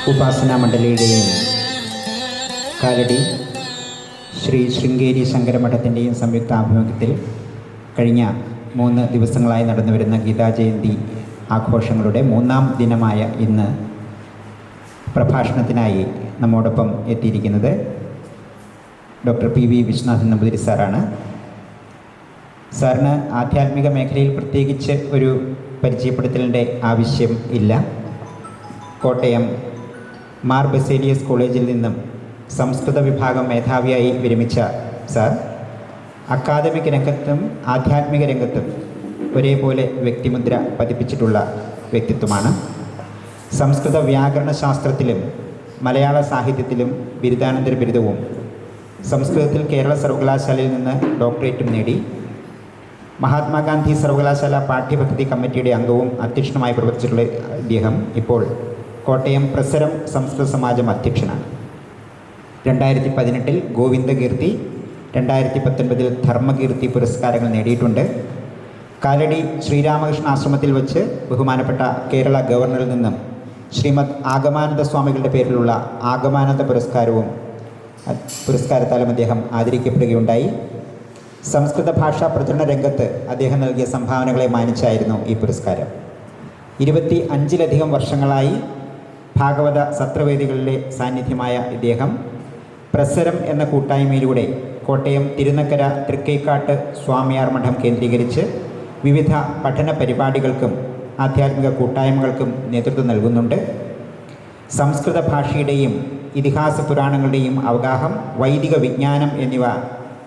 ഉപാസനാ മണ്ഡലിയുടെയും കാലടി ശ്രീ ശൃംഗേരി ശങ്കരമഠത്തിൻ്റെയും സംയുക്ത ആഭിമുഖ്യത്തിൽ കഴിഞ്ഞ 3 ദിവസങ്ങളായി നടന്നു വരുന്ന ഗീതാജയന്തി ആഘോഷങ്ങളുടെ 3-ാം ദിനമായ ഇന്ന് പ്രഭാഷണത്തിനായി നമ്മോടൊപ്പം എത്തിയിരിക്കുന്നത് ഡോക്ടർ PV വിശ്വനാഥൻ നമ്പൂതിരി സാറാണ്. സാറിന് ആധ്യാത്മിക മേഖലയിൽ പ്രത്യേകിച്ച് ഒരു പരിചയപ്പെടുത്തലിൻ്റെ ആവശ്യം ഇല്ല. കോട്ടയം മാർ ബസേലിയസ് കോളേജിൽ നിന്നും സംസ്കൃത വിഭാഗം മേധാവിയായി വിരമിച്ച സാർ അക്കാദമിക് രംഗത്തും ആധ്യാത്മിക രംഗത്തും ഒരേപോലെ വ്യക്തിമുദ്ര പതിപ്പിച്ചിട്ടുള്ള വ്യക്തിത്വമാണ്. സംസ്കൃത വ്യാകരണ ശാസ്ത്രത്തിലും മലയാള സാഹിത്യത്തിലും ബിരുദാനന്തര ബിരുദവും, സംസ്കൃതത്തിൽ കേരള സർവകലാശാലയിൽ നിന്ന് ഡോക്ടറേറ്റും നേടി. മഹാത്മാഗാന്ധി സർവകലാശാല പാഠ്യപദ്ധതി കമ്മിറ്റിയുടെ അംഗവും അധ്യക്ഷനുമായി പ്രവർത്തിച്ചിട്ടുള്ള ഇദ്ദേഹം ഇപ്പോൾ കോട്ടയം പ്രസരം സംസ്കൃത സമാജം അധ്യക്ഷനാണ്. 2018 ഗോവിന്ദകീർത്തി, 2019 ധർമ്മകീർത്തി പുരസ്കാരങ്ങൾ നേടിയിട്ടുണ്ട്. കാലടി ശ്രീരാമകൃഷ്ണ ആശ്രമത്തിൽ വച്ച് ബഹുമാനപ്പെട്ട കേരള ഗവർണറിൽ നിന്നും ശ്രീമദ് ആഗമാനന്ദ സ്വാമികളുടെ പേരിലുള്ള ആഗമാനന്ദ പുരസ്കാരത്താലും അദ്ദേഹം ആദരിക്കപ്പെടുകയുണ്ടായി. സംസ്കൃത ഭാഷാ പ്രചരണ രംഗത്ത് അദ്ദേഹം നൽകിയ സംഭാവനകളെ മാനിച്ചായിരുന്നു ഈ പുരസ്കാരം. 25-ലധികം വർഷങ്ങളായി ഭാഗവത സത്രവേദികളിലെ സാന്നിധ്യമായ ഇദ്ദേഹം പ്രസരം എന്ന കൂട്ടായ്മയിലൂടെ കോട്ടയം തിരുനക്കര തൃക്കൈക്കാട്ട് സ്വാമിയാർ മഠം കേന്ദ്രീകരിച്ച് വിവിധ പഠന പരിപാടികൾക്കും ആധ്യാത്മിക കൂട്ടായ്മകൾക്കും നേതൃത്വം നൽകുന്നുണ്ട്. സംസ്കൃത ഭാഷയുടെയും ഇതിഹാസ പുരാണങ്ങളുടെയും അവഗാഹം, വൈദിക വിജ്ഞാനം എന്നിവ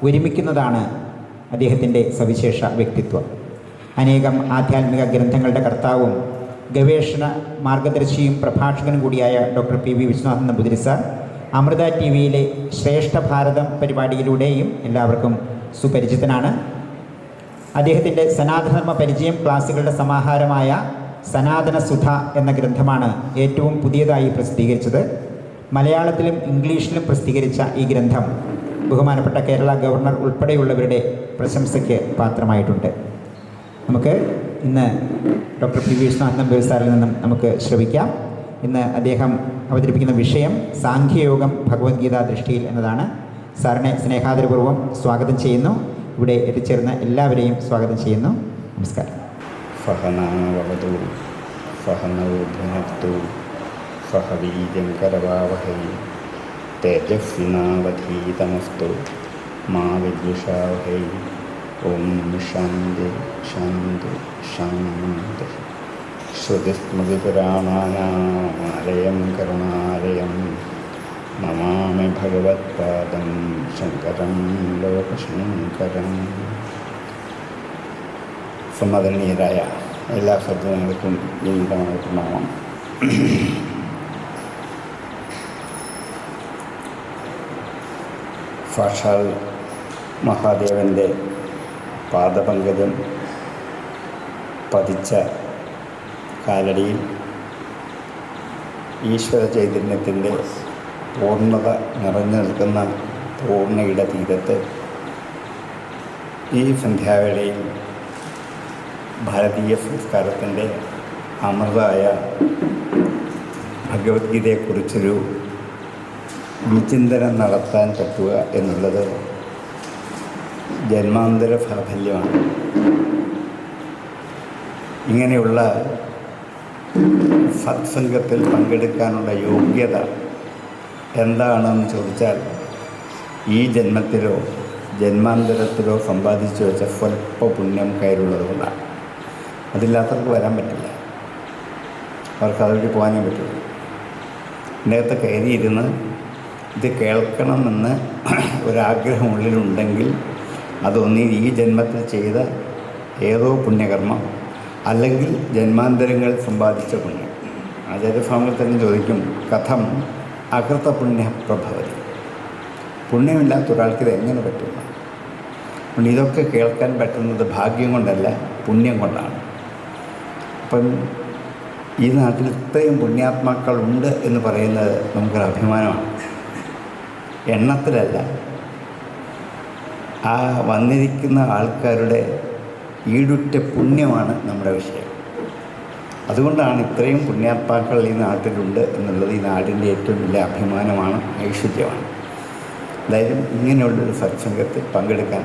ഒരുമിക്കുന്നതാണ് അദ്ദേഹത്തിൻ്റെ സവിശേഷ വ്യക്തിത്വം. അനേകം ആധ്യാത്മിക ഗ്രന്ഥങ്ങളുടെ കർത്താവും ഗവേഷണ മാർഗദർശിയും പ്രഭാഷകനും കൂടിയായ doctor PV Viswanathan Namboothiri sir Amrita TVയിലെ ശ്രേഷ്ഠ ഭാരതം പരിപാടിയിലൂടെയും എല്ലാവർക്കും സുപരിചിതനാണ്. അദ്ദേഹത്തിൻ്റെ സനാതനധർമ്മ പരിചയം ക്ലാസുകളുടെ സമാഹാരമായ സനാതന സുധ എന്ന ഗ്രന്ഥമാണ് ഏറ്റവും പുതിയതായി പ്രസിദ്ധീകരിച്ചത്. മലയാളത്തിലും ഇംഗ്ലീഷിലും പ്രസിദ്ധീകരിച്ച ഈ ഗ്രന്ഥം ബഹുമാനപ്പെട്ട കേരള ഗവർണർ ഉൾപ്പെടെയുള്ളവരുടെ പ്രശംസയ്ക്ക് പാത്രമായിട്ടുണ്ട്. നമുക്ക് ഇന്ന് ഡോക്ടർ PV വിശ്വനാഥൻ നമ്പൂതിരി സാറിൽ നിന്നും നമുക്ക് ശ്രവിക്കാം. ഇന്ന് അദ്ദേഹം അവതരിപ്പിക്കുന്ന വിഷയം സാഖ്യയോഗം ഭഗവത്ഗീതാ ദൃഷ്ടിയിൽ എന്നതാണ്. സാറിനെ സ്നേഹാദരപൂർവ്വം സ്വാഗതം ചെയ്യുന്നു. ഇവിടെ എത്തിച്ചേർന്ന എല്ലാവരെയും സ്വാഗതം ചെയ്യുന്നു. നമസ്കാരം. സഹനാവവതു സഹനൗ ഭുനക്തു സഹ വീര്യം കരവാവഹൈ തേജസ്വിനാവധീതമസ്തു മാ വിദ്വിഷാവഹൈ. ഓം ശാന്തി ശാന്തി ശാന്തി. ശ്രുതിസ്മൃതിപുരാണാനാമാലയം കരുണാലയം നമാമി ഭഗവത്പാദം ശങ്കരം ലോകശങ്കരം. സമ്മതനീയരായ എല്ലാ സജ്ജനങ്ങൾക്കും വിനീതമായ പ്രണാമം. സാക്ഷാൽ മഹാദേവൻ്റെ പാദപങ്കജം പതിച്ച കാലടിയിൽ ഈശ്വര ചൈതന്യത്തിൻ്റെ പൂർണ്ണത നിറഞ്ഞു നിൽക്കുന്ന പൂർണ്ണയിട തീരത്ത് ഈ സന്ധ്യാവേളയിൽ ഭാരതീയ സംസ്കാരത്തിൻ്റെ അമൃതായ ഭഗവത്ഗീതയെക്കുറിച്ചൊരു വിചിന്തനം നടത്താൻ പറ്റുക എന്നുള്ളത് ജന്മാന്തര സാഫല്യമാണ്. ഇങ്ങനെയുള്ള സത്സംഗത്തിൽ പങ്കെടുക്കാനുള്ള യോഗ്യത എന്താണെന്ന് ചോദിച്ചാൽ ഈ ജന്മത്തിലോ ജന്മാന്തരത്തിലോ സമ്പാദിച്ചു വെച്ച സ്വല്പ പുണ്യം കയ്യിലുള്ളത് കൊണ്ടാണ്. അതില്ലാത്തവർക്ക് വരാൻ പറ്റില്ല. അവർക്ക് അതുവഴി പോകാനേ പറ്റുള്ളൂ. ഇതിനകത്ത് കയറിയിരുന്ന് ഇത് കേൾക്കണമെന്ന് ഒരാഗ്രഹം ഉള്ളിലുണ്ടെങ്കിൽ അതൊന്നിൽ ഈ ജന്മത്തിൽ ചെയ്ത ഏതോ പുണ്യകർമ്മം, അല്ലെങ്കിൽ ജന്മാന്തരങ്ങൾ സമ്പാദിച്ച പുണ്യം. ആചാര്യസ്വാമികൾ തന്നെ ചോദിക്കും, കഥം അകൃത പുണ്യ പ്രഭവതി. പുണ്യമില്ലാത്ത ഒരാൾക്ക് ഇത് എങ്ങനെ പറ്റുന്നു? അതുകൊണ്ട് ഇതൊക്കെ കേൾക്കാൻ പറ്റുന്നത് ഭാഗ്യം കൊണ്ടല്ല, പുണ്യം കൊണ്ടാണ്. അപ്പം ഈ നാട്ടിൽ ഇത്രയും പുണ്യാത്മാക്കളുണ്ട് എന്ന് പറയുന്നത് നമുക്കൊരു അഭിമാനമാണ്. എണ്ണത്തിലല്ല, ആ വന്നിരിക്കുന്ന ആൾക്കാരുടെ ഈടുറ്റ പുണ്യമാണ് നമ്മുടെ വിഷയം. അതുകൊണ്ടാണ് ഇത്രയും പുണ്യാത്മാക്കൾ ഈ നാട്ടിലുണ്ട് എന്നുള്ളത് ഈ നാടിൻ്റെ ഏറ്റവും വലിയ അഭിമാനമാണ്, ഐശ്വര്യമാണ്. എന്തായാലും ഇങ്ങനെയുള്ളൊരു സത്സംഗത്തിൽ പങ്കെടുക്കാൻ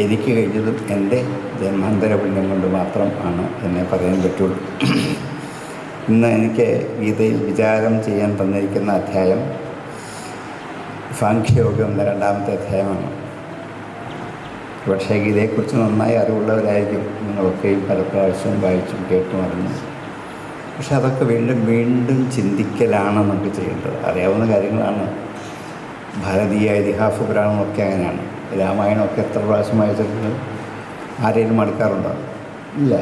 എനിക്ക് കഴിഞ്ഞതും എൻ്റെ ജന്മാന്തര പുണ്യം കൊണ്ട് മാത്രം ആണ് എന്നെ പറയാൻ പറ്റുള്ളൂ. ഇന്ന് എനിക്ക് ഗീതയിൽ വിചാരം ചെയ്യാൻ തന്നിരിക്കുന്ന അധ്യായം സാഖ്യയോഗം എന്ന 2ാമത്തെ അധ്യായമാണ്. പക്ഷേ ഗീതയെക്കുറിച്ച് നന്നായി അറിവുള്ളവരായിരിക്കും നിങ്ങളൊക്കെയും പല പ്രാവശ്യവും വായിച്ചും കേട്ടും അറിഞ്ഞു. പക്ഷെ അതൊക്കെ വീണ്ടും വീണ്ടും ചിന്തിക്കലാണ് നമുക്ക് ചെയ്യേണ്ടത്. അറിയാവുന്ന കാര്യങ്ങളാണ്. ഭാരതീയ ഇതിഹാസ പുരാണമൊക്കെ അങ്ങനെയാണ്. രാമായണമൊക്കെ എത്ര പ്രാവശ്യം വായിച്ചിട്ടുണ്ട്? ആരെങ്കിലും മടുക്കാറുണ്ടോ? ഇല്ല.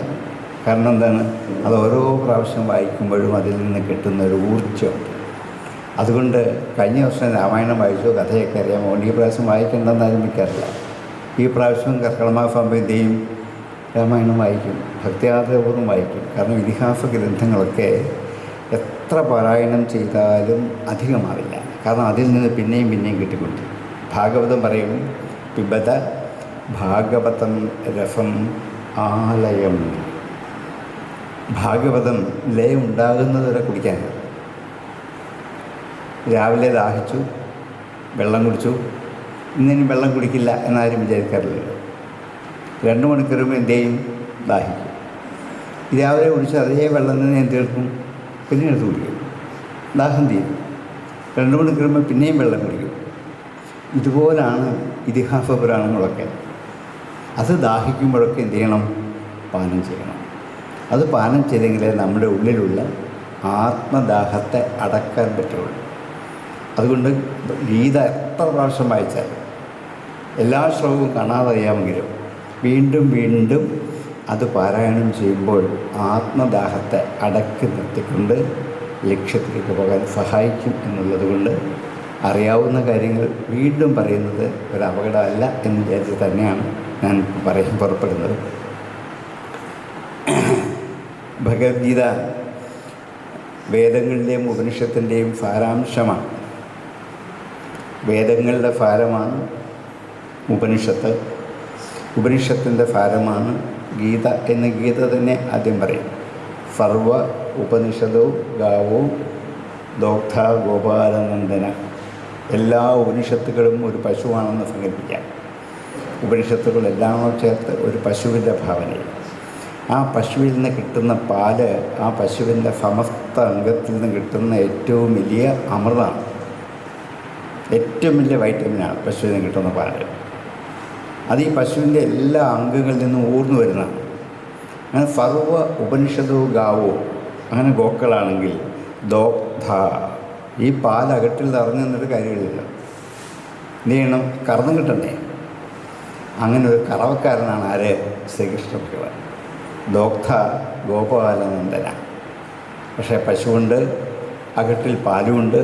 കാരണം എന്താണ്? അത് ഓരോ പ്രാവശ്യം വായിക്കുമ്പോഴും അതിൽ നിന്ന് കിട്ടുന്ന ഒരു ഊർജ്ജമുണ്ട്. അതുകൊണ്ട് കഴിഞ്ഞ വർഷം രാമായണം വായിച്ചു, കഥയൊക്കെ അറിയാം. ഈ പ്രാവശ്യം വായിക്കേണ്ടെന്ന് ആരംഭിക്കാറില്ല. ഈ പ്രാവശ്യം കർക്കടമാസംബന്ധിയും രാമായണം വായിക്കും, ഭക്തിയാദപൂർവ്വം വായിക്കും. കാരണം ഇതിഹാസ ഗ്രന്ഥങ്ങളൊക്കെ എത്ര പാരായണം ചെയ്താലും അധികമാവില്ല. കാരണം അതിൽ നിന്ന് പിന്നെയും പിന്നെയും കിട്ടിക്കൊണ്ട് ഭാഗവതം പറയും, പിബത ഭാഗവതം രസം ആലയം. ഭാഗവതം ലയം ഉണ്ടാകുന്നത് വരെ കുടിക്കാനാണ്. രാവിലെ ദാഹിച്ചു, വെള്ളം കുടിച്ചു, ഇന്നിനി വെള്ളം കുടിക്കില്ല എന്നാരും വിചാരിക്കാറില്ലല്ലോ. 2 മണിക്കൂർ എന്ത് ചെയ്യും? ദാഹിക്കും. രാവിലെ കുടിച്ച് അതേ വെള്ളം തന്നെ എന്ത് കേൾക്കും? പിന്നെ എടുത്ത് കുടിക്കും, ദാഹം തീരും. 2 മണിക്കൂർ പിന്നെയും വെള്ളം കുടിക്കും. ഇതുപോലാണ് ഇതിഹാസ പുരാണങ്ങളൊക്കെ. അത് ദാഹിക്കുമ്പോഴൊക്കെ എന്ത് ചെയ്യണം? പാനം ചെയ്യണം. അത് പാനം ചെയ്തെങ്കിലേ നമ്മുടെ ഉള്ളിലുള്ള ആത്മദാഹത്തെ അടക്കാൻ പറ്റുള്ളൂ. അതുകൊണ്ട് ഗീത എത്ര പ്രാവശ്യം വായിച്ചാൽ എല്ലാ ശ്ലോകവും കാണാതറിയാമെങ്കിലും വീണ്ടും വീണ്ടും അത് പാരായണം ചെയ്യുമ്പോൾ ആത്മദാഹത്തെ അടക്കി നിർത്തിക്കൊണ്ട് ലക്ഷ്യത്തിലേക്ക് പോകാൻ സഹായിക്കും എന്നുള്ളത് കൊണ്ട് അറിയാവുന്ന കാര്യങ്ങൾ വീണ്ടും പറയുന്നത് ഒരു അപകടമല്ല എന്ന് വിചാരിച്ച് തന്നെയാണ് ഞാൻ പുറപ്പെടുന്നത്. ഭഗവത്ഗീത വേദങ്ങളുടെയും ഉപനിഷത്തിൻ്റെയും സാരാംശമാണ്. വേദങ്ങളുടെ സാരമാണ് ഉപനിഷത്ത്, ഉപനിഷത്തിൻ്റെ സാരമാണ് ഗീത എന്ന് ഗീത തന്നെ ആദ്യം പറയും. സർവ ഉപനിഷദോ ഗാവോ ദോഗ്ധ ഗോപാലനന്ദന. എല്ലാ ഉപനിഷത്തുകളും ഒരു പശുവാണെന്ന് സങ്കല്പിക്കാം. ഉപനിഷത്തുകളെല്ലാം ചേർത്ത് ഒരു പശുവിൻ്റെ ഭാവനയിൽ ആ പശുവിൽ നിന്ന് കിട്ടുന്ന പാല് ആ പശുവിൻ്റെ സമസ്ത അംഗത്തിൽ നിന്ന് കിട്ടുന്ന ഏറ്റവും വലിയ അമൃതമാണ്, ഏറ്റവും വലിയ വൈറ്റമിനാണ് പശുവിൽ നിന്ന് കിട്ടുന്ന പാല്. അത് ഈ പശുവിൻ്റെ എല്ലാ അംഗങ്ങളിൽ നിന്നും ഊർന്നു വരുന്നതാണ്. അങ്ങനെ സർവ ഉപനിഷദോ ഗാവോ, അങ്ങനെ ഗോക്കളാണെങ്കിൽ ദോഗ്ധ, ഈ പാൽ അകട്ടിൽ നിറഞ്ഞു നിന്നൊരു കാര്യമില്ലല്ലോ. എന്ത് ചെയ്യണം? കറന്നു കിട്ടണ്ടേ? അങ്ങനെ ഒരു കറവക്കാരനാണ് ആര്? ശ്രീകൃഷ്ണ ഭഗവാൻ. ദോഗ്ധ ഗോപാലനന്ദന. പക്ഷേ പശുവുണ്ട്, അകട്ടിൽ പാലുമുണ്ട്,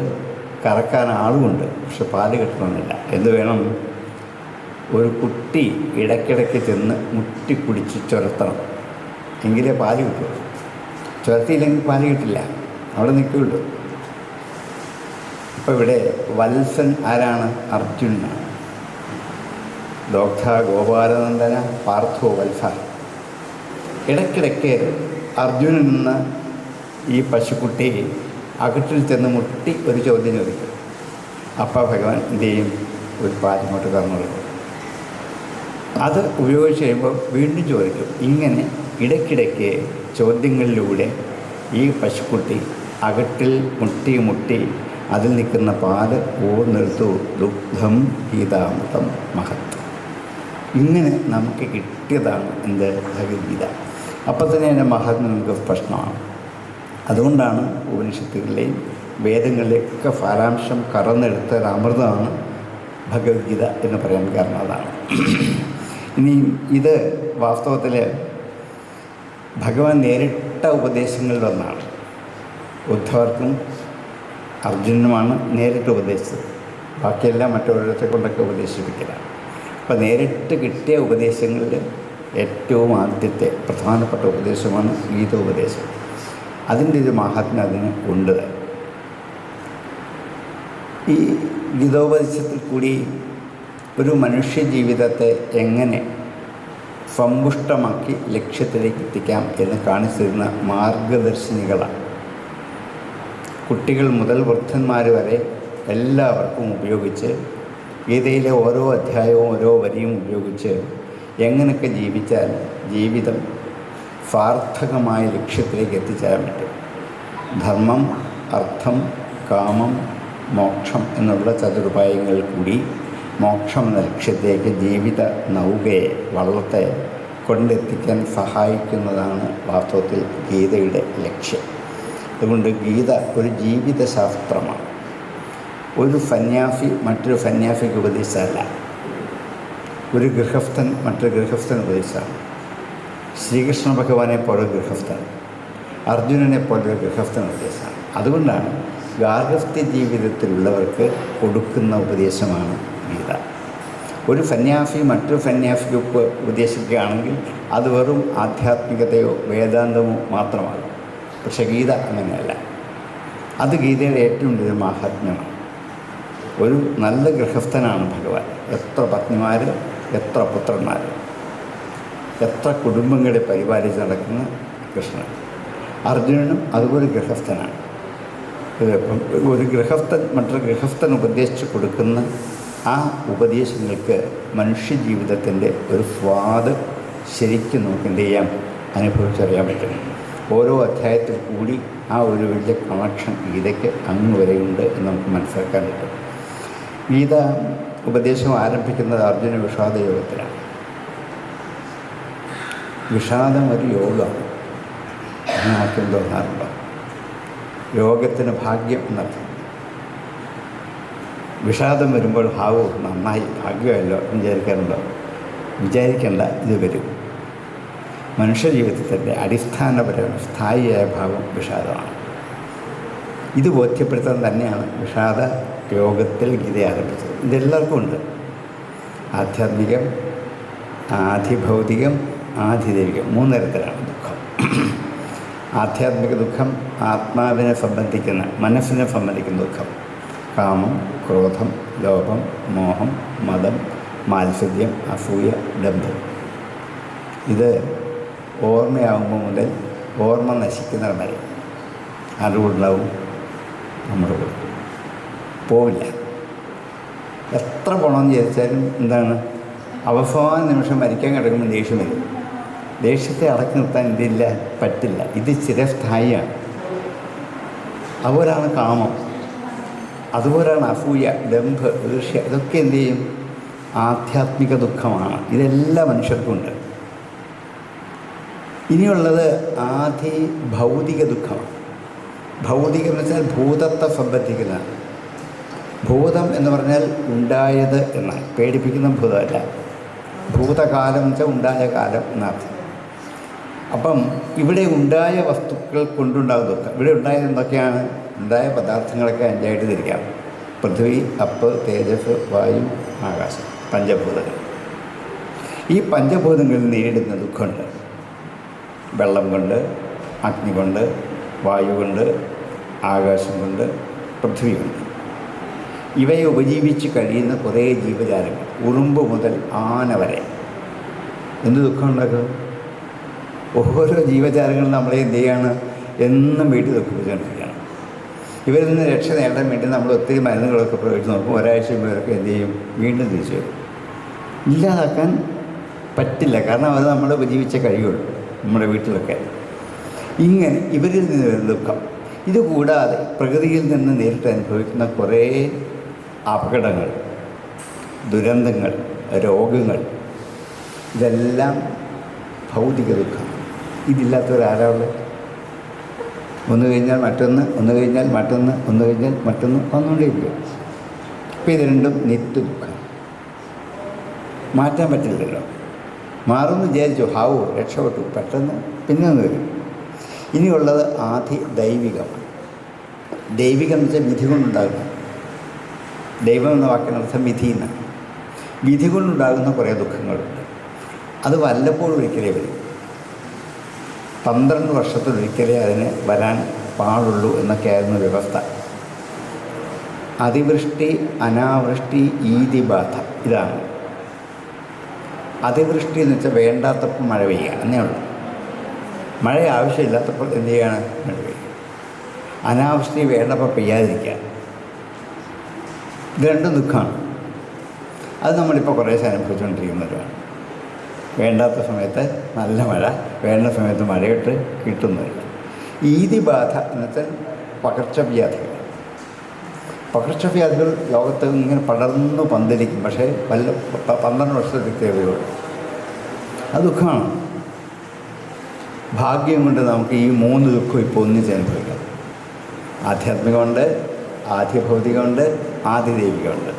കറക്കാൻ ആളുമുണ്ട്, പക്ഷെ പാല് കിട്ടണമെന്നില്ല. എന്ത് വേണം? ഒരു കുട്ടി ഇടയ്ക്കിടയ്ക്ക് ചെന്ന് മുട്ടി കുടിച്ച് ചുരത്തണം, എങ്കിലേ പാല് കിട്ടുള്ളൂ. ചുരത്തിയില്ലെങ്കിൽ പാല് കിട്ടില്ല, അവിടെ നിൽക്കുകയുള്ളൂ. ഇപ്പോൾ ഇവിടെ വത്സൻ ആരാണ്? അർജുനാണ്. ദോഗ്ധ ഗോപാലനന്ദന പാർത്ഥോ വത്സ. ഇടയ്ക്കിടയ്ക്ക് അർജുനൻ നിന്ന് ഈ പശുക്കുട്ടി അകട്ടിൽ ചെന്ന് മുട്ടി ഒരു ചോദ്യം ചോദിക്കും. അപ്പോൾ ഭഗവാൻ എന്ത് ചെയ്യും? ഒരു പാലിങ്ങോട്ട് കറന്നു കൊടുക്കും. അത് ഉപയോഗിച്ച് കഴിയുമ്പോൾ വീണ്ടും ചോദിക്കും. ഇങ്ങനെ ഇടയ്ക്കിടയ്ക്ക് ചോദ്യങ്ങളിലൂടെ ഈ പശുക്കുട്ടി അകട്ടിൽ മുട്ടി മുട്ടി അതിൽ നിൽക്കുന്ന പാല് ഊർന്നെടുത്തു. ദുഗ്ധം ഗീതാമൃതം മഹത്. ഇങ്ങനെ നമുക്ക് കിട്ടിയതാണ് എന്ത്? ഭഗവത്ഗീത. അപ്പം തന്നെ അതിൻ്റെ മഹത്വം നമുക്ക് പ്രശ്നമാണ്. അതുകൊണ്ടാണ് ഉപനിഷത്തുകളിലെയും വേദങ്ങളിലെയൊക്കെ സാരാംശം കറന്നെടുത്ത ഒരു അമൃതമാണ് ഭഗവത്ഗീത എന്ന് പറയാൻ കാരണം അതാണ്. ഇനി ഇത് വാസ്തവത്തിൽ ഭഗവാൻ നേരിട്ട ഉപദേശങ്ങളിലൊന്നാണ്. ഉദ്ധവർക്കും അർജുനനുമാണ് നേരിട്ട് ഉപദേശിച്ചത്. ബാക്കിയെല്ലാം മറ്റൊരിടത്തെ കൊണ്ടൊക്കെ ഉപദേശിപ്പിക്കലാണ്. അപ്പോൾ നേരിട്ട് കിട്ടിയ ഉപദേശങ്ങളിൽ ഏറ്റവും ആദ്യത്തെ പ്രധാനപ്പെട്ട ഉപദേശമാണ് ഗീതോപദേശം. അതിൻ്റെ ഒരു മഹാത്മ്യം അതിന് ഉണ്ട്. ഈ ഗീതോപദേശത്തിൽ കൂടി ഒരു മനുഷ്യ ജീവിതത്തെ എങ്ങനെ സമ്പുഷ്ടമാക്കി ലക്ഷ്യത്തിലേക്ക് എത്തിക്കാം എന്ന് കാണിച്ചിരുന്ന മാർഗദർശിനികളാണ്. കുട്ടികൾ മുതൽ വൃദ്ധന്മാർ വരെ എല്ലാവർക്കും ഉപയോഗിച്ച് ഗീതയിലെ ഓരോ അധ്യായവും ഓരോ വരിയും ഉപയോഗിച്ച് എങ്ങനെയൊക്കെ ജീവിച്ചാൽ ജീവിതം സാർത്ഥകമായ ലക്ഷ്യത്തിലേക്ക് എത്തിച്ചേരാൻ പറ്റും. ധർമ്മം, അർത്ഥം, കാമം, മോക്ഷം എന്നുള്ള ചതുരുപായങ്ങളിൽ കൂടി മോക്ഷം എന്ന ലക്ഷ്യത്തിലേക്ക് ജീവിത നൗകയെ, വള്ളത്തെ കൊണ്ടെത്തിക്കാൻ സഹായിക്കുന്നതാണ് വാസ്തവത്തിൽ ഗീതയുടെ ലക്ഷ്യം. അതുകൊണ്ട് ഗീത ഒരു ജീവിതശാസ്ത്രമാണ്. ഒരു സന്യാസി മറ്റൊരു സന്യാസിക്ക് ഉപദേശിച്ചതല്ല, ഒരു ഗൃഹസ്ഥൻ മറ്റൊരു ഗൃഹസ്ഥൻ ഉപദേശിച്ചാണ്. ശ്രീകൃഷ്ണ ഭഗവാനെ പോലെ ഗൃഹസ്ഥൻ, അർജുനനെ പോലെ ഗൃഹസ്ഥൻ ഉപദേശമാണ്. അതുകൊണ്ടാണ് ഗാർഹസ്ഥ്യ ജീവിതത്തിലുള്ളവർക്ക് കൊടുക്കുന്ന ഉപദേശമാണ് ഗീത. ഒരു സന്യാസി മറ്റൊരു സന്യാസിക്ക് ഉപദേശിക്കുകയാണെങ്കിൽ അത് വെറും ആധ്യാത്മികതയോ വേദാന്തമോ മാത്രമാകും. പക്ഷേ ഗീത അങ്ങനെയല്ല. അത് ഗീതയുടെ ഏറ്റവും വലിയ മാഹാത്മ്യമാണ്. ഒരു നല്ല ഗൃഹസ്ഥനാണ് ഭഗവാൻ. എത്ര പത്നിമാർ, എത്ര പുത്രന്മാർ, എത്ര കുടുംബങ്ങളെ പരിപാലിച്ച് നടക്കുന്ന കൃഷ്ണൻ. അർജുനനും അതുപോലെ ഗൃഹസ്ഥനാണ്. ഒരു ഗൃഹസ്ഥൻ മറ്റൊരു ഗൃഹസ്ഥൻ ഉപദേശിച്ച് കൊടുക്കുന്ന ആ ഉപദേശങ്ങൾക്ക് മനുഷ്യജീവിതത്തിൻ്റെ ഒരു സ്വാദ് ശരിക്കും നമുക്ക് എന്ത് ചെയ്യാം, അനുഭവിച്ചറിയാൻ പറ്റും. ഓരോ അധ്യായത്തിൽ കൂടി ആ ഒരു വലിയ കണക്ഷൻ ഗീതയ്ക്ക് അങ്ങ് വരെയുണ്ട് എന്ന് നമുക്ക് മനസ്സിലാക്കാൻ പറ്റും. ഗീത ഉപദേശം ആരംഭിക്കുന്നത് അർജുന വിഷാദ യോഗത്തിലാണ്. വിഷാദം ഒരു യോഗമാണ്. ആർക്കും തോന്നാറുണ്ടോ? യോഗത്തിന് ഭാഗ്യം എന്നർത്ഥം. വിഷാദം വരുമ്പോൾ ഹാവോ നന്നായി ഭാഗ്യമല്ലോ വിചാരിക്കാറുണ്ടോ? വിചാരിക്കേണ്ട, ഇത് വരും. മനുഷ്യജീവിതത്തിൻ്റെ അടിസ്ഥാനപരമായ സ്ഥായിയായ ഭാവം വിഷാദമാണ്. ഇത് ബോധ്യപ്പെടുത്താൻ തന്നെയാണ് വിഷാദ യോഗത്തിൽ ഗീത ആരംഭിച്ചത്. ഇതെല്ലാവർക്കും ഉണ്ട്. ആധ്യാത്മികം, ആധിഭൗതികം, ആധിദൈവികം, 3 തരത്തിലാണ് ദുഃഖം. ആധ്യാത്മിക ദുഃഖം ആത്മാവിനെ സംബന്ധിക്കുന്ന, മനസ്സിനെ സംബന്ധിക്കുന്ന ദുഃഖം. കാമം, ക്രോധം, ലോഭം, മോഹം, മതം, മാത്സര്യം, അസൂയ, ഡംഭം. ഇത് ഓർമ്മയാകുമ്പോൾ മുതൽ ഓർമ്മ നശിക്കുന്നവർ വരെ അറിവുണ്ടാവും, നമ്മുടെ കൂടെ പോവില്ല. എത്ര പോകണമെന്ന് വിചാരിച്ചാലും എന്താണ്, അവസാന നിമിഷം മരിക്കാൻ കിടക്കുമ്പോൾ ദേഷ്യം വരും. ദേഷ്യത്തെ അടക്കി നിർത്താൻ ഇതില്ല, പറ്റില്ല. ഇത് ചിരസ്ഥായിയാണ്. അതുപോലെയാണ് കാമം, അതുപോലെയാണ് അസൂയ, ഡംഭ്, ഈർഷ്യ. ഇതൊക്കെ എന്തു ചെയ്യും? ആധ്യാത്മിക ദുഃഖമാണ്. ഇതെല്ലാ മനുഷ്യർക്കും ഉണ്ട്. ഇനിയുള്ളത് ഭൗതിക ദുഃഖമാണ്. ഭൗതികം എന്ന് വെച്ചാൽ ഭൂതത്തെ സംബന്ധിക്കുന്നതാണ്. ഭൂതം എന്ന് പറഞ്ഞാൽ ഉണ്ടായത് എന്നാണ്. പേടിപ്പിക്കുന്ന ഭൂതമല്ല. ഭൂതകാലം എന്ന് വെച്ചാൽ ഉണ്ടായ കാലം എന്നർത്ഥം. അപ്പം ഇവിടെ ഉണ്ടായ വസ്തുക്കൾ കൊണ്ടുണ്ടാകുന്ന ദുഃഖം. ഇവിടെ ഉണ്ടായത് എന്തൊക്കെയാണ്? ഉണ്ടായ പദാർത്ഥങ്ങളൊക്കെ 5ആയിട്ട് തിരിക്കാം. പൃഥ്വി, അപ്പ്, തേജസ്, വായു, ആകാശം, പഞ്ചഭൂതങ്ങൾ. ഈ പഞ്ചഭൂതങ്ങളിൽ നേരിടുന്ന ദുഃഖമുണ്ട്. വെള്ളം കൊണ്ട്, അഗ്നി കൊണ്ട്, വായു കൊണ്ട്, ആകാശം കൊണ്ട്, പൃഥ്വി കൊണ്ട്. ഇവയെ ഉപജീവിച്ച് കഴിയുന്ന കുറേ ജീവജാലങ്ങൾ, ഉറുമ്പ് മുതൽ ആന വരെ. എന്ത് ദുഃഖം ഉണ്ടാക്കും? ഓരോ ജീവജാലങ്ങളും നമ്മളെ എന്ത് ചെയ്യാണ്? എന്നും വീട്ടിൽ ദുഃഖിപ്പിച്ചുകൊണ്ടിരിക്കുകയാണ്. ഇവരിൽ നിന്ന് രക്ഷ നേടാൻ വേണ്ടി നമ്മൾ ഒത്തിരി മരുന്നുകളൊക്കെ പ്രയോഗിച്ച് നോക്കും. ഒരാഴ്ച ഇവരൊക്കെ എന്ത് ചെയ്യും? വീണ്ടും തിരിച്ചു വരും. ഇല്ലാതാക്കാൻ പറ്റില്ല. കാരണം അത് നമ്മൾ ഉപജീവിച്ച കഴിയുള്ളൂ നമ്മുടെ വീട്ടിലൊക്കെ. ഇങ്ങനെ ഇവരിൽ നിന്ന് വരുന്ന ദുഃഖം. ഇതുകൂടാതെ പ്രകൃതിയിൽ നിന്ന് നേരിട്ട് അനുഭവിക്കുന്ന കുറേ അപകടങ്ങൾ, ദുരന്തങ്ങൾ, രോഗങ്ങൾ, ഇതെല്ലാം ഭൗതിക ദുഃഖം. ഇതില്ലാത്തവരാരാളുള്ളത്? ഒന്ന് കഴിഞ്ഞാൽ മറ്റൊന്ന്, ഒന്ന് കഴിഞ്ഞാൽ മറ്റൊന്ന്, ഒന്ന് കഴിഞ്ഞാൽ മറ്റൊന്ന് വന്നുകൊണ്ടേയിരിക്കും. അപ്പോൾ ഇത് രണ്ടും നിത്യ ദുഃഖം. മാറ്റാൻ പറ്റില്ലല്ലോ. മാറുമെന്ന് വിചാരിച്ചു, ഹാവോ രക്ഷപ്പെട്ടു, പെട്ടെന്ന് പിന്നെ ഒന്ന് വരും. ഇനിയുള്ളത് ദൈവികമാണ്. ദൈവികം എന്ന് വെച്ചാൽ വിധി കൊണ്ടുണ്ടാകുന്ന, ദൈവം എന്ന വാക്കിനർത്ഥം വിധി എന്നാണ്. വിധി കൊണ്ടുണ്ടാകുന്ന കുറേ ദുഃഖങ്ങളുണ്ട്. അത് വല്ലപ്പോഴും ഒരിക്കലേ വരും. 12 വർഷത്തിലൊരിക്കലേ അതിന് വരാൻ പാടുള്ളൂ എന്നൊക്കെയായിരുന്നു വ്യവസ്ഥ. അതിവൃഷ്ടി, അനാവൃഷ്ടി, ഈതിബാധ, ഇതാണ്. അതിവൃഷ്ടി എന്ന് വെച്ചാൽ വേണ്ടാത്തപ്പോൾ മഴ പെയ്യുക എന്നേ ഉള്ളൂ. മഴ ആവശ്യമില്ലാത്തപ്പോൾ എന്ത് ചെയ്യാണ്? മഴ പെയ്യുക. അനാവൃഷ്ടി വേണ്ടപ്പോൾ പെയ്യാതിരിക്കുക. ഇത് രണ്ടും ദുഃഖമാണ്. അത് നമ്മളിപ്പോൾ കുറേശ്ശെ അനുഭവിച്ചുകൊണ്ടിരിക്കുന്നവരാണ്. വേണ്ടാത്ത സമയത്ത് നല്ല മഴ, വേണ്ട സമയത്ത് മഴയിട്ട് കിട്ടുന്നില്ല. ഈതിബാധ എന്ന് വെച്ചാൽ പകർച്ചവ്യാധികൾ. പകർച്ചവ്യാധികൾ ലോകത്ത് ഇങ്ങനെ പടർന്നു പന്തലിക്കും. പക്ഷേ 12 വർഷത്തേക്ക് ഉള്ളൂ. അത് ദുഃഖമാണ്. ഭാഗ്യം കൊണ്ട് നമുക്ക് ഈ 3 ദുഃഖം ഇപ്പോൾ ഒന്നിച്ച് അനുഭവിക്കാം. ആധ്യാത്മികമുണ്ട്, ആധിഭൗതികമുണ്ട്, ആദിദൈവികമുണ്ട്.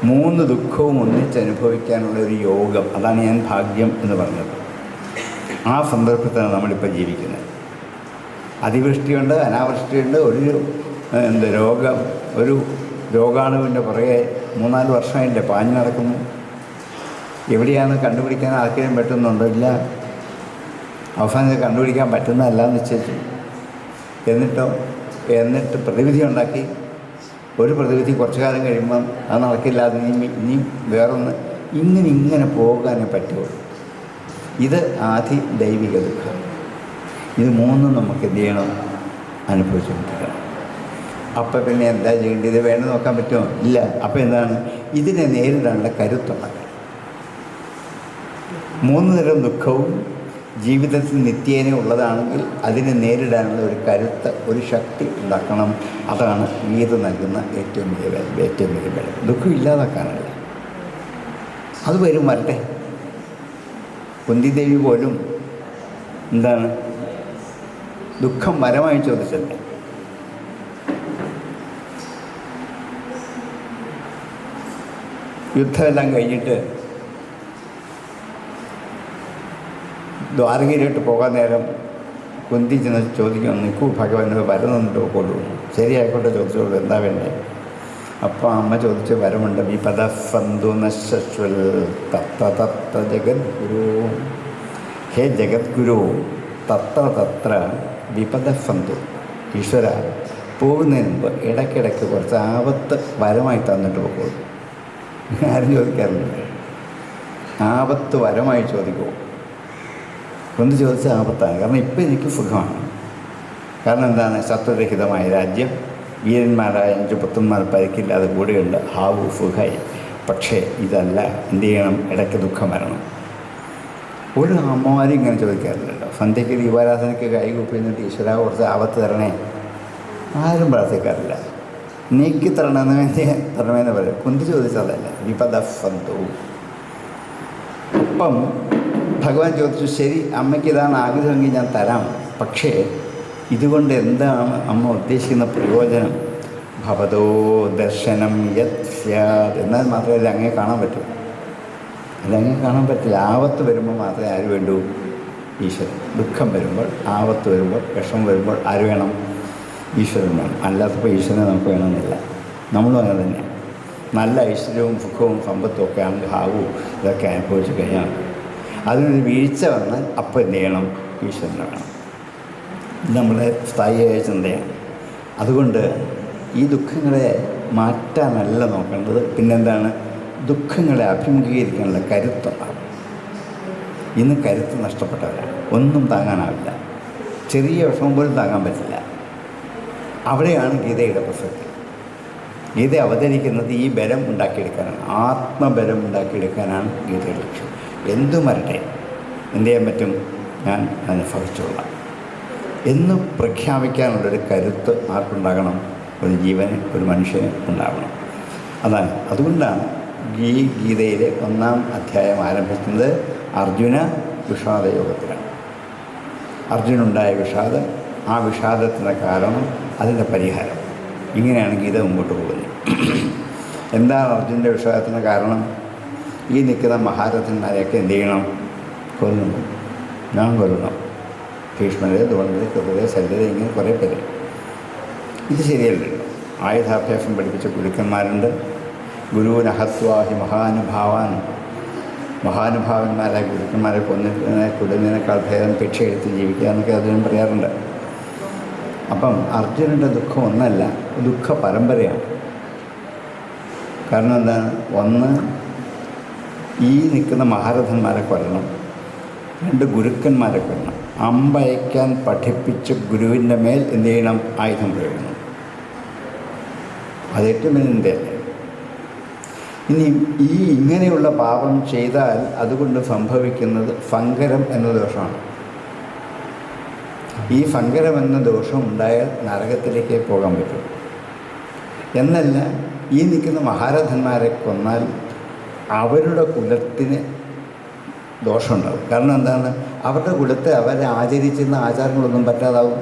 3 ദുഃഖവും ഒന്നിച്ച് അനുഭവിക്കാനുള്ള ഒരു യോഗം, അതാണ് ഞാൻ ഭാഗ്യം എന്ന് പറഞ്ഞത്. ആ സന്ദർഭത്തിലാണ് നമ്മളിപ്പോൾ ജീവിക്കുന്നത്. അതിവൃഷ്ടിയുണ്ട്, അനാവൃഷ്ടിയുണ്ട്. ഒരു രോഗാണുവിൻ്റെ പുറകെ 3-4 വർഷമായില്ലേ പാഞ്ഞു നടക്കുന്നു. എവിടെയാണ് കണ്ടുപിടിക്കാൻ ആർക്കെങ്കിലും പറ്റുന്നുണ്ടോ? ഇല്ല. അവസാനം കണ്ടുപിടിക്കാൻ പറ്റുന്നതല്ല എന്ന് നിശ്ചയിച്ചു. എന്നിട്ട് പ്രതിവിധി ഉണ്ടാക്കി. ഒരു പ്രതിവിധി കുറച്ചു കാലം കഴിയുമ്പം അത് നടക്കില്ല, അത് ഇനിയും വേറൊന്ന്, ഇങ്ങനെ പോകാനേ പറ്റുള്ളൂ. ഇത് ദൈവിക ദുഃഖം. ഇത് 3 നമുക്ക് എന്ത് ചെയ്യണം? അനുഭവിച്ചുകൊണ്ടിരിക്കണം. അപ്പം പിന്നെ എന്താ ചെയ്യേണ്ടത്? ഇത് വേണം നോക്കാൻ പറ്റുമോ? ഇല്ല. അപ്പം എന്താണ്? ഇതിനെ നേരിടാനുള്ള കരുത്തുണ്ടാക്കണം. 3 തരം ദുഃഖവും ജീവിതത്തിൽ നിത്യേന ഉള്ളതാണെങ്കിൽ അതിനെ നേരിടാനുള്ള ഒരു കരുത്ത്, ഒരു ശക്തി ഉണ്ടാക്കണം. അതാണ് ഗീത നൽകുന്ന ഏറ്റവും വലിയ ബലം. ദുഃഖം ഇല്ലാതാക്കാനല്ല, അത് വരട്ടെ. കുന്തിദേവി പോലും എന്താണ് ദുഃഖം വരമായി ചോദിച്ചല്ലേ. യുദ്ധമെല്ലാം കഴിഞ്ഞിട്ട് ദ്വാരകയിലോട്ട് പോകാൻ നേരം കുന്തി ചെന്ന് ചോദിക്കണം, നിൽക്കൂ ഭഗവാനോട് വരുന്നുണ്ടോ? കൊണ്ടുപോകും. ശരിയായിക്കോട്ടെ, ചോദിച്ചോളൂ, എന്താ വേണ്ടേ? അപ്പോൾ അമ്മ ചോദിച്ച വരമുണ്ട്. വിപദ സന്തു നശ്വൽ തത്ത ജഗദ്ഗുരു. ഹേ ജഗദ്ഗുരു, തത്ര വിപദ സന്തു. ഈശ്വര, പോകുന്നതിന് മുമ്പ് ഇടയ്ക്കിടയ്ക്ക് കുറച്ച് ആപത്ത് വരമായി തന്നിട്ട് പോകുള്ളൂ. ആരും ചോദിക്കാറില്ല. ആപത്ത് വരമായി ചോദിക്കുമോ? ഒന്ന് ചോദിച്ച ആപത്താണ്. കാരണം ഇപ്പം എനിക്ക് സുഖമാണ്. കാരണം എന്താണ്? ശത്രുരഹിതമായ രാജ്യം, വീരന്മാരായ 5 പുത്രന്മാർ പരിക്കില്ലാതെ കൂടെയുണ്ട്, ഹാവു സുഖമായി. പക്ഷേ ഇതല്ല, എന്ത് ചെയ്യണം? ഇടയ്ക്ക് ദുഃഖം വരണം. ഒരു അമ്മമാരും ഇങ്ങനെ ചോദിക്കാറില്ലല്ലോ. സന്ധ്യയ്ക്ക് ദീപാരാധനയ്ക്ക് കൈകൂപ്പി നിന്നിട്ട് ഈശ്വര കുറച്ച് ആപത്ത് തരണേ, ആരും പ്രാർത്ഥിക്കാറില്ല. നീക്കി തരണമെന്ന് പറയും. കുന്തി ചോദിച്ചതല്ല, വിപദ സന്തു. അപ്പം ഭഗവാൻ ചോദിച്ചു, ശരി, അമ്മയ്ക്ക് ഇതാണ് ആഗ്രഹമെങ്കിൽ ഞാൻ തരാം. പക്ഷേ ഇതുകൊണ്ട് എന്താണ് അമ്മ ഉദ്ദേശിക്കുന്ന പ്രയോജനം? ഭവതോ ദർശനം യത് സ്യാത്. എന്നാൽ മാത്രമല്ല അങ്ങേ കാണാൻ പറ്റൂ. അതങ്ങനെ കാണാൻ പറ്റില്ല. ആപത്ത് വരുമ്പോൾ മാത്രമേ ആര് വേണ്ടൂ? ഈശ്വരൻ. ദുഃഖം വരുമ്പോൾ, ആപത്ത് വരുമ്പോൾ, വിഷമം വരുമ്പോൾ ആര് വേണം? ഈശ്വരൻ വേണം. അല്ലാത്തപ്പോൾ ഈശ്വരനെ നമുക്ക് വേണമെന്നില്ല. നമ്മളും അങ്ങനെ തന്നെ. നല്ല ഐശ്വര്യവും സുഖവും സമ്പത്തും ഒക്കെ ആണെങ്കിൽ ഹാവും ഇതൊക്കെ അനുഭവിച്ച് കഴിഞ്ഞാൽ അതിനൊരു വീഴ്ച വന്നാൽ അപ്പം എന്ത് ചെയ്യണം? ഈശ്വരനെ വേണം. ഇത് നമ്മുടെ സ്ഥായിയായ ചിന്തയാണ്. അതുകൊണ്ട് ഈ ദുഃഖങ്ങളെ മാറ്റാനല്ല നോക്കേണ്ടത്. പിന്നെന്താണ്? ദുഃഖങ്ങളെ അഭിമുഖീകരിക്കാനുള്ള കരുത്തുണ്ടാകും. ഇന്ന് കരുത്ത് നഷ്ടപ്പെട്ടവരാണ്. ഒന്നും താങ്ങാനാവില്ല. ചെറിയ വിഷമം പോലും താങ്ങാൻ പറ്റില്ല. അവിടെയാണ് ഗീതയുടെ പ്രസക്തി. ഗീത അവതരിക്കുന്നത് ഈ ബലം ഉണ്ടാക്കിയെടുക്കാനാണ്. ആത്മബലം ഉണ്ടാക്കിയെടുക്കാനാണ് ഗീതയുടെ ലക്ഷ്യം. എന്തു വരട്ടെ, എന്ത് ചെയ്യാൻ പറ്റും? ഞാൻ അനുഭവിച്ചോളാം എന്ന് പ്രഖ്യാപിക്കാനുള്ളൊരു കരുത്ത് ആർക്കുണ്ടാകണം? ഒരു ജീവന്, ഒരു മനുഷ്യന് ഉണ്ടാകണം. അതാണ്. അതുകൊണ്ടാണ് ഈ ഗീതയിലെ 1-ാം അധ്യായം ആരംഭിക്കുന്നത് അർജുന വിഷാദയോഗത്തിലാണ്. അർജുനുണ്ടായ വിഷാദം, ആ വിഷാദത്തിൻ്റെ കാരണം, അതിൻ്റെ പരിഹാരം. ഇങ്ങനെയാണ് ഗീത മുമ്പോട്ട് പോകുന്നത്. എന്താണ് അർജുനൻ്റെ വിഷാദത്തിൻ്റെ കാരണം? ഈ നിൽക്കുന്ന മഹാരഥന്മാരെയൊക്കെ എന്ത് ചെയ്യണം? കൊല്ലണം. ഞാൻ കൊല്ലണം. ഭീഷ്മരെ, ദ്രോണരെ, കൃപരെ, ശല്യരെ, ഇങ്ങനെ കുറേ പേര്. ഇത് ശരിയല്ലല്ലോ. ആയുധാഭ്യാസം പഠിപ്പിച്ച ഗുരുക്കന്മാരുണ്ട്. ഗുരുവിനഹത്വാഹി മഹാനുഭാവന്മാരായ ഗുരുക്കന്മാരെ കൊല്ലുന്നതിനേക്കാൾ ഭേദം ഭിക്ഷ എടുത്ത് ജീവിക്കുക എന്നൊക്കെ അദ്ദേഹം പറയാറുണ്ട്. അപ്പം അർജുനൻ്റെ ദുഃഖം ഒന്നല്ല, ദുഃഖ പരമ്പരയാണ്. കാരണം എന്താണ്? ഒന്ന് ഈ നിൽക്കുന്ന മഹാരഥന്മാരെ കൊല്ലണം, 2 ഗുരുക്കന്മാരെ കൊല്ലണം. അമ്പയക്കാൻ പഠിപ്പിച്ച ഗുരുവിൻ്റെ മേൽ എന്ത് ചെയ്യണം? ആയുധം പ്രയോഗിക്കണം. അതേറ്റവും വലിയ അല്ലേ. ഇനി ഇങ്ങനെയുള്ള പാപം ചെയ്താൽ അതുകൊണ്ട് സംഭവിക്കുന്നത് ഫങ്കരം എന്ന ദോഷമാണ്. ഈ ഫങ്കരം എന്ന ദോഷം ഉണ്ടായാൽ നരകത്തിലേക്ക് പോകാൻ പറ്റും. എന്നല്ല, ഈ നിൽക്കുന്ന മഹാരഥന്മാരെ കൊന്നാൽ അവരുടെ കുലത്തിന് ദോഷമുണ്ടാകും. കാരണം എന്താണ്? അവരുടെ കുലത്തെ അവരെ ആചരിച്ചിരുന്ന ആചാരങ്ങളൊന്നും പറ്റാതാവും.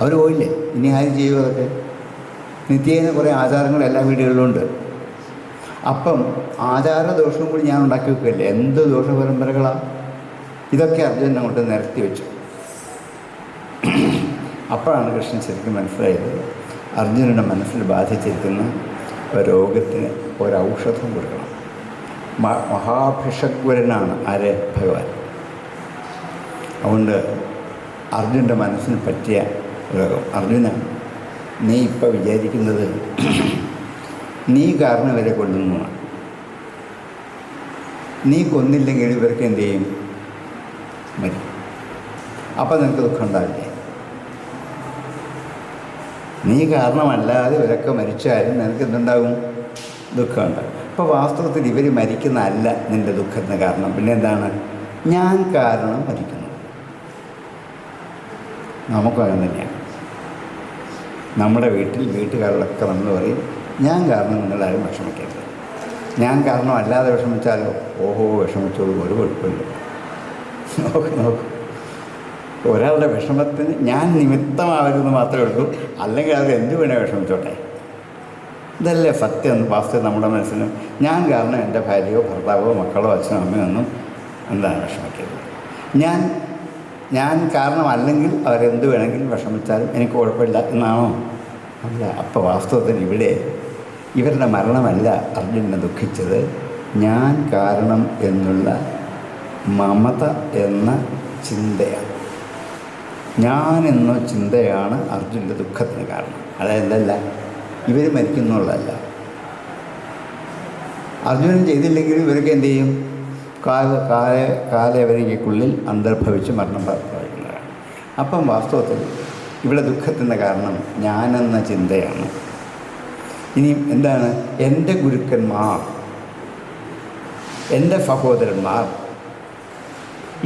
അവർ പോയില്ലേ, ഇനി ആരും ചെയ്യും? അതൊക്കെ നിത്യേന കുറേ ആചാരങ്ങൾ എല്ലാ വീടുകളിലും ഉണ്ട്. അപ്പം ആചാരദോഷവും കൂടി ഞാൻ ഉണ്ടാക്കി വെക്കുകയല്ലേ. എന്ത് ദോഷ പരമ്പരകളാണ് ഇതൊക്കെ അർജുനൻ അങ്ങോട്ട് നിരത്തി വെച്ചു. അപ്പോഴാണ് കൃഷ്ണൻ ശരിക്കും മനസ്സിലായത് അർജുനൻ്റെ മനസ്സിൽ ബാധിച്ചിരിക്കുന്ന രോഗത്തിന് ഒരൗഷധം കൊടുക്കണം. മഹാഭിഷഗ്വരനാണ് ആരെ? ഭഗവാൻ. അതുകൊണ്ട് അർജുനൻ്റെ മനസ്സിന് പറ്റിയ രോഗം. അർജുന, നീ ഇപ്പം വിചാരിക്കുന്നത് നീ കാരണം ഇവരെ കൊല്ലുന്നതാണ്. നീ കൊന്നില്ലെങ്കിൽ ഇവർക്ക് എന്ത് ചെയ്യും? മരിക്കും. അപ്പം നിനക്ക് ദുഃഖം ഉണ്ടാവില്ലേ? നീ കാരണമല്ലാതെ ഇവരൊക്കെ മരിച്ചാലും നിനക്ക് എന്തുണ്ടാകും? ദുഃഖമുണ്ടാകും. അപ്പോൾ വാസ്തവത്തിൽ ഇവർ മരിക്കുന്നതല്ല നിൻ്റെ ദുഃഖത്തിന് കാരണം. പിന്നെ എന്താണ്? ഞാൻ കാരണം മരിക്കുന്നു. നമുക്കങ്ങനെ തന്നെയാണ്. നമ്മുടെ വീട്ടുകാരോടൊക്കെ നമ്മൾ പറയും, ഞാൻ കാരണം നിങ്ങളാരും വിഷമിക്കരുത്. ഞാൻ കാരണം അല്ലാതെ വിഷമിച്ചാലോ? ഓഹോ, വിഷമിച്ചോളൂ, ഒരു കുഴപ്പമില്ല. നോക്ക്, ഒരാളുടെ വിഷമത്തിന് ഞാൻ നിമിത്തമാവരുതെന്ന് മാത്രമേ ഉള്ളൂ. അല്ലെങ്കിൽ അവർ എന്ത് വേണേൽ വിഷമിച്ചോട്ടെ. ഇതല്ലേ സത്യം. വാസ്തവം നമ്മുടെ മനസ്സിന് ഞാൻ കാരണം എൻ്റെ ഭാര്യയോ ഭർത്താവോ മക്കളോ അച്ഛനോ അമ്മയോ ഒന്നും എന്താണ് വിഷമിക്കരുത്. ഞാൻ കാരണമല്ലെങ്കിൽ അവരെന്ത് വേണമെങ്കിലും വിഷമിച്ചാലും എനിക്ക് കുഴപ്പമില്ല എന്നാണോ? അല്ല. അപ്പോൾ വാസ്തവത്തിൽ ഇവിടെ ഇവരുടെ മരണമല്ല അർജുനനെ ദുഃഖിച്ചത്, ഞാൻ കാരണം എന്നുള്ള മമത എന്ന ചിന്തയാണ്. ഞാനെന്ന ചിന്തയാണ് അർജുനൻ്റെ ദുഃഖത്തിന് കാരണം. അതെന്തല്ല, ഇവർ മരിക്കുന്നുള്ളതല്ല. അർജുനൻ ചെയ്തില്ലെങ്കിൽ ഇവർക്ക് എന്ത് ചെയ്യും? കാലയവനികയ്ക്കുള്ളിൽ അന്തർഭവിച്ച് മരണം പ്രാപിക്കുന്നതാണ്. അപ്പം വാസ്തവത്തിൽ ഇവിടെ ദുഃഖത്തിൻ്റെ കാരണം ഞാനെന്ന ചിന്തയാണ്. ഇനി എന്താണ്? എൻ്റെ ഗുരുക്കന്മാർ, എൻ്റെ സഹോദരന്മാർ,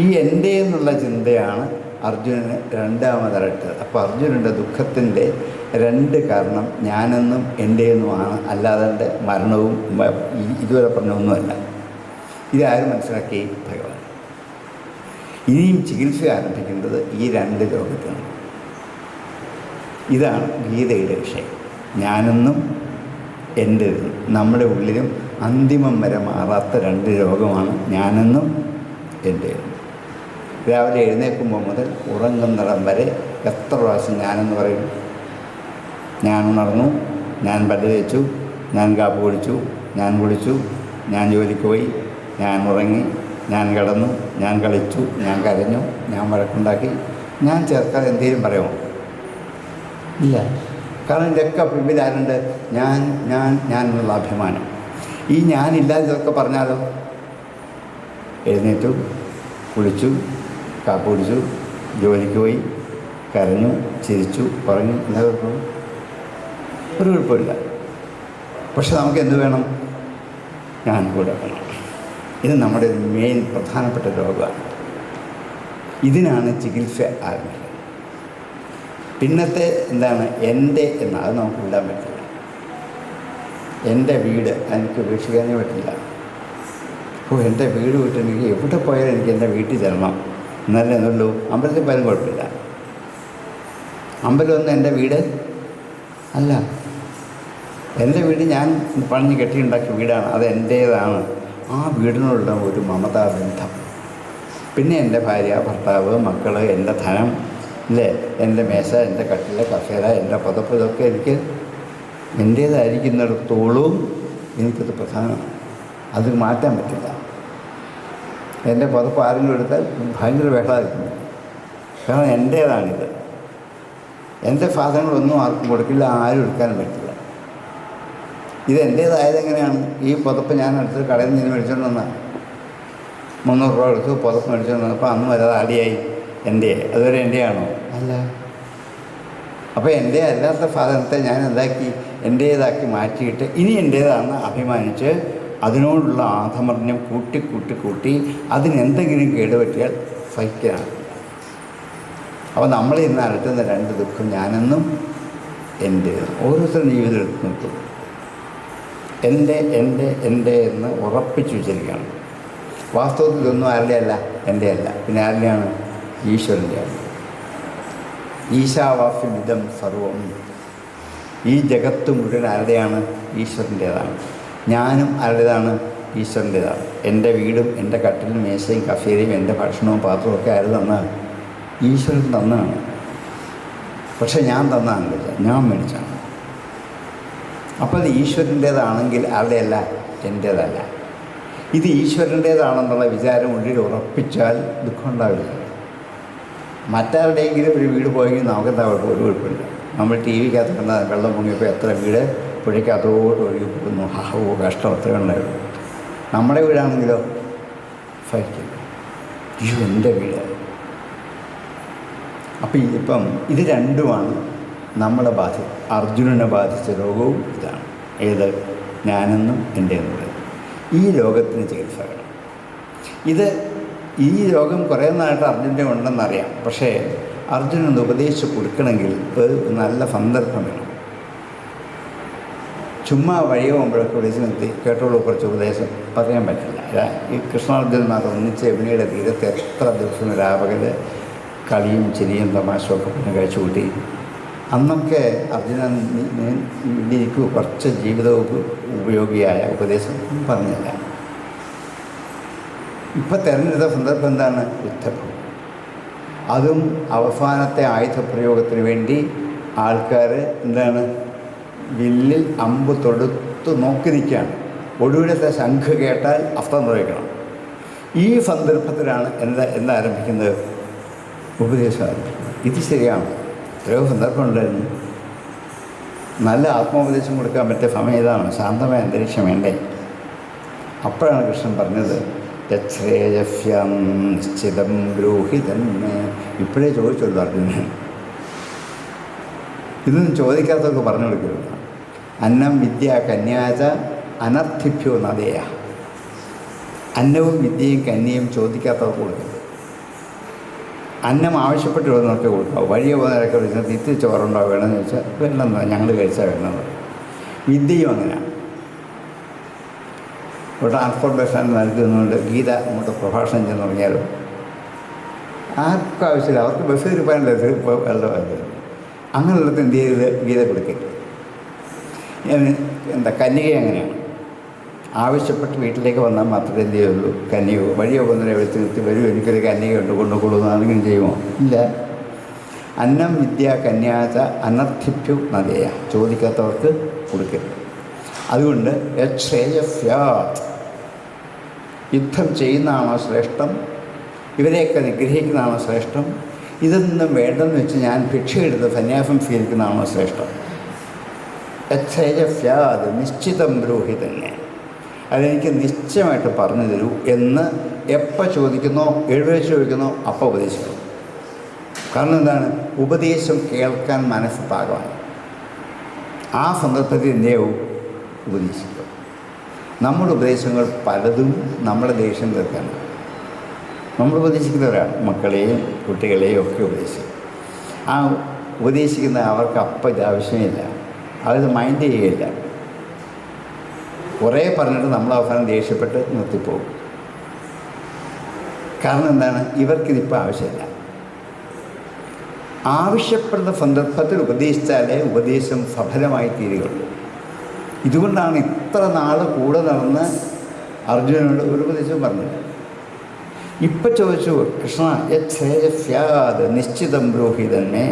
ഈ എൻ്റെ എന്നുള്ള ചിന്തയാണ് അർജുനന് രണ്ടാമതായിട്ട്. അപ്പോൾ അർജുനൻ്റെ ദുഃഖത്തിൻ്റെ 2 കാരണം ഞാനെന്നും എൻ്റെ എന്നുമാണ്, അല്ലാതെ മരണവും ഇതുവരെ പറഞ്ഞൊന്നുമല്ല. ഇതാരും മനസ്സിലാക്കി? ഭഗവാൻ. ഇനിയും ചികിത്സ ആരംഭിക്കേണ്ടത് ഈ 2 രോഗത്തിനാണ്. ഇതാണ് ഗീതയുടെ വിഷയം. ഞാനെന്നും എൻ്റെ. നമ്മുടെ ഉള്ളിലും അന്തിമം വരെ മാറാത്ത 2 രോഗമാണ് ഞാനെന്നും എൻ്റെ. രാവിലെ എഴുന്നേൽക്കുമ്പോൾ മുതൽ ഉറങ്ങുന്നിടം വരെ എത്ര പ്രാവശ്യം ഞാനെന്ന് പറയും? ഞാൻ ഉണർന്നു, ഞാൻ പല്ല് തേച്ചു, ഞാൻ കാപ്പി കുടിച്ചു, ഞാൻ കുളിച്ചു, ഞാൻ ജോലിക്ക് പോയി, ഞാൻ ഉറങ്ങി, ഞാൻ കിടന്നു, ഞാൻ കളിച്ചു, ഞാൻ കരഞ്ഞു, ഞാൻ വഴക്കുണ്ടാക്കി. ഞാൻ ചേർക്കാതെ എന്തെങ്കിലും പറയുമോ? ഇല്ല. കാരണം ഇതൊക്കെ പിന്നിലാരുണ്ട്? ഞാൻ എന്നുള്ള അഭിമാനം. ഈ ഞാനില്ലാതെ ഇതൊക്കെ പറഞ്ഞാലോ? എഴുന്നേറ്റു, കുളിച്ചു, കാപ്പി കുടിച്ചു, ജോലിക്ക് പോയി, കരഞ്ഞു, ചിരിച്ചു, ഉറങ്ങി, എന്താ കുഴപ്പം? ഒരു കുഴപ്പമില്ല. പക്ഷെ നമുക്ക് എന്ത് വേണം? ഞാൻ കൂടെ വേണം. ഇത് നമ്മുടെ ഒരു മെയിൻ പ്രധാനപ്പെട്ട രോഗമാണ്. ഇതിനാണ് ചികിത്സ ആരംഭിക്കുന്നത്. പിന്നത്തെ എന്താണ്? എൻ്റെ എന്ന് അത് നമുക്ക് വിടാൻ പറ്റില്ല. എൻ്റെ വീട് എനിക്ക് ഉപേക്ഷിക്കാനേ പറ്റില്ല. എൻ്റെ വീട് വിട്ടിട്ടുണ്ടെങ്കിൽ എവിടെ പോയാലും എനിക്ക് എൻ്റെ വീട്ടിൽ ചെല്ലണം എന്നല്ലേ എന്നുള്ളൂ. അമ്പലത്തിൽ പോയാലും കുഴപ്പമില്ല. അമ്പലമൊന്നും എൻ്റെ വീട് അല്ല. എൻ്റെ വീട് ഞാൻ പണിഞ്ഞ് കെട്ടിയുണ്ടാക്കിയ വീടാണ്. അത് എൻ്റേതാണ്. ആ വീടിനുള്ള ഒരു മമതാബന്ധം. പിന്നെ എൻ്റെ ഭാര്യ, ഭർത്താവ്, മക്കൾ, എൻ്റെ ധനം, അല്ലേ, എൻ്റെ മേശ, എൻ്റെ കട്ടില, കസേര, എൻ്റെ പുതപ്പ്, ഇതൊക്കെ എനിക്ക് എൻ്റേതായിരിക്കുന്നിടത്തോളം എനിക്കത് പ്രധാനമാണ്. അത് മാറ്റാൻ പറ്റില്ല. എൻ്റെ പുതപ്പ് ആരെങ്കിലും എടുത്താൽ ഭയങ്കര ബഹളമായിരിക്കും. കാരണം എൻ്റേതാണിത്. എൻ്റെ സാധനങ്ങളൊന്നും ആർക്കും കൊടുക്കില്ല, ആരും എടുക്കാനും പറ്റില്ല. ഇതെൻ്റേതായത് എങ്ങനെയാണ്? ഈ പുതപ്പ് ഞാൻ അടുത്ത് കടയിൽ നിന്ന് മേടിച്ചുകൊണ്ട് വന്നാൽ 300 രൂപ എടുത്ത് പുതപ്പ് മേടിച്ചുകൊണ്ട് വന്നപ്പോൾ അന്ന് വരെ ആടിയായി എൻ്റെ. അതുവരെ എൻ്റെയാണോ? അല്ല. അപ്പോൾ എൻ്റെ അല്ലാത്ത സാധനത്തെ ഞാൻ എന്താക്കി? എൻ്റേതാക്കി മാറ്റിയിട്ട് ഇനി എൻ്റേതാണെന്ന് അഭിമാനിച്ച് അതിനോടുള്ള ആധമർണ്യം കൂട്ടി അതിനെന്തെങ്കിലും കേടുപറ്റിയാൽ സഹിക്കാനാണ്. അപ്പോൾ നമ്മൾ ഇന്ന് അലട്ടുന്ന 2 ദുഃഖം ഞാനെന്നും എൻ്റെ. ഓരോരുത്തരും ജീവിതം എടുത്ത് നോക്കും. എൻ്റെ എന്ന് ഉറപ്പിച്ചു വെച്ചിരിക്കുകയാണ്. വാസ്തവത്തിൽ ഇതൊന്നും ആരുടെ അല്ല, എൻ്റെ അല്ല. പിന്നെ ആരുടെയാണ്? ഈശ്വരൻ്റെയാണ്. ഈശാവാസ്യമിതം സർവം. ഈ ജഗത്ത് മുഴുവൻ ആരുടെയാണ്? ഈശ്വരൻ്റേതാണ്. ഞാനും ആരുടേതാണ്? ഈശ്വരൻ്റേതാണ്. എൻ്റെ വീടും എൻ്റെ കട്ടിലും മേശയും കസേരയും എൻ്റെ ഭക്ഷണവും പാത്രവും ഒക്കെ ആര് തന്നാണ്? ഈശ്വരൻ തന്നാണ്. പക്ഷെ ഞാൻ തന്നാണെന്നില്ല, ഞാൻ മേടിച്ചാണ്. അപ്പോൾ അത് ഈശ്വരൻ്റേതാണെങ്കിൽ ആരുടെയല്ല, എൻ്റേതല്ല. ഇത് ഈശ്വരൻ്റേതാണെന്നുള്ള വിചാരം ഉള്ളിൽ ഉറപ്പിച്ചാൽ ദുഃഖം ഉണ്ടാവില്ല. മറ്റാരുടെയെങ്കിലും ഒരു വീട് പോയെങ്കിൽ നമുക്കെന്താ കുഴപ്പം? ഒരു കുഴപ്പമില്ല. നമ്മൾ ടി വിക്കകത്ത് കണ്ട വെള്ളം പൊങ്ങിയപ്പോൾ എത്ര വീട് പുഴയ്ക്കകത്തോട്ട് ഒഴുകി പോകുന്നു. കഷ്ടം എത്ര ഉണ്ടായിരുന്നു. നമ്മുടെ വീടാണെങ്കിലോ സഹിക്കില്ല. എൻ്റെ വീട്. അപ്പം ഇത് രണ്ടുമാണ് നമ്മളെ അർജുനനെ ബാധിച്ച രോഗവും ഇതാണ്. ഏത്? ഞാനെന്നും എൻ്റെ എന്നുള്ളത്. ഈ രോഗത്തിന് ചികിത്സ വേണം. ഈ രോഗം കുറേ നാളായിട്ട് അർജുനൻ്റെ ഉണ്ടെന്നറിയാം. പക്ഷേ അർജുനന് ഉപദേശിച്ച് കൊടുക്കണമെങ്കിൽ ഒരു നല്ല സന്ദർഭം വേണം. ചുമ്മാ വഴിയോ പോകുമ്പോഴൊക്കെ വിളിച്ച് നിർത്തി കേട്ടോളൂ കുറച്ച് ഉപദേശം പറയാൻ പറ്റില്ല. ഈ കൃഷ്ണാർജുനന്മാർ ഒന്നിച്ച് യമുനയുടെ തീരത്ത് എത്ര ദിവസം രാപകൽ കളിയും ചിരിയും തമാശയൊക്കെ പിന്നെ കഴിച്ചു കൂട്ടി. അന്നൊക്കെ അർജുനൻ എനിക്ക് കുറച്ച് ജീവിതവും ഉപയോഗിയായ ഉപദേശം പറഞ്ഞില്ല. ഇപ്പം തിരഞ്ഞെടുത്ത സന്ദർഭം എന്താണ്? യുദ്ധഭൂമി. അതും അവസാനത്തെ ആയുധപ്രയോഗത്തിന് വേണ്ടി ആൾക്കാർ എന്താണ്? വില്ലിൽ അമ്പ് തൊടുത്ത് നോക്കി നിൽക്കുകയാണ്. ഒടുവിലത്തെ ശംഖ് കേട്ടാൽ അസ്ത്രം പ്രയോഗിക്കണം. ഈ സന്ദർഭത്തിലാണ് എന്താരംഭിക്കുന്നത്? ഉപദേശം ആരംഭിക്കുന്നത്. ഇത് ശരിയാണ്. എത്രയോ സന്ദർഭം ഉണ്ടായിരുന്നു. നല്ല ആത്മോപദേശം കൊടുക്കാൻ പറ്റിയ സമയം ഇതാണ്. ശാന്തമായ അന്തരീക്ഷം വേണ്ടേ? അപ്പോഴാണ് കൃഷ്ണൻ പറഞ്ഞത്, യശ്രേയസ്യം നിശ്ചിതം ബ്രൂഹി തന്നെ. ഇപ്പോഴേ ചോദിച്ചുള്ളൂ അർജുനൻ. ഇതൊന്നും ചോദിക്കാത്തവർക്ക് പറഞ്ഞു കൊടുക്കരുത്. അന്നം വിദ്യ കന്യാച അനർത്ഥിഭ്യോ നദേയ. അന്നവും വിദ്യയും കന്യയും ചോദിക്കാത്തവർക്ക് കൊടുക്കരുത്. അന്നം ആവശ്യപ്പെട്ട് വരുന്നവർക്ക് കൊടുക്കാം. വഴിയെ പോകുന്നവരൊക്കെ വിളിച്ചാൽ തിരിച്ച് ചോറുണ്ടോ വേണമെന്ന് ചോദിച്ചാൽ വേണമെന്ന് ഞങ്ങൾ കഴിച്ചാൽ വേണമെന്ന്. വിദ്യയും അങ്ങനെയാണ്. ഇവിടെ ട്രാൻസ്പോർട്ട് ബസ് സ്റ്റാൻഡ് നൽകുന്നതുകൊണ്ട് ഗീത അങ്ങോട്ട് പ്രഭാഷണം ചെയ്യുന്ന തുടങ്ങിയാലും ആർക്കും ആവശ്യമില്ല. അവർക്ക് ബസ് കയറിപ്പോയാലേ വെള്ളം വരുന്നത്. അങ്ങനെയുള്ളത് എന്ത് ചെയ്ത് ഗീത കൊടുക്കരുത്. കന്യക അങ്ങനെയാണ്. ആവശ്യപ്പെട്ട് വീട്ടിലേക്ക് വന്നാൽ മാത്രമേ എന്ത് ചെയ്യുള്ളൂ. കന്യക വഴിയോ പോകുന്നവരെ വിളിച്ച് നിർത്തി വരും, എനിക്കൊരു കന്യകയുണ്ട് കൊണ്ടുകൊള്ളുന്നതാണെങ്കിലും ചെയ്യുമോ? ഇല്ല. അന്നം വിദ്യ കന്യാച അനർത്ഥിഭ്യു നദേയ. ചോദിക്കാത്തവർക്ക് കൊടുക്കരുത്. അതുകൊണ്ട് യശ്രേയസ്യാത്. യുദ്ധം ചെയ്യുന്നതാണോ ശ്രേഷ്ഠം? ഇവരെയൊക്കെ നിഗ്രഹിക്കുന്നതാണോ ശ്രേഷ്ഠം? ഇതൊന്നും വേണ്ടെന്ന് വെച്ച് ഞാൻ ഭിക്ഷയെടുത്ത് സന്യാസം സ്വീകരിക്കുന്നതാണോ ശ്രേഷ്ഠം? യശ്രേയസ്യാത് നിശ്ചിതം ബ്രൂഹി തന്നെ. അതെനിക്ക് നിശ്ചയമായിട്ട് പറഞ്ഞു തരൂ എന്ന് എപ്പോൾ ചോദിക്കുന്നോ, എഴുന്നേറ്റ് ചോദിക്കുന്നോ അപ്പോൾ ഉപദേശിക്കണം. കാരണം എന്താണ്? ഉപദേശം കേൾക്കാൻ മനസ്സ് പാകമായി. ആ സന്ദർഭത്തിൽ എന്തെയാവും? ഉപദേശിക്കുക. നമ്മുടെ ഉപദേശങ്ങൾ പലതും നമ്മുടെ ദേഷ്യം തീർക്കാനാണ്. നമ്മൾ ഉപദേശിക്കുന്നവരാണ്. മക്കളെയും കുട്ടികളെയും ഒക്കെ ഉപദേശിക്കും. ആ ഉപദേശിക്കുന്ന അവർക്ക് അപ്പം ഇത് ആവശ്യമില്ല. അവരത് മൈൻഡ് ചെയ്യുകയില്ല. കുറേ പറഞ്ഞിട്ട് നമ്മൾ അവസാനം ദേഷ്യപ്പെട്ട് നിർത്തിപ്പോകും. കാരണം എന്താണ്? ഇവർക്കിതിപ്പോൾ ആവശ്യമില്ല. ആവശ്യപ്പെടുന്ന സന്ദർഭത്തിൽ ഉപദേശിച്ചാലേ ഉപദേശം സഫലമായി തീരുകയുള്ളൂ. ഇതുകൊണ്ടാണ് ഇത്ര നാൾ കൂടെ നടന്ന് അർജുനനോട് ഒരു ഉപദേശവും പറഞ്ഞത്. ഇപ്പം ചോദിച്ചു കൃഷ്ണ യശ്രേയസ്യാത് നിശ്ചിതം ബ്രൂഹി തന്നെ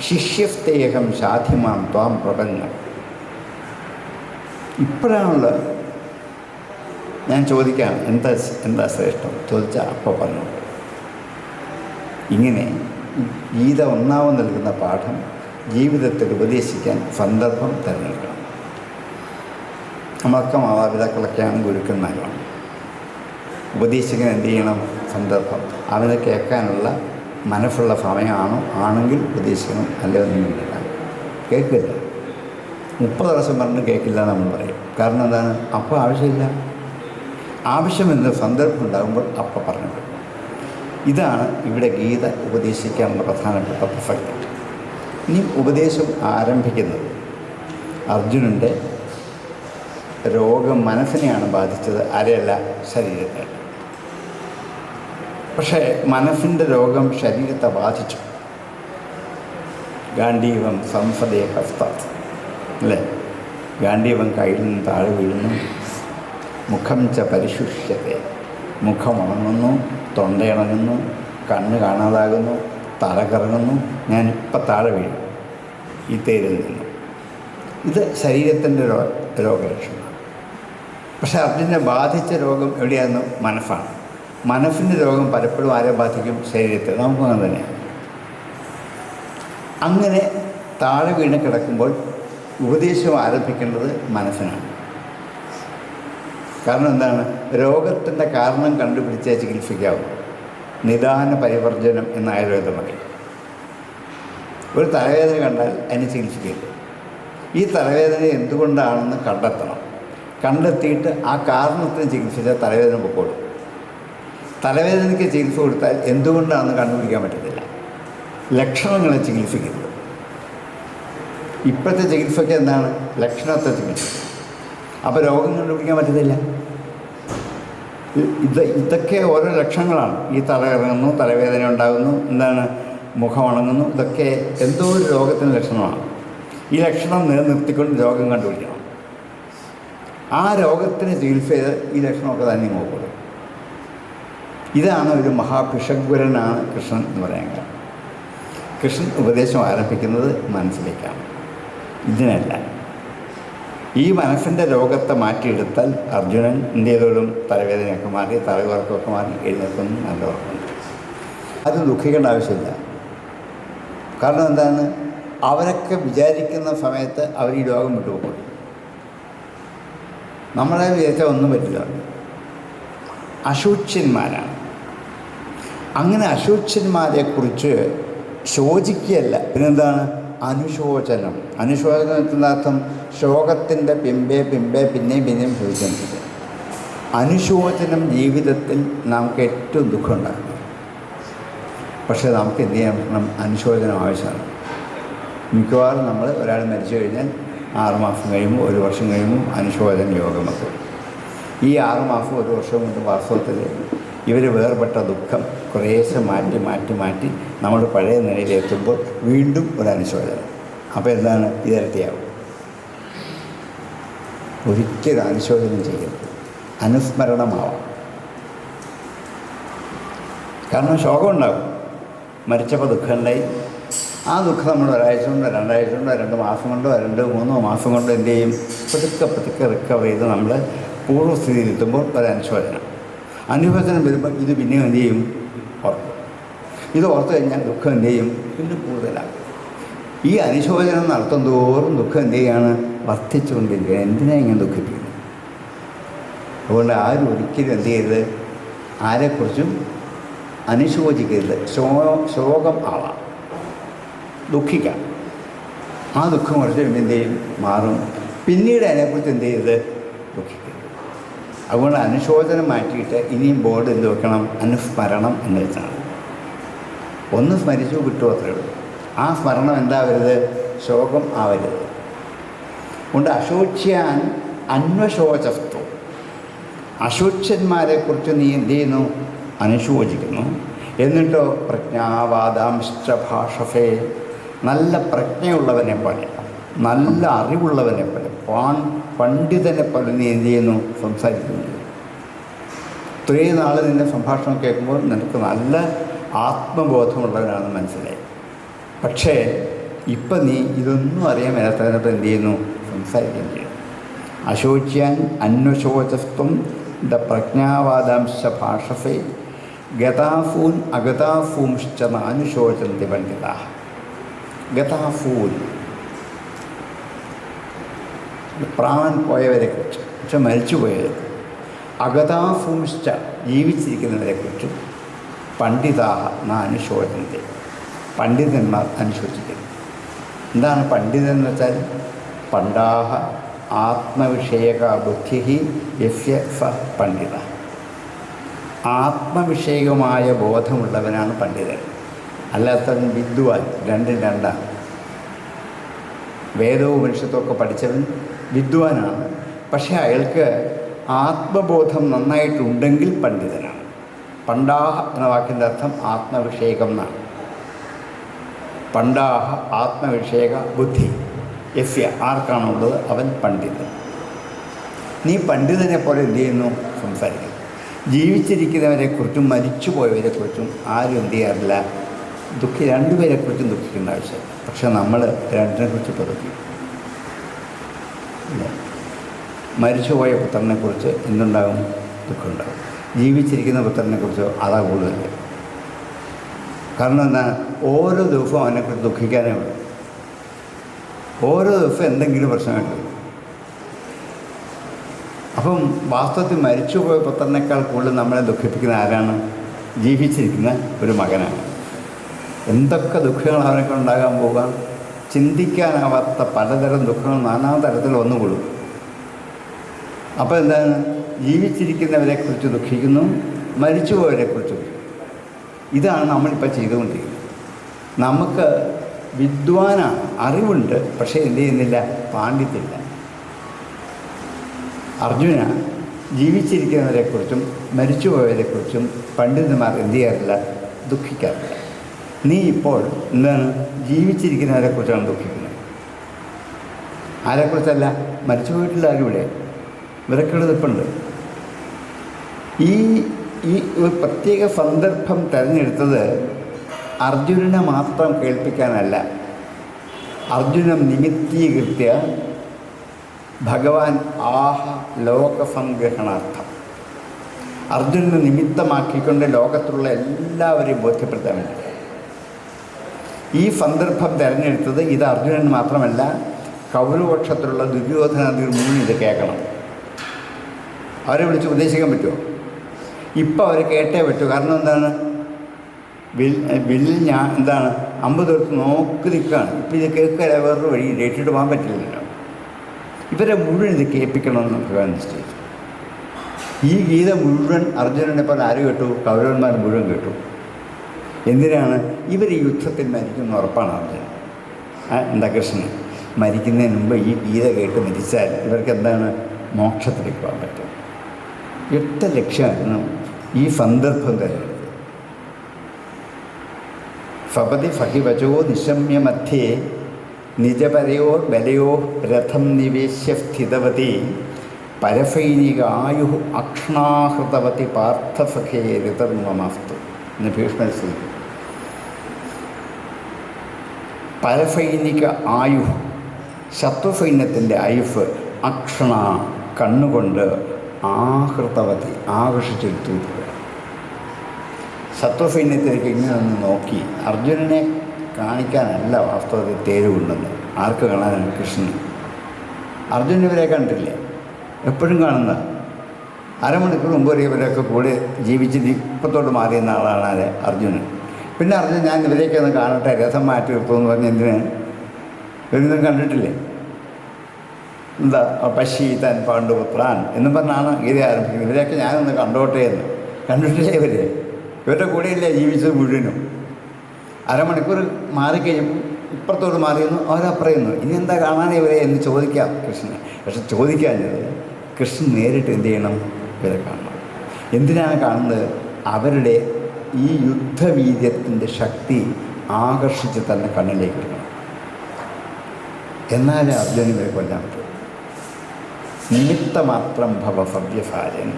ശിഷ്യസ്തേഹം ശാധിമാം ത്വാം പ്രപന്നം. ഇപ്പോഴാണല്ലോ ഞാൻ ചോദിക്കാം എന്താ ശ്രേഷ്ഠം ചോദിച്ചാൽ അപ്പോൾ പറഞ്ഞു. ഇങ്ങനെ ഗീത ഒന്നാമത് നൽകുന്ന പാഠം ജീവിതത്തിൽ ഉപദേശിക്കാൻ സന്ദർഭം തിരഞ്ഞെടുക്കണം. നമ്മളൊക്കെ മാതാപിതാക്കളൊക്കെയാണ് ഗുരുക്കന്മാരാണ്. ഉപദേശിക്കാൻ എന്ത് ചെയ്യണം? സന്ദർഭം. അവനെ കേൾക്കാനുള്ള മനസ്സുള്ള സമയമാണോ ആണെങ്കിൽ ഉപദേശിക്കണം, അല്ലതൊന്നുമില്ല, കേൾക്കില്ല. 30 ദിവസം പറഞ്ഞ് കേൾക്കില്ല നമ്മൾ പറയും. കാരണം എന്താണ്? അപ്പോൾ ആവശ്യമില്ല. ആവശ്യമെന്ന് സന്ദർഭം ഉണ്ടാകുമ്പോൾ അപ്പം പറഞ്ഞു. ഇതാണ് ഇവിടെ ഗീത ഉപദേശിക്കാനുള്ള പ്രധാനപ്പെട്ട പ്രസക്തി. ഇനി ഉപദേശം ആരംഭിക്കുന്നത് അർജുനൻ്റെ രോഗം മനസ്സിനെയാണ് ബാധിച്ചത്, ആരെയല്ല, ശരീരത്തെ. പക്ഷേ മനസ്സിൻ്റെ രോഗം ശരീരത്തെ ബാധിച്ചു. ഗാണ്ഡീവം സംസദേ ഹസ്താത്, അല്ലേ? ഗാണ്ഡീവം കയ്യിൽ നിന്ന് താഴെ വീഴുന്നു. മുഖം ച പരിശുഷ്യത്തെ, മുഖമുണങ്ങുന്നു, തൊണ്ടയിണങ്ങുന്നു, കണ്ണ് കാണാതാകുന്നു, തല കറങ്ങുന്നു, ഞാനിപ്പം താഴെ വീഴും ഈ തേരിൽ നിന്ന്. ഇത് ശരീരത്തിൻ്റെ രോഗലക്ഷണം. പക്ഷേ അർജുനെ ബാധിച്ച രോഗം എവിടെയായിരുന്നു? മനസ്സാണ്. മനസ്സിൻ്റെ രോഗം പലപ്പോഴും ആരെ ബാധിക്കും? ശരീരത്തെ. നമുക്കും അങ്ങനെ തന്നെയാണ്. അങ്ങനെ താഴെ വീണ് കിടക്കുമ്പോൾ ഉപദേശം ആരംഭിക്കേണ്ടത് മനസ്സിനാണ്. കാരണം എന്താണ്? രോഗത്തിൻ്റെ കാരണം കണ്ടുപിടിച്ചേ ചികിത്സിക്കാവും. നിദാന പരിവർജനം എന്ന ആയുർവേദം പറയും. ഒരു തലവേദന കണ്ടാൽ അതിന് ചികിത്സിക്കില്ല. ഈ തലവേദന എന്തുകൊണ്ടാണെന്ന് കണ്ടെത്തണം. കണ്ടെത്തിയിട്ട് ആ കാരണത്തിന് ചികിത്സിച്ചാൽ തലവേദന പൊക്കോളും. തലവേദനയ്ക്ക് ചികിത്സ കൊടുത്താൽ എന്തുകൊണ്ടാണെന്ന് കണ്ടുപിടിക്കാൻ പറ്റത്തില്ല. ലക്ഷണങ്ങളെ ചികിത്സിക്കരുത്. ഇപ്പോഴത്തെ ചികിത്സയ്ക്ക് എന്താണ്? ലക്ഷണത്തെ ചികിത്സ. അപ്പോൾ രോഗം കണ്ടുപിടിക്കാൻ പറ്റത്തില്ല. ഇതൊക്കെ ഓരോ ലക്ഷണങ്ങളാണ്. ഈ തല ഇറങ്ങുന്നു, തലവേദന ഉണ്ടാകുന്നു, എന്താണ്, മുഖം ഉണങ്ങുന്നു, ഇതൊക്കെ എന്തോ ഒരു രോഗത്തിൻ്റെ ലക്ഷണമാണ്. ഈ ലക്ഷണം നിലനിർത്തിക്കൊണ്ട് രോഗം കണ്ടുപിടിക്കണം. ആ രോഗത്തിന് ചികിത്സ ചെയ്ത് ഈ ലക്ഷണമൊക്കെ തന്നെ നോക്കുക. ഇതാണ് ഒരു മഹാഭിഷഗ്വരനാണ് കൃഷ്ണൻ എന്ന് പറയാൻ കാരണം. കൃഷ്ണൻ ഉപദേശം ആരംഭിക്കുന്നത് മനസ്സിലേക്കാണ്, ഇതിനല്ല. ഈ മനസ്സിൻ്റെ രോഗത്തെ മാറ്റിയെടുത്താൽ അർജുനൻ എന്ത് ചെയ്തോളും? തലവേദനയൊക്കെ മാറി, തലകറക്കമൊക്കെ മാറി, എഴുന്നേൽക്കുന്നു, നല്ല ഉറപ്പുണ്ട്. അത് ദുഃഖിക്കേണ്ട ആവശ്യമില്ല. കാരണം എന്താണ്? അവരൊക്കെ വിചാരിക്കുന്ന സമയത്ത് അവർ ഈ രോഗം വിട്ടുപോകും. നമ്മളെ വിചാരിച്ചാൽ ഒന്നും പറ്റില്ല. അശോച്യന്മാരാണ്. അങ്ങനെ അശോച്യന്മാരെക്കുറിച്ച് ശോചിക്കുകയല്ല, പിന്നെന്താണ്? അനുശോചനം. അനുശോചനത്തിൻ്റെ അർത്ഥം ശോകത്തിൻ്റെ പിമ്പെ പിന്നെയും ശോചിച്ചിട്ടുണ്ട്. അനുശോചനം ജീവിതത്തിൽ നമുക്ക് ഏറ്റവും ദുഃഖം ഉണ്ടാകും. പക്ഷേ നമുക്ക് എന്ത് ചെയ്യാൻ പറ്റണം? അനുശോചനം ആവശ്യമാണ്. മിക്കവാറും നമ്മൾ ഒരാൾ മരിച്ചു കഴിഞ്ഞാൽ 6 മാസം കഴിയുമ്പോൾ, 1 വർഷം കഴിയുമ്പോൾ അനുശോചന യോഗം വെക്കും. ഈ 6 മാസം 1 വർഷം കൊണ്ട് വാസ്തവത്തിൽ ഇവർ വേർപെട്ട ദുഃഖം കുറേശ്ശെ മാറ്റി നമ്മൾ പഴയ നിലയിലെത്തുമ്പോൾ വീണ്ടും ഒരു അനുശോചനം. അപ്പോൾ എന്താണ്? ഇരട്ടിയാവും. ഒരിക്കലും അനുശോചനം ചെയ്യരുത്. അനുസ്മരണമാവാം. കാരണം ശോകം ഉണ്ടാകും. മരിച്ചപ്പോൾ ദുഃഖം ഉണ്ടായി. ആ ദുഃഖം നമ്മൾ 1 ആഴ്ച കൊണ്ടോ 2 ആഴ്ച കൊണ്ടോ 2 മാസം കൊണ്ടോ 2-3 മാസം കൊണ്ടോ എന്ത് ചെയ്യും? പതുക്കെ റിക്കവർ ചെയ്ത് നമ്മൾ പൂർവ്വസ്ഥിതിയിലെത്തുമ്പോൾ ഒരു അനുശോചനം. അനുശോചനം വരുമ്പോൾ ഇത് പിന്നെയും എന്ത് ചെയ്യും? ഓർക്കും. ഇത് ഓർത്ത് കഴിഞ്ഞാൽ ദുഃഖം എന്ത് ചെയ്യും? പിന്നെ കൂടുതലാകും. ഈ അനുശോചനം നടത്തും തോറും ദുഃഖം എന്ത് ചെയ്യാണ്? വർദ്ധിച്ചുകൊണ്ടിരിക്കുക. എന്തിനാണ് ഇങ്ങനെ ദുഃഖിപ്പിക്കുന്നത്? അതുകൊണ്ട് ആരും ഒരിക്കലും എന്ത് ചെയ്യരുത്? ആരെക്കുറിച്ചും അനുശോചിക്കരുത്. ശോകം ആവാം, ദുഃഖിക്കാം. ആ ദുഃഖം കുറച്ച് കഴിയുമ്പോൾ എന്ത് ചെയ്യും? മാറും. പിന്നീട് അതിനെക്കുറിച്ച് എന്ത് ചെയ്യരുത്? ദുഃഖിക്കരുത്. അതുകൊണ്ട് അനുശോചനം മാറ്റിയിട്ട് ഇനിയും ബോർഡ് എന്ത് വെക്കണം? അനുസ്മരണം എന്ന് വെച്ചാണ്. ഒന്ന് സ്മരിച്ചു കിട്ടുമോ, അത്രയേ ഉള്ളൂ. ആ സ്മരണം എന്താവരുത്? ശോകം ആവരുത്. അതുകൊണ്ട് അശോച്യാൻ അന്വശോചസ്തു. അശോച്യന്മാരെക്കുറിച്ച് നീ എന്ത് ചെയ്യുന്നു? അനുശോചിക്കുന്നു. എന്നിട്ടോ പ്രജ്ഞാവാദാംശ്ച ഭാഷസേ, നല്ല പ്രജ്ഞയുള്ളവനെ പോലെ, നല്ല അറിവുള്ളവനെ പോലെ, പണ്ഡിതനെ പോലെ നീ എന്ത് ചെയ്യുന്നു? സംസാരിക്കുന്നു. ഇത്രയും നാൾ നിൻ്റെ സംഭാഷണം കേൾക്കുമ്പോൾ നിനക്ക് നല്ല ആത്മബോധമുള്ളവനാണെന്ന് മനസ്സിലായി. പക്ഷേ ഇപ്പം നീ ഇതൊന്നും അറിയാൻ മേലാത്തതിനകത്ത് എന്ത് ചെയ്യുന്നു? സംസാരിക്കുകയും ചെയ്യുന്നു. അശോച്യാൻ അന്വശോചസ്ത്വം ദ പ്രജ്ഞാവാദാംശ ഭാഷസേ ഗതാഫൂൻ അഗതാഫൂംശ്ച നാനുശോചന്തി പണ്ഡിതാഃ. ഗതാഫൂൻ പ്രാണൻ പോയവരെക്കുറിച്ച്, പക്ഷെ മരിച്ചുപോയവരെ, അഗതാഫുംശ്ച ജീവിച്ചിരിക്കുന്നവരെക്കുറിച്ചും പണ്ഡിതാഹ ന അനുശോചനത്തെ, പണ്ഡിതന്മാർ അനുശോചിക്കുന്നു. എന്താണ് പണ്ഡിതൻ എന്ന് വെച്ചാൽ? പണ്ഡാഹ ആത്മവിഷയക ബുദ്ധി യസ്യ സ പണ്ഡിത. ആത്മവിഷയകമായ ബോധമുള്ളവനാണ് പണ്ഡിതൻ. അല്ലാത്തവൻ വിദ്വാൻ. രണ്ടും രണ്ടാണ്. വേദവും ഉപനിഷത്തൊക്കെ പഠിച്ചവൻ വിദ്വാനാണ്, പക്ഷേ അയാൾക്ക് ആത്മബോധം നന്നായിട്ടുണ്ടെങ്കിൽ പണ്ഡിതനാണ്. പണ്ഡാഹ എന്ന വാക്കിൻ്റെ അർത്ഥം ആത്മവിഷയകം എന്നാണ്. പണ്ഡാഹ ആത്മവിഷയക ബുദ്ധി യസ്യ, ആർക്കാണുള്ളത് അവൻ പണ്ഡിതൻ. നീ പണ്ഡിതനെ പോലെ എന്ത് ചെയ്യുന്നു? സംസാരിക്കുന്നു. ജീവിച്ചിരിക്കുന്നവരെക്കുറിച്ചും മരിച്ചുപോയവരെക്കുറിച്ചും ആരും എന്ത് ചെയ്യാറില്ല? രണ്ടുപേരെക്കുറിച്ചും ദുഃഖിക്കേണ്ട ആവശ്യമില്ല. പക്ഷെ നമ്മൾ രണ്ടിനെക്കുറിച്ച് പുറത്തു. മരിച്ചുപോയ പുത്രനെക്കുറിച്ച് എന്തുണ്ടാകും? ദുഃഖമുണ്ടാകും. ജീവിച്ചിരിക്കുന്ന പുത്രനെക്കുറിച്ചോ അതാ കൂടുതൽ. കാരണം എന്താ? ഓരോ ദിവസവും അവനെക്കുറിച്ച് ദുഃഖിക്കാനേ ഉള്ളൂ. ഓരോ ദിവസവും എന്തെങ്കിലും പ്രശ്നമായിട്ട് വരും. അപ്പം വാസ്തവത്തിൽ മരിച്ചുപോയ പുത്രനേക്കാൾ കൂടുതൽ നമ്മളെ ദുഃഖിപ്പിക്കുന്ന ആരാണ്? ജീവിച്ചിരിക്കുന്ന ഒരു മകനാണ്. എന്തൊക്കെ ദുഃഖങ്ങൾ അവനൊക്കെ ഉണ്ടാകാൻ പോകാം. ചിന്തിക്കാനാവാത്ത പലതരം ദുഃഖങ്ങൾ നാനാ തരത്തിൽ വന്നുകൊള്ളും. അപ്പോൾ എന്താണ്? ജീവിച്ചിരിക്കുന്നവരെക്കുറിച്ച് ദുഃഖിക്കുന്നു, മരിച്ചുപോയവരെക്കുറിച്ച് ദുഃഖിക്കുന്നു. ഇതാണ് നമ്മളിപ്പോൾ ചെയ്തുകൊണ്ടിരിക്കുന്നത്. നമുക്ക് വിദ്വാനാണ്, അറിവുണ്ട്, പക്ഷേ എന്ത് ചെയ്യുന്നില്ല? പാണ്ഡിത്യമില്ല. അർജുന ജീവിച്ചിരിക്കുന്നവരെക്കുറിച്ചും മരിച്ചുപോയവരെക്കുറിച്ചും പണ്ഡിതന്മാർ എന്ത് ചെയ്യാറില്ല? ദുഃഖിക്കാറില്ല. നീ ഇപ്പോൾ എന്താണ്? ജീവിച്ചിരിക്കുന്നവരെക്കുറിച്ചാണ് ദുഃഖിക്കുന്നത്. ആരെക്കുറിച്ചല്ല? മരിച്ചു പോയിട്ടുള്ള ആരും ഇവിടെ വിറക്കെടുപ്പുണ്ട്. ഈ ഒരു പ്രത്യേക സന്ദർഭം തിരഞ്ഞെടുത്തത് അർജുനനെ മാത്രം കേൾപ്പിക്കാനല്ല. അർജുനം നിമിത്തീകൃത്യ ഭഗവാൻ ആഹ ലോകസംഗ്രഹണാർത്ഥം, അർജുനനെ നിമിത്തമാക്കിക്കൊണ്ട് ലോകത്തിലുള്ള എല്ലാവരെയും ബോധ്യപ്പെടുത്താൻ വേണ്ടി ഈ സന്ദർഭം തിരഞ്ഞെടുത്തത്. ഇത് അർജുനൻ മാത്രമല്ല, കൗരവപക്ഷത്തിലുള്ള ദുര്യോധനാദികൾ മുഴുവൻ ഇത് കേൾക്കണം. അവരെ വിളിച്ച് ഉപദേശിക്കാൻ പറ്റുമോ? ഇപ്പം അവർ കേട്ടേ പറ്റൂ. കാരണം എന്താണ്? വില്ലിൽ എന്താണ് അമ്പ് തീർത്ത് നോക്കി നിൽക്കുകയാണ്. ഇപ്പം ഇത് കേൾക്കാൻ വേറൊരു വഴി രക്ഷിട്ട് പോകാൻ പറ്റില്ലല്ലോ. ഇവരെ മുഴുവൻ ഇത് കേൾപ്പിക്കണമെന്ന് ഭഗവാൻ നിശ്ചയിച്ചു. ഈ ഗീത മുഴുവൻ അർജുനനെ പോലെ ആര് കേട്ടു? കൗരവന്മാർ മുഴുവൻ കേട്ടു. എന്തിനാണ്? ഇവർ ഈ യുദ്ധത്തിൽ മരിക്കുന്ന ഉറപ്പാണ് അർജുനൻ. എന്താ കൃഷ്ണൻ മരിക്കുന്നതിന് മുമ്പ് ഈ ഗീത കേട്ട് മരിച്ചാൽ ഇവർക്ക് എന്താണ്? മോക്ഷത്തിലേക്ക് പോകാൻ പറ്റും. 8 ലക്ഷമായിരുന്നു ഈ സന്ദർഭം തരുന്നത്. സപതി ഫഹിവചോ നിശമ്യ മധ്യേ നിജപരയോ ബലയോ രഥം നിവേശ്യ സ്ഥിതവതി പരസൈനിക ആയു അക്ഷ്ണാഹൃതവതി പാർത്ഥസഖേ ഋതർമ്മമാസ്തു എന്ന് ഭീഷ്മർ സ്തുതി. പരസൈനിക ആയു, ശത്രുസൈന്യത്തിൻ്റെ ആയുഫ്, അക്ഷണ കണ്ണുകൊണ്ട് ആഹൃതവതി ആകർഷിച്ചെടുത്തു. ശത്രുസൈന്യത്തിലേക്ക് ഇങ്ങനെ ഒന്ന് നോക്കി. അർജുനനെ കാണിക്കാനല്ല വാസ്തവത്തിൽ തേരുകൊണ്ടെന്ന്. ആർക്ക് കാണാനാണ്? കൃഷ്ണൻ. അർജുനൻ ഇവരെ കണ്ടില്ലേ? എപ്പോഴും കാണുന്ന. അരമണിക്കൂർ മുമ്പ് ഇവരൊക്കെ കൂടെ ജീവിച്ചിട്ട് ഇപ്പത്തോട്ട് മാറിയുന്ന ആളാണ് ആര്? അർജുനൻ. പിന്നെ അർജുനൻ ഞാൻ ഇവരെയൊക്കെ കാണട്ടെ, രഥം മാറ്റി വെക്കുമെന്ന് പറഞ്ഞ് എന്തിനാണ്? ഇവരൊന്നും കണ്ടിട്ടില്ലേ? എന്താ പശീതൻ പാണ്ഡുപുത്രാൻ എന്നും പറഞ്ഞാണ് ഗീത ആരംഭിക്കുന്നത്. ഇവരെയൊക്കെ ഞാനൊന്ന് കണ്ടോട്ടെ എന്ന്. കണ്ടിട്ടില്ലേ? ഇവരുടെ കൂടെയല്ലേ ജീവിച്ചത് മുഴുവനും. അരമണിക്കൂർ മാറിക്കഴിയുമ്പോൾ ഇപ്പുറത്തോട്ട് മാറിയെന്നു, അവരപ്പുറയുന്നു. ഇനി എന്താ കാണാൻ ഇവരെ എന്ന് ചോദിക്കാം കൃഷ്ണന്. പക്ഷെ ചോദിക്കാഞ്ഞത് കൃഷ്ണൻ നേരിട്ട് എന്ത് ചെയ്യണം? ഇവരെ കാണണം. എന്തിനാണ് കാണുന്നത്? അവരുടെ ഈ യുദ്ധവീര്യത്തിൻ്റെ ശക്തി ആകർഷിച്ച് തന്നെ കണ്ണിലേക്ക് ഇടണം. എന്നാലേ അർജുനൻ ഇവരെ കൊല്ലാൻ പറ്റും. നിമിത്തമാത്രം ഭവ സവ്യസാരൻ.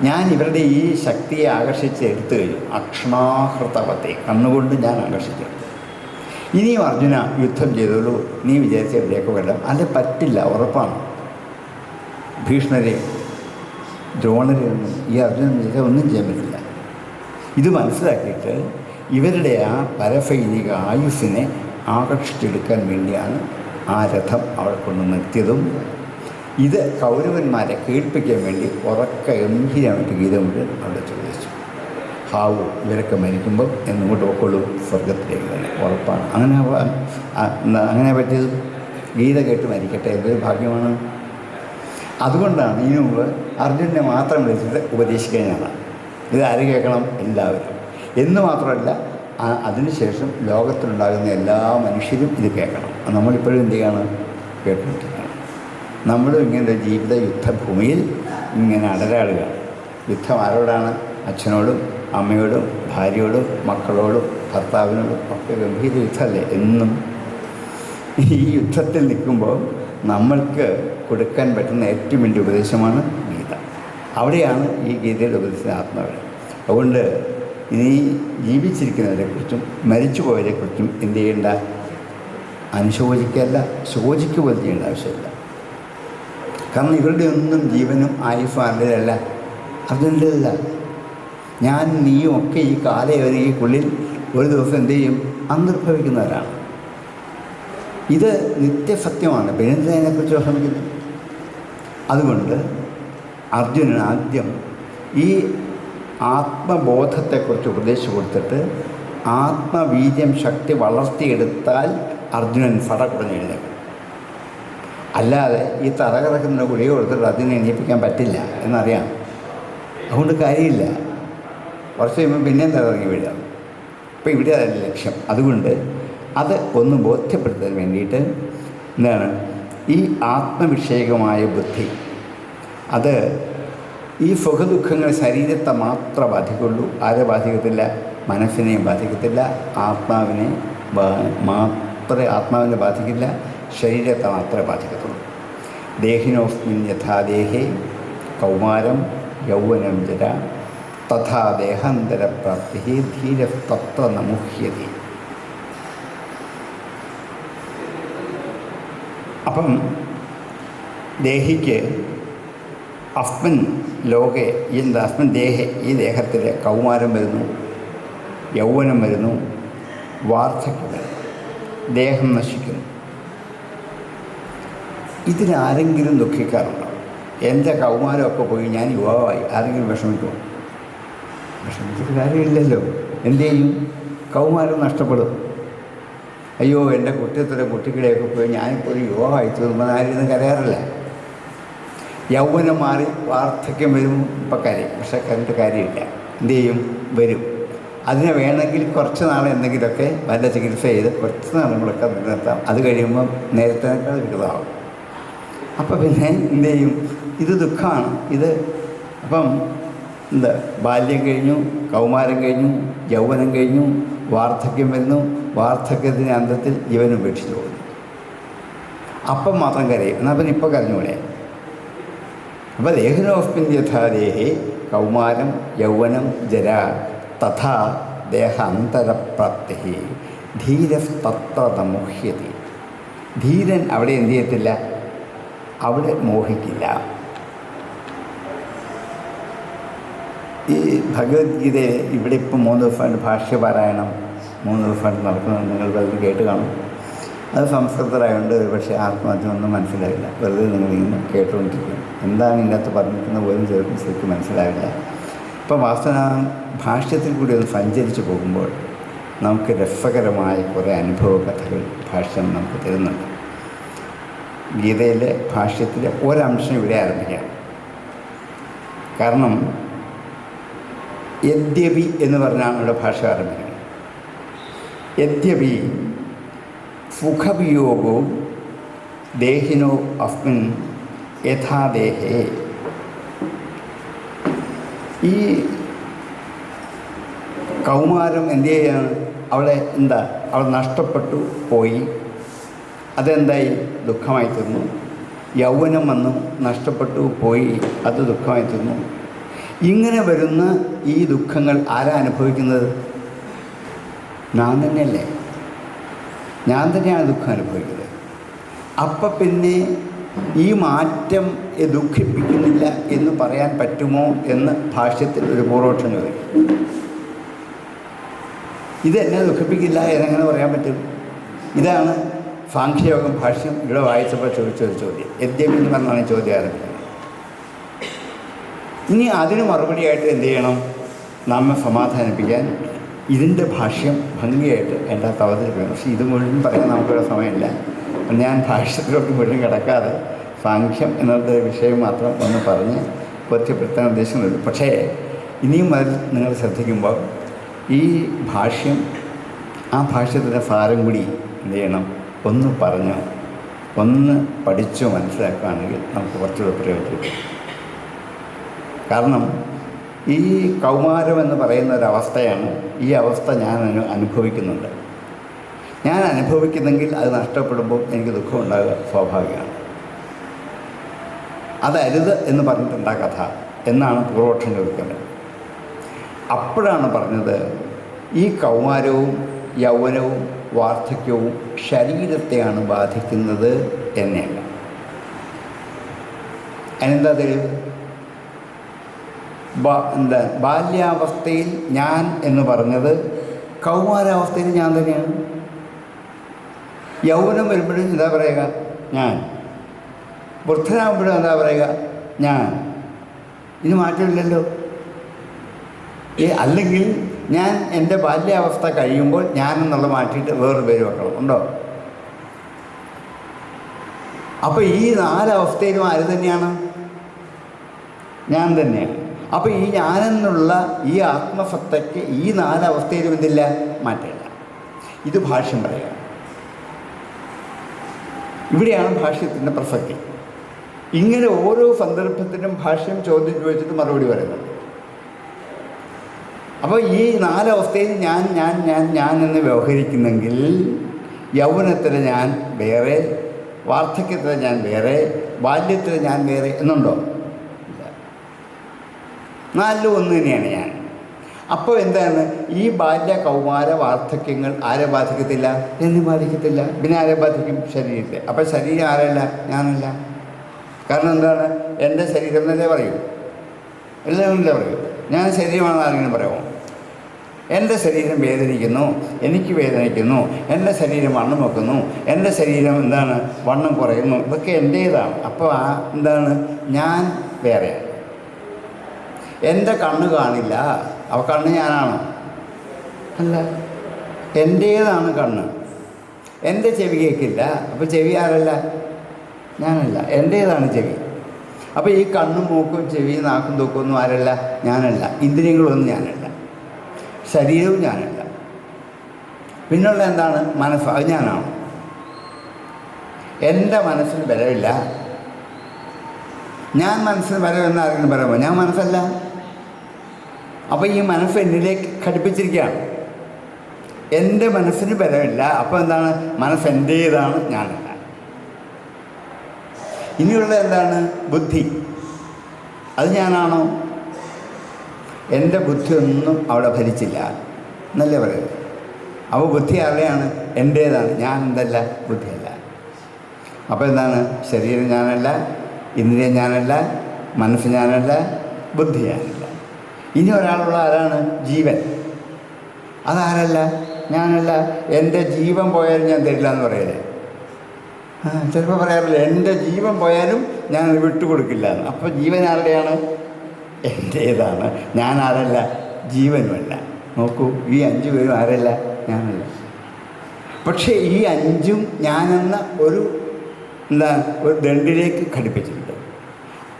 ഞാൻ ഇവരുടെ ഈ ശക്തിയെ ആകർഷിച്ച് എടുത്തു കഴിഞ്ഞു. അക്ഷ്ണാഹൃതവത്തെ, കണ്ണുകൊണ്ട് ഞാൻ ആകർഷിച്ചു. ഇനിയും അർജുന യുദ്ധം ചെയ്തോളൂ, നീ വിചാരിച്ച എവിടെയൊക്കെ വരാം. അത് പറ്റില്ല, ഉറപ്പാണ്. ഭീഷ്മരെ ദ്രോണരെയൊന്നും ഈ അർജുനൻ വിചാരിച്ചാൽ ഒന്നും ചെയ്യാൻ പറ്റില്ല. ഇത് മനസ്സിലാക്കിയിട്ട് ഇവരുടെ ആ പരസൈനിക ആയുസ്സിനെ ആകർഷിച്ചെടുക്കാൻ വേണ്ടിയാണ് ആ രഥം അവിടെ കൊണ്ട് നിർത്തിയതും ഇത് കൗരവന്മാരെ കേൾപ്പിക്കാൻ വേണ്ടി ഉറക്ക ഗംഭീരമായിട്ട് ഗീത മുഴുവൻ അവിടെ ചോദിച്ചു. ഹാവു ഇവരൊക്കെ മരിക്കുമ്പോൾ എന്നിങ്ങോട്ട് പോയിക്കൊള്ളൂ, സ്വർഗത്തിലേക്ക് തന്നെ ഉറപ്പാണ്. അങ്ങനെ പറ്റിയത് ഗീത കേട്ട് മരിക്കട്ടെ, എന്തൊരു ഭാഗ്യമാണ്. അതുകൊണ്ടാണ് ഇതിനു മുമ്പ് അർജുനനെ മാത്രം വിളിച്ചിട്ട് ഉപദേശിക്കുന്നതാണ്. ഇത് ആര് കേൾക്കണം? എല്ലാവരും. എന്ന് മാത്രമല്ല, അതിനുശേഷം ലോകത്തിലുണ്ടാകുന്ന എല്ലാ മനുഷ്യരും ഇത് കേൾക്കണം. നമ്മളിപ്പോഴും എന്ത് ചെയ്യാണ്? കേട്ടുകൊണ്ടിരിക്കണം. നമ്മളും ഇങ്ങനെ ജീവിത യുദ്ധഭൂമിയിൽ ഇങ്ങനെ അടരാടുകയാണ്. യുദ്ധം ആരോടാണ്? അച്ഛനോടും അമ്മയോടും ഭാര്യയോടും മക്കളോടും ഭർത്താവിനോടും ഒക്കെ ഗംഭീര യുദ്ധമല്ലേ എന്നും. ഈ യുദ്ധത്തിൽ നിൽക്കുമ്പോൾ നമ്മൾക്ക് കൊടുക്കാൻ പറ്റുന്ന ഏറ്റവും വലിയ ഉപദേശമാണ് ഗീത. അവിടെയാണ് ഈ ഗീതയുടെ ഉപദേശത്തിന് ആത്മാവ്. അതുകൊണ്ട് ഇനി ജീവിച്ചിരിക്കുന്നവരെക്കുറിച്ചും മരിച്ചു പോയവരെക്കുറിച്ചും എന്ത് ചെയ്യേണ്ട? അനുശോചിക്കല്ല, ശോചിക്കുക പോലും ചെയ്യേണ്ട ആവശ്യമില്ല. കാരണം ഇവരുടെ ഒന്നും ജീവനും ആയുസ്സും ആരുടേതല്ല, അർജുനൻ്റെതല്ല. ഞാൻ നീയും ഒക്കെ ഈ കാലയവനിക്കുള്ളിൽ ഒരു ദിവസം എന്ത് ചെയ്യും? അന്തർഭവിക്കുന്നവരാണ്. ഇത് നിത്യസത്യമാണ്. പിന്നെ അതിനെക്കുറിച്ച് ശ്രമിക്കുന്നു. അതുകൊണ്ട് അർജുനൻ ആദ്യം ഈ ആത്മബോധത്തെക്കുറിച്ച് ഉപദേശിച്ചു കൊടുത്തിട്ട് ആത്മവീര്യം ശക്തി വളർത്തിയെടുത്താൽ അർജുനൻ ഫട കുറഞ്ഞെഴുന്നേക്കും. അല്ലാതെ ഈ തറകിറക്കുന്ന ഗുളിക കൊടുത്തിട്ട് അതിനെ എണീപ്പിക്കാൻ പറ്റില്ല എന്നറിയാം. അതുകൊണ്ട് കാര്യമില്ല. കുറച്ച് കഴിയുമ്പോൾ പിന്നെയും തറകിറങ്ങി വീഴാം. ഇപ്പോൾ ഇവിടെ അതല്ല ലക്ഷ്യം. അതുകൊണ്ട് അത് ഒന്ന് ബോധ്യപ്പെടുത്താൻ വേണ്ടിയിട്ട് എന്താണ് ഈ ആത്മവിഷയകമായ ബുദ്ധി, അത് ഈ സുഖദുഃഖങ്ങൾ ശരീരത്തെ മാത്രമേ ബാധിക്കുള്ളൂ. ആരെ ബാധിക്കത്തില്ല? മനസ്സിനെയും ബാധിക്കത്തില്ല. ആത്മാവിനെ ബാധിക്കില്ല. ശരീരത്തെ മാത്രമേ ബാധിക്കത്തുള്ളൂ. ദേഹിനോസ്മിൻ യഥാ ദേഹേ കൗമാരം യൗവനം ജര തഥാ ദേഹാന്തരപ്രാപ്തി ധീരസ്തത്ര നമുഹ്യതി. അപ്പം ദേഹിക്ക് അസ്മിൻ ലോകെ അസ്മിൻ ദേഹെ, ഈ ദേഹത്തിൽ കൗമാരം വരുന്നു, യൗവനം വരുന്നു, വാർദ്ധക്യം വരുന്നു, ദേഹം നശിക്കുന്നു. ഇതിനാരെങ്കിലും ദുഃഖിക്കാറുണ്ടോ? എൻ്റെ കൗമാരമൊക്കെ പോയി ഞാൻ യുവാവായി, ആരെങ്കിലും വിഷമിക്കുമോ? വിഷമിച്ചിട്ട് കാര്യമില്ലല്ലോ. എന്തു ചെയ്യും? കൗമാരം നഷ്ടപ്പെടും. അയ്യോ എൻ്റെ കുട്ടികളെയൊക്കെ പോയി ഞാനിപ്പോൾ ഒരു യുവാവായി തീർന്നാൽ ആരും കരയാറില്ല. യൗവനം മാറി വാർദ്ധക്യം വരും, ഇപ്പം കരയും. പക്ഷേ കരഞ്ഞിട്ട് കാര്യമില്ല. എന്തു ചെയ്യും? വരും. അതിന് വേണമെങ്കിൽ കുറച്ച് നാൾ എന്തെങ്കിലുമൊക്കെ നല്ല ചികിത്സ ചെയ്ത് കുറച്ച് നാളുകളൊക്കെ നിലനിർത്താം. അത് കഴിയുമ്പം നേരത്തേക്കാൾ വികൃതമാകും. അപ്പം പിന്നെ എന്തു ചെയ്യും? ഇത് ദുഃഖമാണ്. ഇത് അപ്പം ബാല്യം കഴിഞ്ഞു, കൗമാരം കഴിഞ്ഞു, യൗവനം കഴിഞ്ഞു, വാർദ്ധക്യം വരുന്നു. വാർദ്ധക്യത്തിൻ്റെ അന്തത്തിൽ ജീവൻ ഉപേക്ഷിച്ചു പോകുന്നു. അപ്പം മാത്രം കരയും. എന്നാൽ പിന്നെ ഇപ്പോൾ കരഞ്ഞൂടെ? അപ്പോൾ ദേഹിനോസ്മിൻ യഥാ ദേഹേ കൗമാരം യൗവനം ജര തഥാ ദേഹാന്തരപ്രാപ്തി ധീരസ്തത്ര നമുഹ്യതി. ധീരൻ അവിടെ എന്ത് ചെയ്യത്തില്ല? അവിടെ മോഹിക്കില്ല. ഈ ഭഗവത്ഗീതയിൽ ഇവിടെ ഇപ്പം 3 ദിവസമായിട്ട് ഭാഷ്യപാരായണം 3 ദിവസമായിട്ട് നടക്കുന്നത് നിങ്ങൾ വെറുതെ കേട്ട് കാണും. അത് സംസ്കൃതരായതുകൊണ്ട് ഒരു പക്ഷേ ആത്മഹത്യമൊന്നും മനസ്സിലാവില്ല. വെറുതെ നിങ്ങളിങ്ങനെ കേട്ടുകൊണ്ടിരിക്കും. എന്താണ് ഇതിനകത്ത് പറഞ്ഞിരിക്കുന്ന പോലും ചിലപ്പോൾ ശരിക്കും മനസ്സിലാവില്ല. ഇപ്പോൾ വാസ്തവ ഭാഷ്യത്തിൽ കൂടി ഒന്ന് സഞ്ചരിച്ച് പോകുമ്പോൾ നമുക്ക് രസകരമായ കുറേ അനുഭവ കഥകൾ ഭാഷ്യം നമുക്ക് തരുന്നുണ്ട്. ഗീതയിലെ ഭാഷ്യത്തിലെ ഒരംശം ഇവിടെ ആരംഭിക്കാം. കാരണം യദ്യപി എന്ന് പറഞ്ഞാണ് ഇവിടെ ഭാഷ ആരംഭിക്കുന്നത്. യദ്യപി സുഖവിയോഗോ ദേഹിനോ അസ്മിൻ യഥാ ദേഹേ. ഈ കൗമാരം എന്ത് ചെയ്യാണ്? അവിടെ അവിടെ നഷ്ടപ്പെട്ടു പോയി. അതെന്തായി? ദുഃഖമായി തീർന്നു. യൗവനം വന്നു, നഷ്ടപ്പെട്ടു പോയി, അത് ദുഃഖമായി തീർന്നു. ഇങ്ങനെ വരുന്ന ഈ ദുഃഖങ്ങൾ ആരാ അനുഭവിക്കുന്നത്? ഞാൻ തന്നെയല്ലേ. ഞാൻ തന്നെയാണ് ദുഃഖം അനുഭവിക്കുന്നത്. അപ്പം പിന്നെ ഈ മാറ്റം ദുഃഖിപ്പിക്കുന്നില്ല എന്ന് പറയാൻ പറ്റുമോ എന്ന് ഭാഷ്യത്തിൽ ഒരു പൂർവോക്ഷം ചോദിക്കും. ഇതെന്നെ ദുഃഖിപ്പിക്കില്ല എന്നെങ്ങനെ പറയാൻ പറ്റും? ഇതാണ് സാഖ്യയോഗം ഭാഷ്യം ഇവിടെ വായിച്ചപ്പോൾ ചോദിച്ചൊരു ചോദ്യം. യദ്യമെന്ന് പറഞ്ഞാണ് ഈ ചോദ്യം ആരംഭിക്കുന്നത്. ഇനി അതിന് മറുപടിയായിട്ട് എന്ത് ചെയ്യണം? നമ്മെ സമാധാനിപ്പിക്കാൻ ഇതിൻ്റെ ഭാഷ്യം ഭംഗിയായിട്ട് എൻ്റെ അകത്ത് അവതരിപ്പിക്കണം. പക്ഷേ ഇത് മുഴുവൻ പറയാൻ നമുക്കൊരു സമയമില്ല. ഞാൻ ഭാഷ്യത്തിലോട്ട് മുഴുവൻ കിടക്കാതെ സാഖ്യം എന്നുള്ള വിഷയം മാത്രം ഒന്ന് പറഞ്ഞ് ബോധ്യപ്പെടുത്താൻ ഉദ്ദേശിക്കുന്നുള്ളൂ. പക്ഷേ ഇനിയും അതിൽ നിങ്ങൾ ശ്രദ്ധിക്കുമ്പോൾ ഈ ഭാഷ്യം, ആ ഭാഷ്യത്തിൻ്റെ സാരം കൂടി എന്ത് ചെയ്യണം? ഒന്ന് പറഞ്ഞോ ഒന്ന് പഠിച്ചോ മനസ്സിലാക്കുകയാണെങ്കിൽ നമുക്ക് കുറച്ചുകൂടെ പ്രയോജനപ്പെടും. കാരണം ഈ കൗമാരം എന്ന് പറയുന്ന ഒരവസ്ഥയാണ്. ഈ അവസ്ഥ ഞാൻ അനുഭവിക്കുന്നുണ്ട്. ഞാൻ അനുഭവിക്കുന്നെങ്കിൽ അത് നഷ്ടപ്പെടുമ്പോൾ എനിക്ക് ദുഃഖം ഉണ്ടാകുക സ്വാഭാവികമാണ്. അതരുത് എന്ന് പറഞ്ഞിട്ടുണ്ടാ കഥ എന്നാണ് പൂർവപക്ഷം ചോദിക്കുന്നത്. അപ്പോഴാണ് പറഞ്ഞത് ഈ കൗമാരവും യൗവനവും വാർദ്ധക്യവും ശരീരത്തെയാണ് ബാധിക്കുന്നത് എന്നല്ല. അതിനെന്താ തെളിവ്? ബാല്യാവസ്ഥയിൽ ഞാൻ എന്ന് പറഞ്ഞത് കൗമാരാവസ്ഥയിൽ ഞാൻ തന്നെയാണ്. യൗവനം വരുമ്പോഴും എന്താ പറയുക? ഞാൻ. വൃദ്ധനാകുമ്പോഴും എന്താ പറയുക? ഞാൻ. ഇത് മാറ്റമില്ലല്ലോ. അല്ലെങ്കിൽ ഞാൻ എൻ്റെ ബാല്യാവസ്ഥ കഴിയുമ്പോൾ ഞാനെന്നുള്ള മാറ്റിയിട്ട് വേറൊരു പേര് വെക്കണം, ഉണ്ടോ? അപ്പോൾ ഈ 4 അവസ്ഥയിലും ആര് തന്നെയാണ്? ഞാൻ തന്നെയാണ്. അപ്പോൾ ഈ ഞാനെന്നുള്ള ഈ ആത്മസത്തയ്ക്ക് ഈ 4 അവസ്ഥയിലും എന്തില്ല? മാറ്റമില്ല. ഇത് ഭാഷ്യം പറയുക. ഇവിടെയാണ് ഭാഷ്യത്തിൻ്റെ പ്രസക്തി. ഇങ്ങനെ ഓരോ സന്ദർഭത്തിനും ഭാഷ്യം ചോദ്യം ചോദിച്ചിട്ട് മറുപടി പറയുന്നത്. അപ്പോൾ ഈ 4 അവസ്ഥയിൽ ഞാൻ ഞാൻ ഞാൻ ഞാൻ എന്ന് വ്യവഹരിക്കുന്നെങ്കിൽ യൗവനത്തിൽ ഞാൻ വേറെ, വാർദ്ധക്യത്തിൽ ഞാൻ വേറെ, ബാല്യത്തിൽ ഞാൻ വേറെ എന്നുണ്ടോ? ഇല്ല. 4 ഒന്ന് തന്നെയാണ് ഞാൻ. അപ്പോൾ എന്താണ്? ഈ ബാല്യ കൗമാര വാർദ്ധക്യങ്ങൾ ആരെ ബാധിക്കത്തില്ല? എന്നെ ബാധിക്കത്തില്ല. പിന്നെ ആരെ ബാധിക്കും? ശരീരത്തെ. അപ്പോൾ ശരീരം ആരല്ല? ഞാനല്ല. കാരണം എന്താണ്? എൻ്റെ ശരീരം എന്നല്ലേ പറയൂ, എല്ലാവരും പറയൂ. ഞാൻ ശരീരമാണെന്ന് ആരെങ്കിലും പറയുമോ? എൻ്റെ ശരീരം വേദനിക്കുന്നു, എനിക്ക് വേദനിക്കുന്നു, എൻ്റെ ശരീരം വണ്ണം വെക്കുന്നു, എൻ്റെ ശരീരം എന്താണ് വണ്ണം കുറയുന്നു, ഇതൊക്കെ എൻ്റേതാണ്. അപ്പോൾ എന്താണ്? ഞാൻ വേറെയാണ്. എൻ്റെ കണ്ണ് കാണില്ല, അപ്പോൾ കണ്ണ് ഞാനാണോ? അല്ല, എൻ്റേതാണ് കണ്ണ്. എൻ്റെ ചെവി കേൾക്കില്ല, അപ്പോൾ ചെവി ആരല്ല? ഞാനല്ല, എൻ്റേതാണ് ചെവി. അപ്പോൾ ഈ കണ്ണും മൂക്കും ചെവി നാക്കും തൂക്കൊന്നും ആരല്ല? ഞാനല്ല. ഇന്ദ്രിയങ്ങളൊന്നും ഞാനല്ല, ശരീരവും ഞാനല്ല. പിന്നുള്ള എന്താണ്? മനസ്സ്. അത് ഞാനാണ്. എൻ്റെ മനസ്സിന് ബലമില്ല. ഞാൻ മനസ്സിന് ബലമെന്ന് ആരെങ്കിലും പറയുമ്പോൾ ഞാൻ മനസ്സല്ല. അപ്പോൾ ഈ മനസ്സ് എന്നിലേക്ക് ഘടിപ്പിച്ചിരിക്കുകയാണ്. എൻ്റെ മനസ്സിന് ബലമില്ല. അപ്പോൾ എന്താണ്? മനസ്സ് എൻ്റേതാണ്, ഞാനല്ല. ഇനിയുള്ള എന്താണ്? ബുദ്ധി. അത് ഞാനാണോ? എൻ്റെ ബുദ്ധിയൊന്നും അവിടെ ഭരിച്ചില്ല എന്നല്ലേ പറയുന്നത്. അപ്പോൾ ബുദ്ധി ആരുടെയാണ്? എൻ്റേതാണ്. ഞാൻ എന്തല്ല? ബുദ്ധിയല്ല. അപ്പോൾ എന്താണ്? ശരീരം ഞാനല്ല, ഇന്ദ്രിയം ഞാനല്ല, മനസ്സ് ഞാനല്ല, ബുദ്ധി ഞാനല്ല. ഇനി ഒരാളുള്ള ആരാണ്? ജീവൻ. അതാരല്ല? ഞാനല്ല. എൻ്റെ ജീവൻ പോയാലും ഞാൻ തരില്ല എന്ന് പറയലേ. ചിലപ്പോൾ പറയാറില്ല, എൻ്റെ ജീവൻ പോയാലും ഞാൻ വിട്ടുകൊടുക്കില്ല എന്ന്. അപ്പോൾ ജീവൻ ആരുടെയാണ്? എൻ്റേതാണ്. ഞാൻ ആരല്ല? ജീവനുമല്ല. നോക്കൂ, ഈ 5 പേരും ആരല്ല? ഞാനല്ല. പക്ഷേ ഈ 5ഉം ഞാനെന്ന ഒരു ഒരു ദണ്ടിലേക്ക് ഘടിപ്പിച്ചിട്ടുണ്ട്.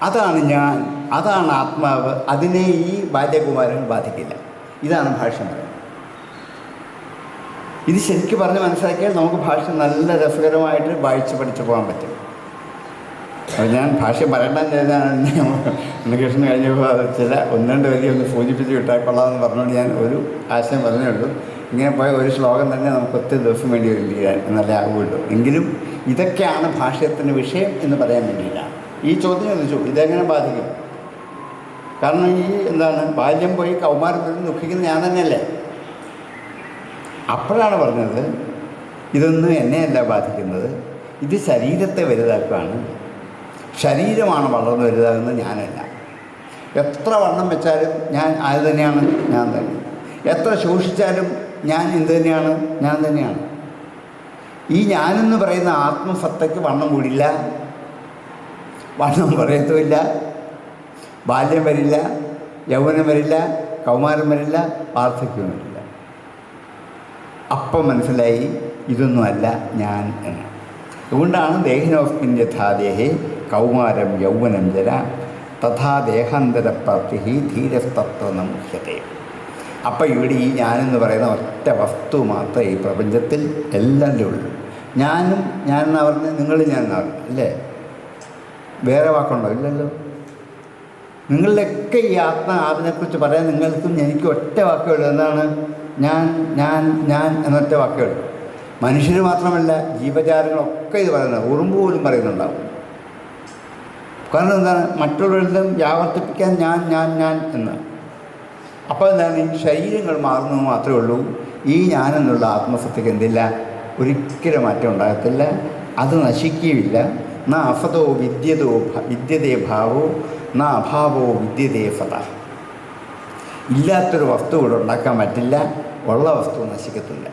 അതാണ് ഞാൻ, അതാണ് ആത്മാവ്. അതിനെ ഈ ബാല്യകുമാരൻ ബാധിക്കില്ല. ഇതാണ് ഭാഷ്യം പറയുന്നത്. ഇത് ശരിക്കും പറഞ്ഞ് മനസ്സിലാക്കിയാൽ നമുക്ക് ഭാഷ നല്ല രസകരമായിട്ട് വായിച്ച് പഠിച്ചു പോകാൻ പറ്റും. അപ്പോൾ ഞാൻ ഭാഷ്യം പറയണ്ടെന്ന് ഉണ്ണികൃഷ്ണൻ കഴിഞ്ഞപ്പോൾ ചില 1-2 വരി ഒന്ന് സൂചിപ്പിച്ച് വിട്ടാൽ കൊള്ളാമെന്ന് പറഞ്ഞുകൊണ്ട് ഞാൻ ഒരു ആശയം പറഞ്ഞേ ഉള്ളൂ. ഇങ്ങനെ പോയ ഒരു ശ്ലോകം തന്നെ നമുക്ക് 10 ദിവസം വേണ്ടി വരും തീരാൻ, എന്നല്ലേ ആകുള്ളൂ. എങ്കിലും ഇതൊക്കെയാണ് ഭാഷ്യത്തിൻ്റെ വിഷയം എന്ന് പറയാൻ വേണ്ടിയിട്ടാണ് ഈ ചോദ്യം ചോദിച്ചു. ഇതെങ്ങനെ ബാധിക്കും? കാരണം ഈ ബാല്യം പോയി കൗമാരത്തിൽ ദുഃഖിക്കുന്ന ഞാൻ തന്നെയല്ലേ. അപ്പോഴാണ് പറഞ്ഞത് ഇതൊന്നും എന്നെയല്ല ബാധിക്കുന്നത്, ഇത് ശരീരത്തെ വലുതാക്കുകയാണ്. ശരീരമാണ് വളർന്ന് വലുതാകുന്നത്, ഞാനല്ല. എത്ര വണ്ണം വെച്ചാലും ഞാൻ അത് തന്നെയാണ്, ഞാൻ തന്നെ. എത്ര ശോഷിച്ചാലും ഞാൻ എന്ത് തന്നെയാണ്, ഞാൻ തന്നെയാണ്. ഈ ഞാനെന്ന് പറയുന്ന ആത്മസത്തയ്ക്ക് വണ്ണം കൂടില്ല, വണ്ണം പറയത്തുമില്ല, ബാല്യം വരില്ല, യൗവനം വരില്ല, കൗമാരം വരില്ല, വാർദ്ധക്യവും വരില്ല. അപ്പം മനസ്സിലായി ഇതൊന്നുമല്ല ഞാൻ എന്ന്. അതുകൊണ്ടാണ് ദേഹിനോസ്മിൻ യഥാദേഹേ കൗമാരം യൗവനം ജര തഥാ ദേഹാന്തരപ്രാപ്തി ധീരസ്തത്വ മുഖ്യത്തെ. അപ്പം ഇവിടെ ഈ ഞാനെന്ന് പറയുന്ന ഒറ്റ വസ്തു മാത്രമേ ഈ പ്രപഞ്ചത്തിൽ എല്ലാവരും ഉള്ളൂ. ഞാനും ഞാനെന്നാ പറഞ്ഞത്, നിങ്ങൾ ഞാനെന്നാ പറഞ്ഞത് അല്ലേ? വേറെ വാക്കുണ്ടോ? ഇല്ലല്ലോ. നിങ്ങളുടെയൊക്കെ ഈ അതിനെക്കുറിച്ച് പറയാൻ നിങ്ങൾക്കും എനിക്കും ഒറ്റ വാക്കേ ഉള്ളൂ. എന്താണ്? ഞാൻ ഞാൻ ഞാൻ എന്നൊറ്റ വാക്കേ ഉള്ളൂ. മനുഷ്യർ മാത്രമല്ല, ജീവജാലങ്ങളൊക്കെ ഇത് പറയുന്നത്, ഉറുമ്പ് പോലും പറയുന്നുണ്ടാവും. കാരണം എന്താണ്? മറ്റുള്ളവരിലും വ്യാവർത്തിപ്പിക്കാൻ ഞാൻ ഞാൻ ഞാൻ എന്ന്. അപ്പോൾ എന്താണ്? ഈ ശരീരങ്ങൾ മാറുന്നത് മാത്രമേ ഉള്ളൂ. ഈ ഞാനെന്നുള്ള ആത്മസത്തയ്ക്ക് എന്തില്ല? ഒരിക്കലും മാറ്റം ഉണ്ടാകത്തില്ല, അത് നശിക്കുകയില്ല. ന അസതോ വിദ്യതേ ഭാവോ ന അഭാവോ വിദ്യതേ സത. ഇല്ലാത്തൊരു വസ്തു ഇവിടെ ഉണ്ടാക്കാൻ പറ്റില്ല, ഉള്ള വസ്തു നശിക്കത്തില്ല.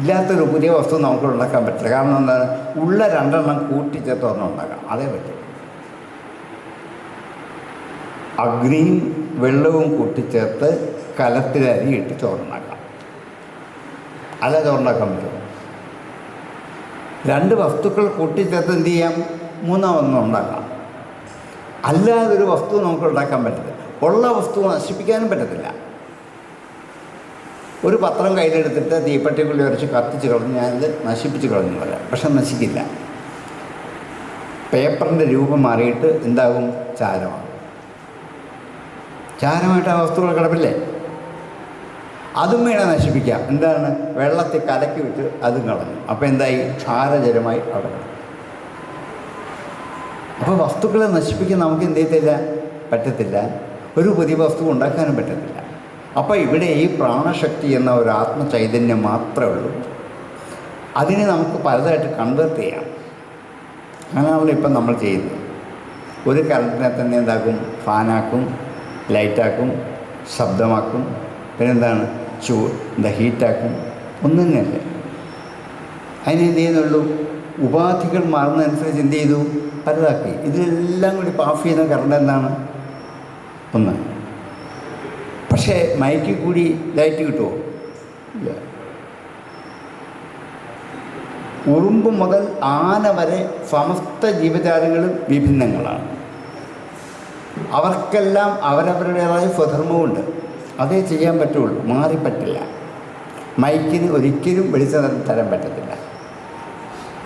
ഇല്ലാത്തൊരു പുതിയ വസ്തു നമുക്ക് ഉണ്ടാക്കാൻ പറ്റില്ല. കാരണം എന്താണ്? ഉള്ള രണ്ടെണ്ണം കൂട്ടിച്ചേർത്ത് ഒരെണ്ണം ഉണ്ടാക്കാം, അതേ പറ്റും. അഗ്നിയും വെള്ളവും കൂട്ടിച്ചേർത്ത് കലത്തിലരി ഇട്ട് ചോറുണ്ടാക്കാം, അല്ല ചോറുണ്ടാക്കാൻ പറ്റും. രണ്ട് വസ്തുക്കൾ കൂട്ടിച്ചേർത്ത് എന്ത് ചെയ്യാം? മൂന്നാമൊന്നും ഉണ്ടാക്കാം. അല്ലാതൊരു വസ്തു നമുക്ക് ഉണ്ടാക്കാൻ പറ്റില്ല, ഉള്ള വസ്തു നശിപ്പിക്കാനും പറ്റത്തില്ല. ഒരു പത്രം കയ്യിലെടുത്തിട്ട് തീപ്പെട്ടിക്കുള്ളി ഉരച്ച് കത്തിച്ച് കളഞ്ഞ് ഞാനിത് നശിപ്പിച്ച് കളഞ്ഞു പറയാം, പക്ഷെ നശിക്കില്ല. പേപ്പറിൻ്റെ രൂപം മാറിയിട്ട് എന്താകും? ചാരമാണ്. ചാരമായിട്ട് ആ വസ്തുക്കൾ കിടപ്പില്ലേ? അതും വേണം നശിപ്പിക്കാം. എന്താണ്? വെള്ളത്തിൽ കലക്കി വിട്ട് അതും കളഞ്ഞു. അപ്പോൾ എന്തായി? ക്ഷാരജലമായി അവിടെ. അപ്പോൾ വസ്തുക്കളെ നശിപ്പിക്കാൻ നമുക്ക് എന്ത് ചെയ്യത്തില്ല? പറ്റത്തില്ല. ഒരു പുതിയ വസ്തു ഉണ്ടാക്കാനും പറ്റത്തില്ല. അപ്പോൾ ഇവിടെ ഈ പ്രാണശക്തി എന്ന ഒരു ആത്മചൈതന്യം മാത്രമേ ഉള്ളൂ. അതിനെ നമുക്ക് പലതായിട്ട് കൺവേർട്ട് ചെയ്യാം. അങ്ങനെയാണല്ലോ ഇപ്പം നമ്മൾ ചെയ്യുന്നത്. ഒരു കറണ്ടിനെ തന്നെ എന്താക്കും? ഫാനാക്കും, ലൈറ്റാക്കും, ശബ്ദമാക്കും, പിന്നെന്താണ്? ഹീറ്റാക്കും. ഒന്നും തന്നെയല്ലേ. അതിനെന്ത് ചെയ്യുന്നുള്ളൂ? ഉപാധികൾ മാറുന്നതനുസരിച്ച് എന്ത് ചെയ്തു? പലതാക്കി. ഇതിലെല്ലാം കൂടി പാസ് ചെയ്യുന്ന കറണ്ട് എന്താണ്? ഒന്ന്. പക്ഷേ മൈക്കിൽ കൂടി ലൈറ്റ് കിട്ടുമോ? ഇല്ല. ഉറുമ്പ് മുതൽ ആന വരെ സമസ്ത ജീവജാലങ്ങളും വിഭിന്നങ്ങളാണ്. അവർക്കെല്ലാം അവരവരുടേതായ സ്വധർമ്മമുണ്ട്. അതേ ചെയ്യാൻ പറ്റുള്ളൂ, മാറിപ്പറ്റില്ല. മൈക്കിന് ഒരിക്കലും വെളിച്ചം തരാൻ പറ്റത്തില്ല,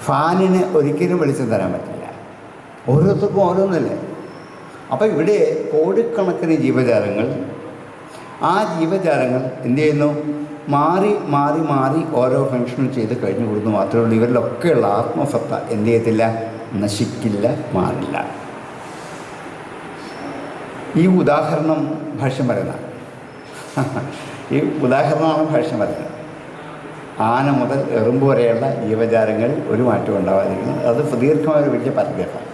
ഫാനിന് ഒരിക്കലും വെളിച്ചം തരാൻ പറ്റില്ല. ഓരോരുത്തർക്കും ഓരോന്നല്ലേ. അപ്പോൾ ഇവിടെ കോടിക്കണക്കിന് ജീവജാലങ്ങൾ, ആ ജീവജാലങ്ങൾ എന്ത് ചെയ്യുന്നു? മാറി മാറി മാറി ഓരോ ഫങ്ഷനും ചെയ്ത് കഴിഞ്ഞു കൊടുക്കുന്നു മാത്രമേ ഉള്ളൂ. ഇവരിലൊക്കെയുള്ള ആത്മസത്ത എന്ത് ചെയ്യത്തില്ല? നശിക്കില്ല, മാറില്ല. ഈ ഉദാഹരണം ഭാഷ്യം പറയുന്നത്, ഈ ഉദാഹരണമാണ് ഭാഷ്യം പറയുന്നത്. ആന മുതൽ എറുമ്പ് വരെയുള്ള ജീവജാലങ്ങൾ ഒരു മാറ്റവും ഉണ്ടാവാതിരിക്കുന്നത്. അത് ദീർഘമായ ഒരു വലിയ പരഗ്രഹമാണ്.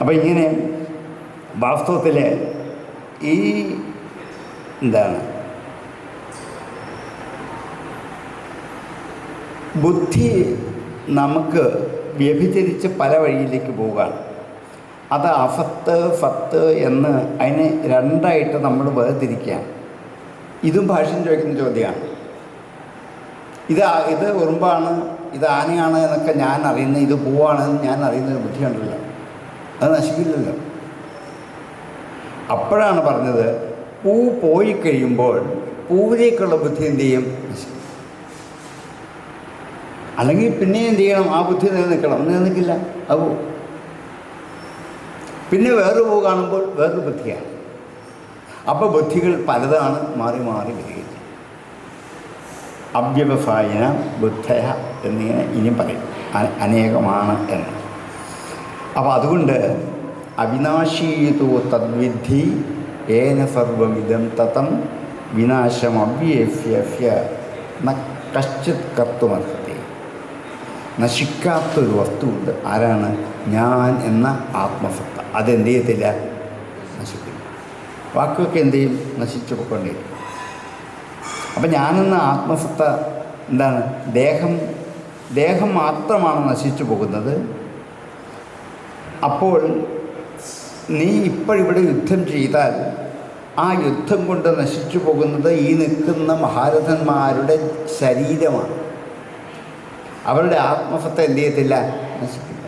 അപ്പോൾ ഇങ്ങനെ വാസ്തവത്തിൽ ഈ എന്താണ് ബുദ്ധി നമുക്ക് വ്യഭിചരിച്ച് പല വഴിയിലേക്ക് പോവുകയാണ്. അത് അഫത്ത് ഫത്ത് എന്ന് അതിനെ രണ്ടായിട്ട് നമ്മൾ വേർതിരിക്കുകയാണ്. ഇതും ഭാഷ്യം ചോദിക്കുന്ന ചോദ്യമാണ്. ഇത് ഉറുമ്പാണ്, ഇത് ആനയാണ് എന്നൊക്കെ ഞാൻ അറിയുന്ന, ഇത് പൂവാണെന്ന് ഞാൻ അറിയുന്നൊരു ബുദ്ധിയുണ്ടല്ലോ, അത് നശിക്കില്ലല്ലോ. അപ്പോഴാണ് പറഞ്ഞത്, പൂ പോയി കഴിയുമ്പോൾ പൂവിലേക്കുള്ള ബുദ്ധി എന്ത് ചെയ്യും? നശിക്കും. അല്ലെങ്കിൽ പിന്നെ എന്ത് ചെയ്യണം? ആ ബുദ്ധി നിലനിൽക്കണം. നിലനിൽക്കില്ല, അത് പോവും. പിന്നെ വേറൊരു പൂ കാണുമ്പോൾ വേറൊരു ബുദ്ധിയാണ്. അപ്പോൾ ബുദ്ധികൾ പലതാണ്, മാറി മാറി വരികയും ചെയ്യും. അവ്യവസായന ബുദ്ധയ എന്നിങ്ങനെ ഇനിയും പറയും, അനേകമാണ് എന്ന്. അപ്പോൾ അതുകൊണ്ട് അവിനാശീതോ തദ്വിദ്ധി ഏന സർവമിദം തതം വിനാശം അവ്യേഫ്യ ന കശ്ചിത് കർത്തുമർഹതി. നശിക്കാത്തൊരു വസ്തുവുണ്ട്. ആരാണ്? ഞാൻ എന്ന ആത്മസത്ത. അതെന്ത് ചെയ്യത്തില്ല? നശിക്കില്ല. വാക്കൊക്കെ എന്ത് ചെയ്യും? നശിച്ചു പോയിക്കൊണ്ടിരിക്കും. അപ്പം ഞാനെന്ന ആത്മസത്ത എന്താണ്? ദേഹം ദേഹം മാത്രമാണ് നശിച്ചു പോകുന്നത്. അപ്പോൾ നീ ഇപ്പോഴിവിടെ യുദ്ധം ചെയ്താൽ ആ യുദ്ധം കൊണ്ട് നശിച്ചു പോകുന്നത് ഈ നിൽക്കുന്ന മഹാരഥന്മാരുടെ ശരീരമാണ്. അവരുടെ ആത്മസത്ത എന്ത് ചെയ്യത്തില്ല? നശിക്കില്ല.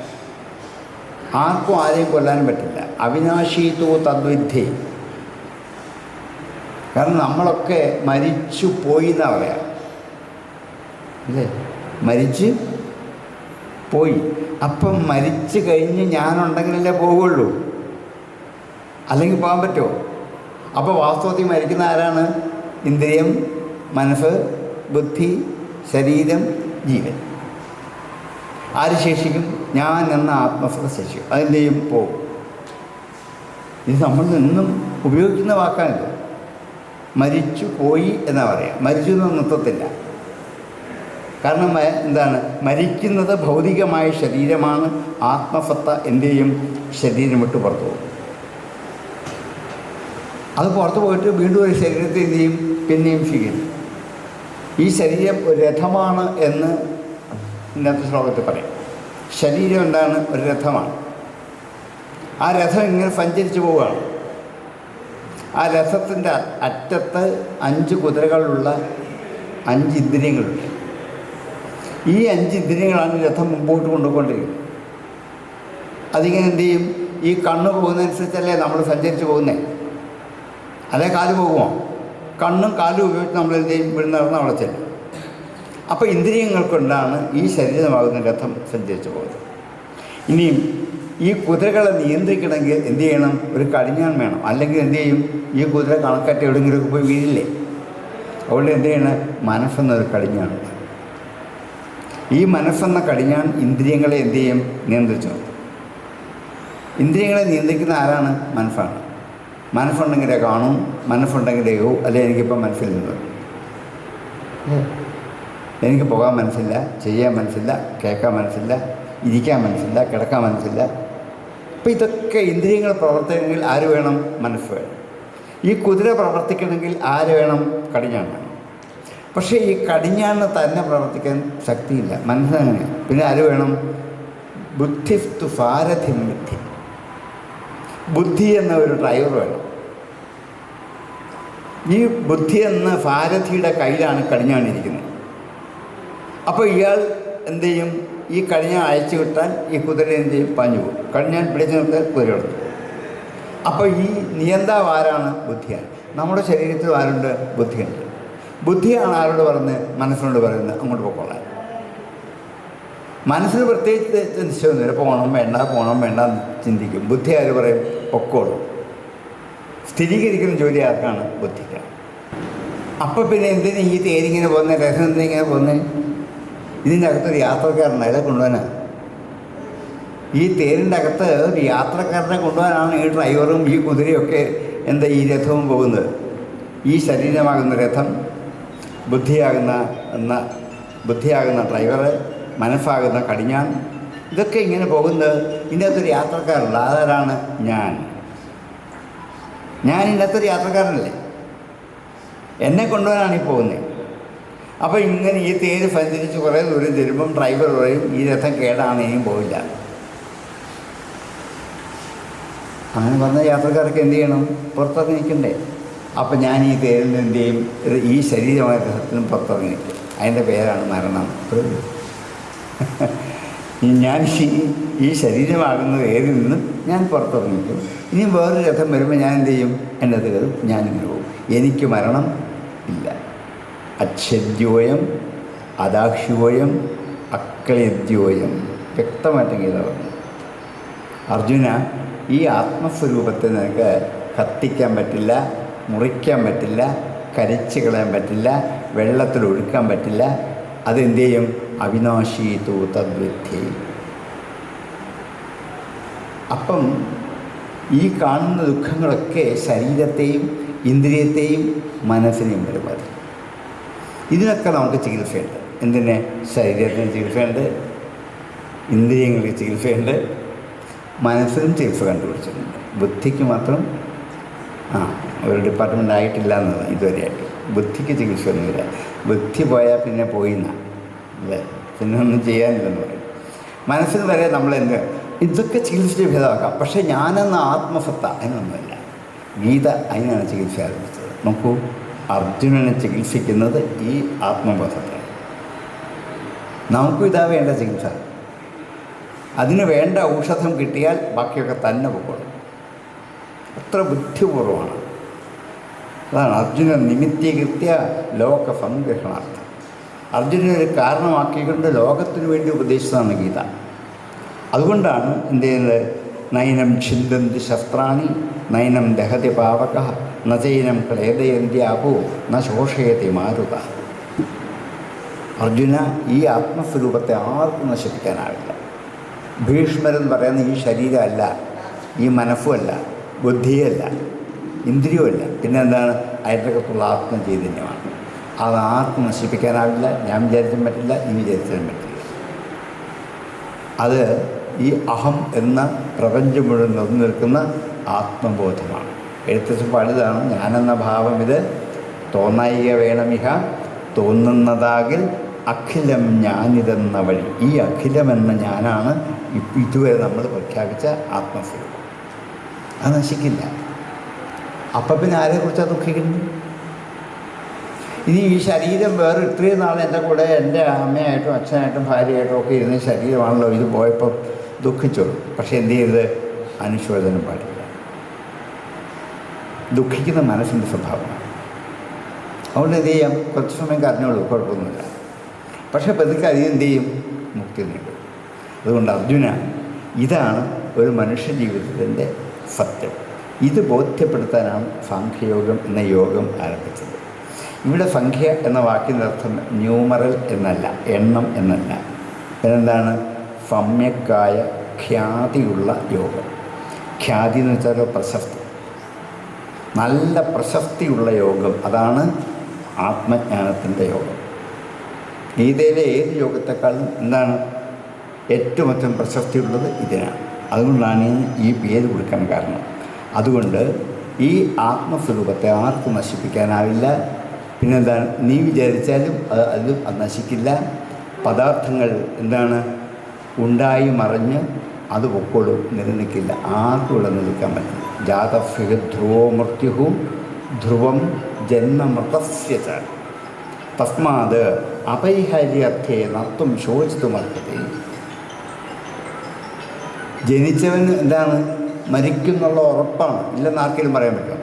ആർക്കും ആരെയും കൊല്ലാനും പറ്റില്ല. അവിനാശീതോ തദ്വിദ്ധി. കാരണം നമ്മളൊക്കെ മരിച്ചു പോയി എന്നാണ് പറയാം, അല്ലേ? മരിച്ച് പോയി. അപ്പം മരിച്ചു കഴിഞ്ഞ് ഞാനുണ്ടെങ്കിലല്ലേ പോവുള്ളൂ, അല്ലെങ്കിൽ പോകാൻ പറ്റുമോ? അപ്പോൾ വാസ്തവത്തിൽ മരിക്കുന്ന ആരാണ്? ഇന്ദ്രിയം, മനസ്സ്, ബുദ്ധി, ശരീരം, ജീവൻ. ആര് ശേഷിക്കും? ഞാൻ എന്ന ആത്മസത്ത ശേഷിക്കും. അതിൻ്റെയും പോകും. ഇത് നമ്മൾ നിന്നും ഉപയോഗിക്കുന്ന വാക്കാണിത്. മരിച്ചു പോയി എന്നാ പറയാം, മരിച്ചു എന്ന് നിർത്തത്തില്ല. കാരണം എന്താണ്? മരിക്കുന്നത് ഭൗതികമായ ശരീരമാണ്. ആത്മസത്ത എന്റെയും ശരീരം വിട്ട് പുറത്തു പോകും. അത് പുറത്തു പോയിട്ട് വീണ്ടും ഒരു ശരീരത്തെ എന്ത് ചെയ്യും? പിന്നെയും സ്വീകരിക്കും. ഈ ശരീരം ഒരു രഥമാണ് എന്ന് ഇന്നത്തെ ശ്ലോകത്തിൽ പറയും. ശരീരം എന്താണ്? ഒരു രഥമാണ്. ആ രഥം ഇങ്ങനെ സഞ്ചരിച്ചു പോവുകയാണ്. ആ രഥത്തിൻ്റെ അറ്റത്ത് 5 കുതിരകളുള്ള 5 ഇന്ദ്രിയങ്ങളുണ്ട്. ഈ 5 ഇന്ദ്രിയങ്ങളാണ് രഥം മുമ്പോട്ട് കൊണ്ടുപോയിക്കൊണ്ടിരിക്കുന്നത്. അതിങ്ങനെ എന്ത് ചെയ്യും? ഈ കണ്ണ് പോകുന്നതനുസരിച്ചല്ലേ നമ്മൾ സഞ്ചരിച്ച് പോകുന്നത്, അല്ലെ കാല് പോകുമോ? കണ്ണും കാലും ഉപയോഗിച്ച് നമ്മൾ എന്ത് ചെയ്യും? ഇവിടെ നടന്ന് അവിടെ ചെല്ലും. അപ്പോൾ ഇന്ദ്രിയങ്ങൾ കൊണ്ടാണ് ഈ ശരീരമാകുന്ന രഥം സഞ്ചരിച്ചു പോകുന്നത്. ഇനിയും ഈ കുതിരകളെ നിയന്ത്രിക്കണമെങ്കിൽ എന്ത് ചെയ്യണം? ഒരു കടിഞ്ഞാൺ വേണം. അല്ലെങ്കിൽ എന്ത് ചെയ്യും? ഈ കുതിര കണക്കറ്റ് എവിടെയെങ്കിലുമൊക്കെ പോയി വീഴില്ലേ? അതുകൊണ്ട് എന്ത് ചെയ്യണം? മനസ്സെന്നൊരു കടിഞ്ഞാണ്. ഈ മനസ്സെന്ന കടിഞ്ഞാൺ ഇന്ദ്രിയങ്ങളെ എന്ത് ചെയ്യും? നിയന്ത്രിച്ചു. ഇന്ദ്രിയങ്ങളെ നിയന്ത്രിക്കുന്ന ആരാണ്? മനസ്സാണ്. മനസ്സുണ്ടെങ്കിലേ കാണും, മനസ്സുണ്ടെങ്കിലേ അല്ലെ എനിക്കിപ്പോൾ മനസ്സിലുണ്ട്. എനിക്ക് പോകാൻ മനസ്സില്ല, ചെയ്യാൻ മനസ്സില്ല, കേൾക്കാൻ മനസ്സില്ല, ഇരിക്കാൻ മനസ്സില്ല, കിടക്കാൻ മനസ്സില്ല. അപ്പോൾ ഇതൊക്കെ ഇന്ദ്രിയങ്ങൾ പ്രവർത്തിക്കണമെങ്കിൽ ആര് വേണം? മനസ്സ് വേണം. ഈ കുതിര പ്രവർത്തിക്കണമെങ്കിൽ ആര് വേണം? കടിഞ്ഞാൺ വേണം. പക്ഷേ ഈ കടിഞ്ഞാണിന് തന്നെ പ്രവർത്തിക്കാൻ ശക്തിയില്ല, മനസ്സിലങ്ങനെ. പിന്നെ ആര് വേണം? ബുദ്ധിസ്തു സാരഥി ബുദ്ധി. ബുദ്ധി എന്ന ഒരു ഡ്രൈവർ വേണം. ഈ ബുദ്ധി എന്ന സാരഥിയുടെ കയ്യിലാണ് കടിഞ്ഞാണിരിക്കുന്നത്. അപ്പോൾ ഇയാൾ എന്ത് ചെയ്യും? ഈ കടിഞ്ഞാൺ അയച്ചു വിട്ടാൽ ഈ കുതിര എന്ത് ചെയ്യും? പാഞ്ഞു പോകും. കടിഞ്ഞാൺ പിടിച്ചു നിർത്താൻ കുതിര എടുത്തു. അപ്പോൾ ഈ നിയന്താവ് ആരാണ്? ബുദ്ധിയാണ്. നമ്മുടെ ശരീരത്തിൽ ആരുണ്ട്? ബുദ്ധിയുണ്ട്. ബുദ്ധിയാണ് ആരോട് പറഞ്ഞ്? മനസ്സിനോട് പറയുന്നത് അങ്ങോട്ട് പോയിക്കൊള്ളാൻ. മനസ്സിന് പ്രത്യേകിച്ച് നിശ്ചയമൊന്നുമില്ല. പോകണം വേണ്ട ചിന്തിക്കും. ബുദ്ധി ആര് പറയും? പൊക്കോളും. സ്ഥിരീകരിക്കുന്ന ജോലി ആർക്കാണ്? ബുദ്ധിക്കാണ്. അപ്പം പിന്നെ എന്തിനാ ഈ തേരിങ്ങനെ പോകുന്നത്? രസം എന്തിങ്ങനെ പോകുന്നത്? ഇതിൻ്റെ അകത്തൊരു യാത്രക്കാരനാണ്, അയാളെ കൊണ്ടുപോകാനാണ്. ഈ തേരിൻ്റെ അകത്ത് ഒരു യാത്രക്കാരനെ കൊണ്ടുപോകാനാണ് ഈ ഡ്രൈവറും ഈ കുതിരയൊക്കെ ഈ രഥവും പോകുന്നത്. ഈ ശരീരമാകുന്ന രഥം, ബുദ്ധിയാകുന്ന ഡ്രൈവർ, മനസ്സാകുന്ന കടിഞ്ഞാൺ, ഇതൊക്കെ ഇങ്ങനെ പോകുന്നത്. ഇതിൻ്റെ അകത്തൊരു യാത്രക്കാരുണ്ട്. അതാരാണ്? ഞാൻ ഇതിനകത്തൊരു യാത്രക്കാരനല്ലേ? എന്നെ കൊണ്ടുപോകാനാണ് ഈ പോകുന്നത്. അപ്പോൾ ഇങ്ങനെ ഈ തേര് സഞ്ചരിച്ച് കുറേ ദൂരം തരുമ്പം ഡ്രൈവർ പറയും ഈ രഥം കേടാണ്, ഇനിയും പോയില്ല. അങ്ങനെ വന്ന യാത്രക്കാർക്ക് എന്ത് ചെയ്യണം? പുറത്തിറങ്ങി നിൽക്കണ്ടേ? അപ്പം ഞാൻ ഈ തേരിൽ എന്ത് ചെയ്യും? ഈ ശരീരമായ രഥത്തിനും പുറത്തിറങ്ങി നിൽക്കും. അതിൻ്റെ പേരാണ് മരണം. ഞാൻ ഈ ശരീരമാകുന്ന തേരിൽ നിന്നും ഞാൻ പുറത്തിറങ്ങിക്കും. ഇനി വേറൊരു രഥം വരുമ്പോൾ ഞാൻ എന്ത് ചെയ്യും? എൻ്റെ അത് കയറും, ഞാനിങ്ങനെ പോകും. എനിക്ക് മരണം ഇല്ല. അച്ഛദ്യോയം അദാക്ഷ്യോയം അക്ലേദ്യോയം. വ്യക്തമായിട്ട് ഗീത പറഞ്ഞു. അർജുന, ഈ ആത്മസ്വരൂപത്തെ നിനക്ക് കത്തിക്കാൻ പറ്റില്ല, മുറിക്കാൻ പറ്റില്ല, കരിച്ച് കളയാൻ പറ്റില്ല, വെള്ളത്തിലൊഴുക്കാൻ പറ്റില്ല. അതെന്ത് ചെയ്യും? അവിനാശീതു തദ്വിദ്ധി. അപ്പം ഈ കാണുന്ന ദുഃഖങ്ങളൊക്കെ ശരീരത്തെയും ഇന്ദ്രിയത്തെയും മനസ്സിനെയും വരുന്നത്. ഇതിനൊക്കെ നമുക്ക് ചികിത്സയുണ്ട്. എന്തിന്? ശരീരത്തിന് ചികിത്സയുണ്ട്, ഇന്ദ്രിയങ്ങൾക്ക് ചികിത്സയുണ്ട്, മനസ്സിനും ചികിത്സ കണ്ടുപിടിച്ചിട്ടുണ്ട്. ബുദ്ധിക്ക് മാത്രം ഒരു ഡിപ്പാർട്ട്മെൻ്റ് ആയിട്ടില്ല എന്നതാണ് ഇതുവരെയായിട്ട്. ബുദ്ധിക്ക് ചികിത്സയൊന്നുമില്ല. ബുദ്ധി പോയാൽ പിന്നെ പോയിന്നാ, അല്ലേ? പിന്നൊന്നും ചെയ്യാനില്ലെന്ന് പറയും. മനസ്സിന് വരെ നമ്മളെന്ത് ഇതൊക്കെ ചികിത്സിച്ച് ഭേദമാക്കാം. പക്ഷേ ഞാനെന്ന ആത്മസത്ത അതിനൊന്നുമില്ല. ഗീത അതിനാണ് ചികിത്സ ആരംഭിച്ചത്. നോക്കൂ, അർജുനനെ ചികിത്സിക്കുന്നത് ഈ ആത്മബോധത്തെ. നമുക്കും ഇതാ വേണ്ട ചികിത്സ. അതിന് വേണ്ട ഔഷധം കിട്ടിയാൽ ബാക്കിയൊക്കെ തന്നെ പൊക്കോളും. അത്ര ബുദ്ധിപൂർവമാണ്. അതാണ് അർജുനൻ നിമിത്തീകൃത്യ ലോക സംരക്ഷണാർത്ഥം. അർജുനനെ ഒരു കാരണമാക്കിക്കൊണ്ട് ലോകത്തിനു വേണ്ടി ഉപദേശിച്ചതാണ് ഗീത. അതുകൊണ്ടാണ് എന്ത് ചെയ്യുന്നത്? നൈനം ഛിന്ദന്തി ശസ്ത്രാണി നൈനം ദഹതി പാവക നചൈനം ക്ലേദയന്തി ആപോ ന ശോഷയതി മാരുത. അർജുന, ഈ ആത്മസ്വരൂപത്തെ ആർക്കും നശിപ്പിക്കാനാവില്ല. ഭീഷ്മരെന്ന് പറയുന്ന ഈ ശരീരമല്ല, ഈ മനസ്സുമല്ല, ബുദ്ധിയല്ല, ഇന്ദ്രിയമല്ല, പിന്നെന്താണ്? അതിനകത്തുള്ള ആത്മചൈതന്യമാണ്. അതാർക്കും നശിപ്പിക്കാനാവില്ല. ഞാൻ വിചാരിച്ചാലും പറ്റില്ല, നീ വിചാരിച്ചാലും പറ്റില്ല. അത് ഈ അഹം എന്ന പ്രപഞ്ചം മുഴുവൻ നിറഞ്ഞു നിൽക്കുന്ന ആത്മബോധമാണ്. എഴുത്തച്ഛൻ പാടിയതാണ്, ഞാനെന്ന ഭാവം ഇത് തോന്നായിക വേണമിഹ തോന്നുന്നതാകിൽ അഖിലം ഞാനിതെന്ന വഴി. ഈ അഖിലമെന്ന ഞാനാണ് ഇതുവരെ നമ്മൾ പ്രഖ്യാപിച്ച ആത്മസ്വരൂപം. അത് നശിക്കില്ല. അപ്പം പിന്നെ ആരെക്കുറിച്ചാണ് ദുഃഖിക്കുന്നത്? ഇനി ഈ ശരീരം വേറെ ഇത്രയും നാൾ എൻ്റെ കൂടെ എൻ്റെ അമ്മയായിട്ടും അച്ഛനായിട്ടും ഭാര്യയായിട്ടും ഒക്കെ ഇരുന്ന ശരീരമാണല്ലോ, ഇത് പോയപ്പോൾ ദുഃഖിച്ചോളൂ. പക്ഷേ എന്ത് ചെയ്ത്? അനുശോചനം പാടില്ല. ദുഃഖിക്കുന്ന മനസ്സിൻ്റെ സ്വഭാവമാണ്. അതുകൊണ്ട് എന്ത് ചെയ്യാം? കുറച്ച് സമയം കരഞ്ഞോളൂ, കുഴപ്പമൊന്നുമില്ല. പക്ഷേ പതുക്കെ അധികം എന്ത് ചെയ്യും? മുക്തി നേടും. അതുകൊണ്ട് അർജുന, ഇതാണ് ഒരു മനുഷ്യ ജീവിതത്തിൻ്റെ സത്യം. ഇത് ബോധ്യപ്പെടുത്താനാണ് സാഖ്യയോഗം എന്ന യോഗം ആരംഭിച്ചത്. ഇവിടെ സംഖ്യ എന്ന വാക്കിൻ്റെ അർത്ഥം ന്യൂമറൽ എന്നല്ല, എണ്ണം എന്നല്ല. പിന്നെന്താണ്? സമ്യക്കായ ഖ്യാതിയുള്ള യോഗം. ഖ്യാതി എന്ന് വെച്ചാൽ പ്രശസ്തി, നല്ല പ്രശസ്തിയുള്ള യോഗം. അതാണ് ആത്മജ്ഞാനത്തിൻ്റെ യോഗം. ഗീതയിലെ ഏത് യോഗത്തെക്കാളും എന്താണ് ഏറ്റവും അധികം പ്രശസ്തിയുള്ളത്? ഇതിനാണ്. അതുകൊണ്ടാണ് ഈ പേര് കൊടുക്കാൻ കാരണം. അതുകൊണ്ട് ഈ ആത്മസ്വരൂപത്തെ ആർക്കും നശിപ്പിക്കാനാവില്ല. പിന്നെന്താണ്? നീ വിചാരിച്ചാലും അത് നശിക്കില്ല. പദാർത്ഥങ്ങൾ എന്താണ്? ഉണ്ടായി മറിഞ്ഞ് അത് പൊക്കോളും, നിലനിൽക്കില്ല. ആർക്കും ഇവിടെ നിൽക്കാൻ പറ്റില്ല. ജാതസ്യ ധ്രുവോ മൃത്യു ധ്രുവം ജന്മമൃതസ്യ ച തസ്മാത് അപരിഹാര്യർത്ഥേ നർത്തും ശോചിതുമർഹത്തെ. ജനിച്ചവൻ എന്താണ്? മരിക്കുന്നുള്ള ഉറപ്പാണ്. ഇല്ലെന്ന് ആർക്കെങ്കിലും പറയാൻ പറ്റുമോ?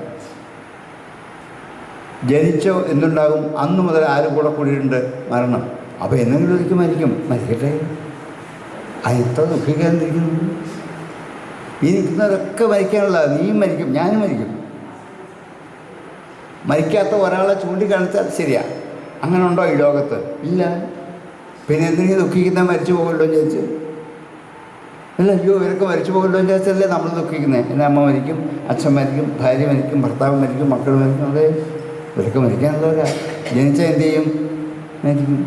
ജനിച്ചോ എന്തുണ്ടാകും? അന്ന് മുതൽ ആരും കൂടെ കൂടിയിട്ടുണ്ട്? മരണം. അപ്പോൾ എന്തെങ്കിലും ഒരിക്കൽ മരിക്കും. മരിക്കട്ടെ, അതിത്ര ദുഃഖിക്കാതിരിക്കുന്നു. ഈ നിൽക്കുന്നവരൊക്കെ മരിക്കാനുള്ള, നീയും മരിക്കും, ഞാനും മരിക്കും. മരിക്കാത്ത ഒരാളെ ചൂണ്ടിക്കാണിച്ചാൽ ശരിയാ. അങ്ങനെ ഉണ്ടോ ഈ ലോകത്ത്? ഇല്ല. പിന്നെ എന്തെങ്കിലും ദുഃഖിക്കുന്ന മരിച്ചു പോകുമല്ലോ എന്ന് ചോദിച്ചു. അല്ല, അയ്യോ ഇവരൊക്കെ മരിച്ചു പോകുമല്ലോ എന്ന് ചോദിച്ചല്ലേ നമ്മൾ ദുഃഖിക്കുന്നത്. എൻ്റെ അമ്മ മരിക്കും, അച്ഛൻ മരിക്കും, ഭാര്യ മരിക്കും, ഭർത്താവ് മരിക്കും, മക്കൾ മരിക്കും. അതെ, ഇവരൊക്കെ മരിക്കാനുള്ളവരാ. ജനിച്ചാൽ എന്ത് ചെയ്യും? മരിക്കും.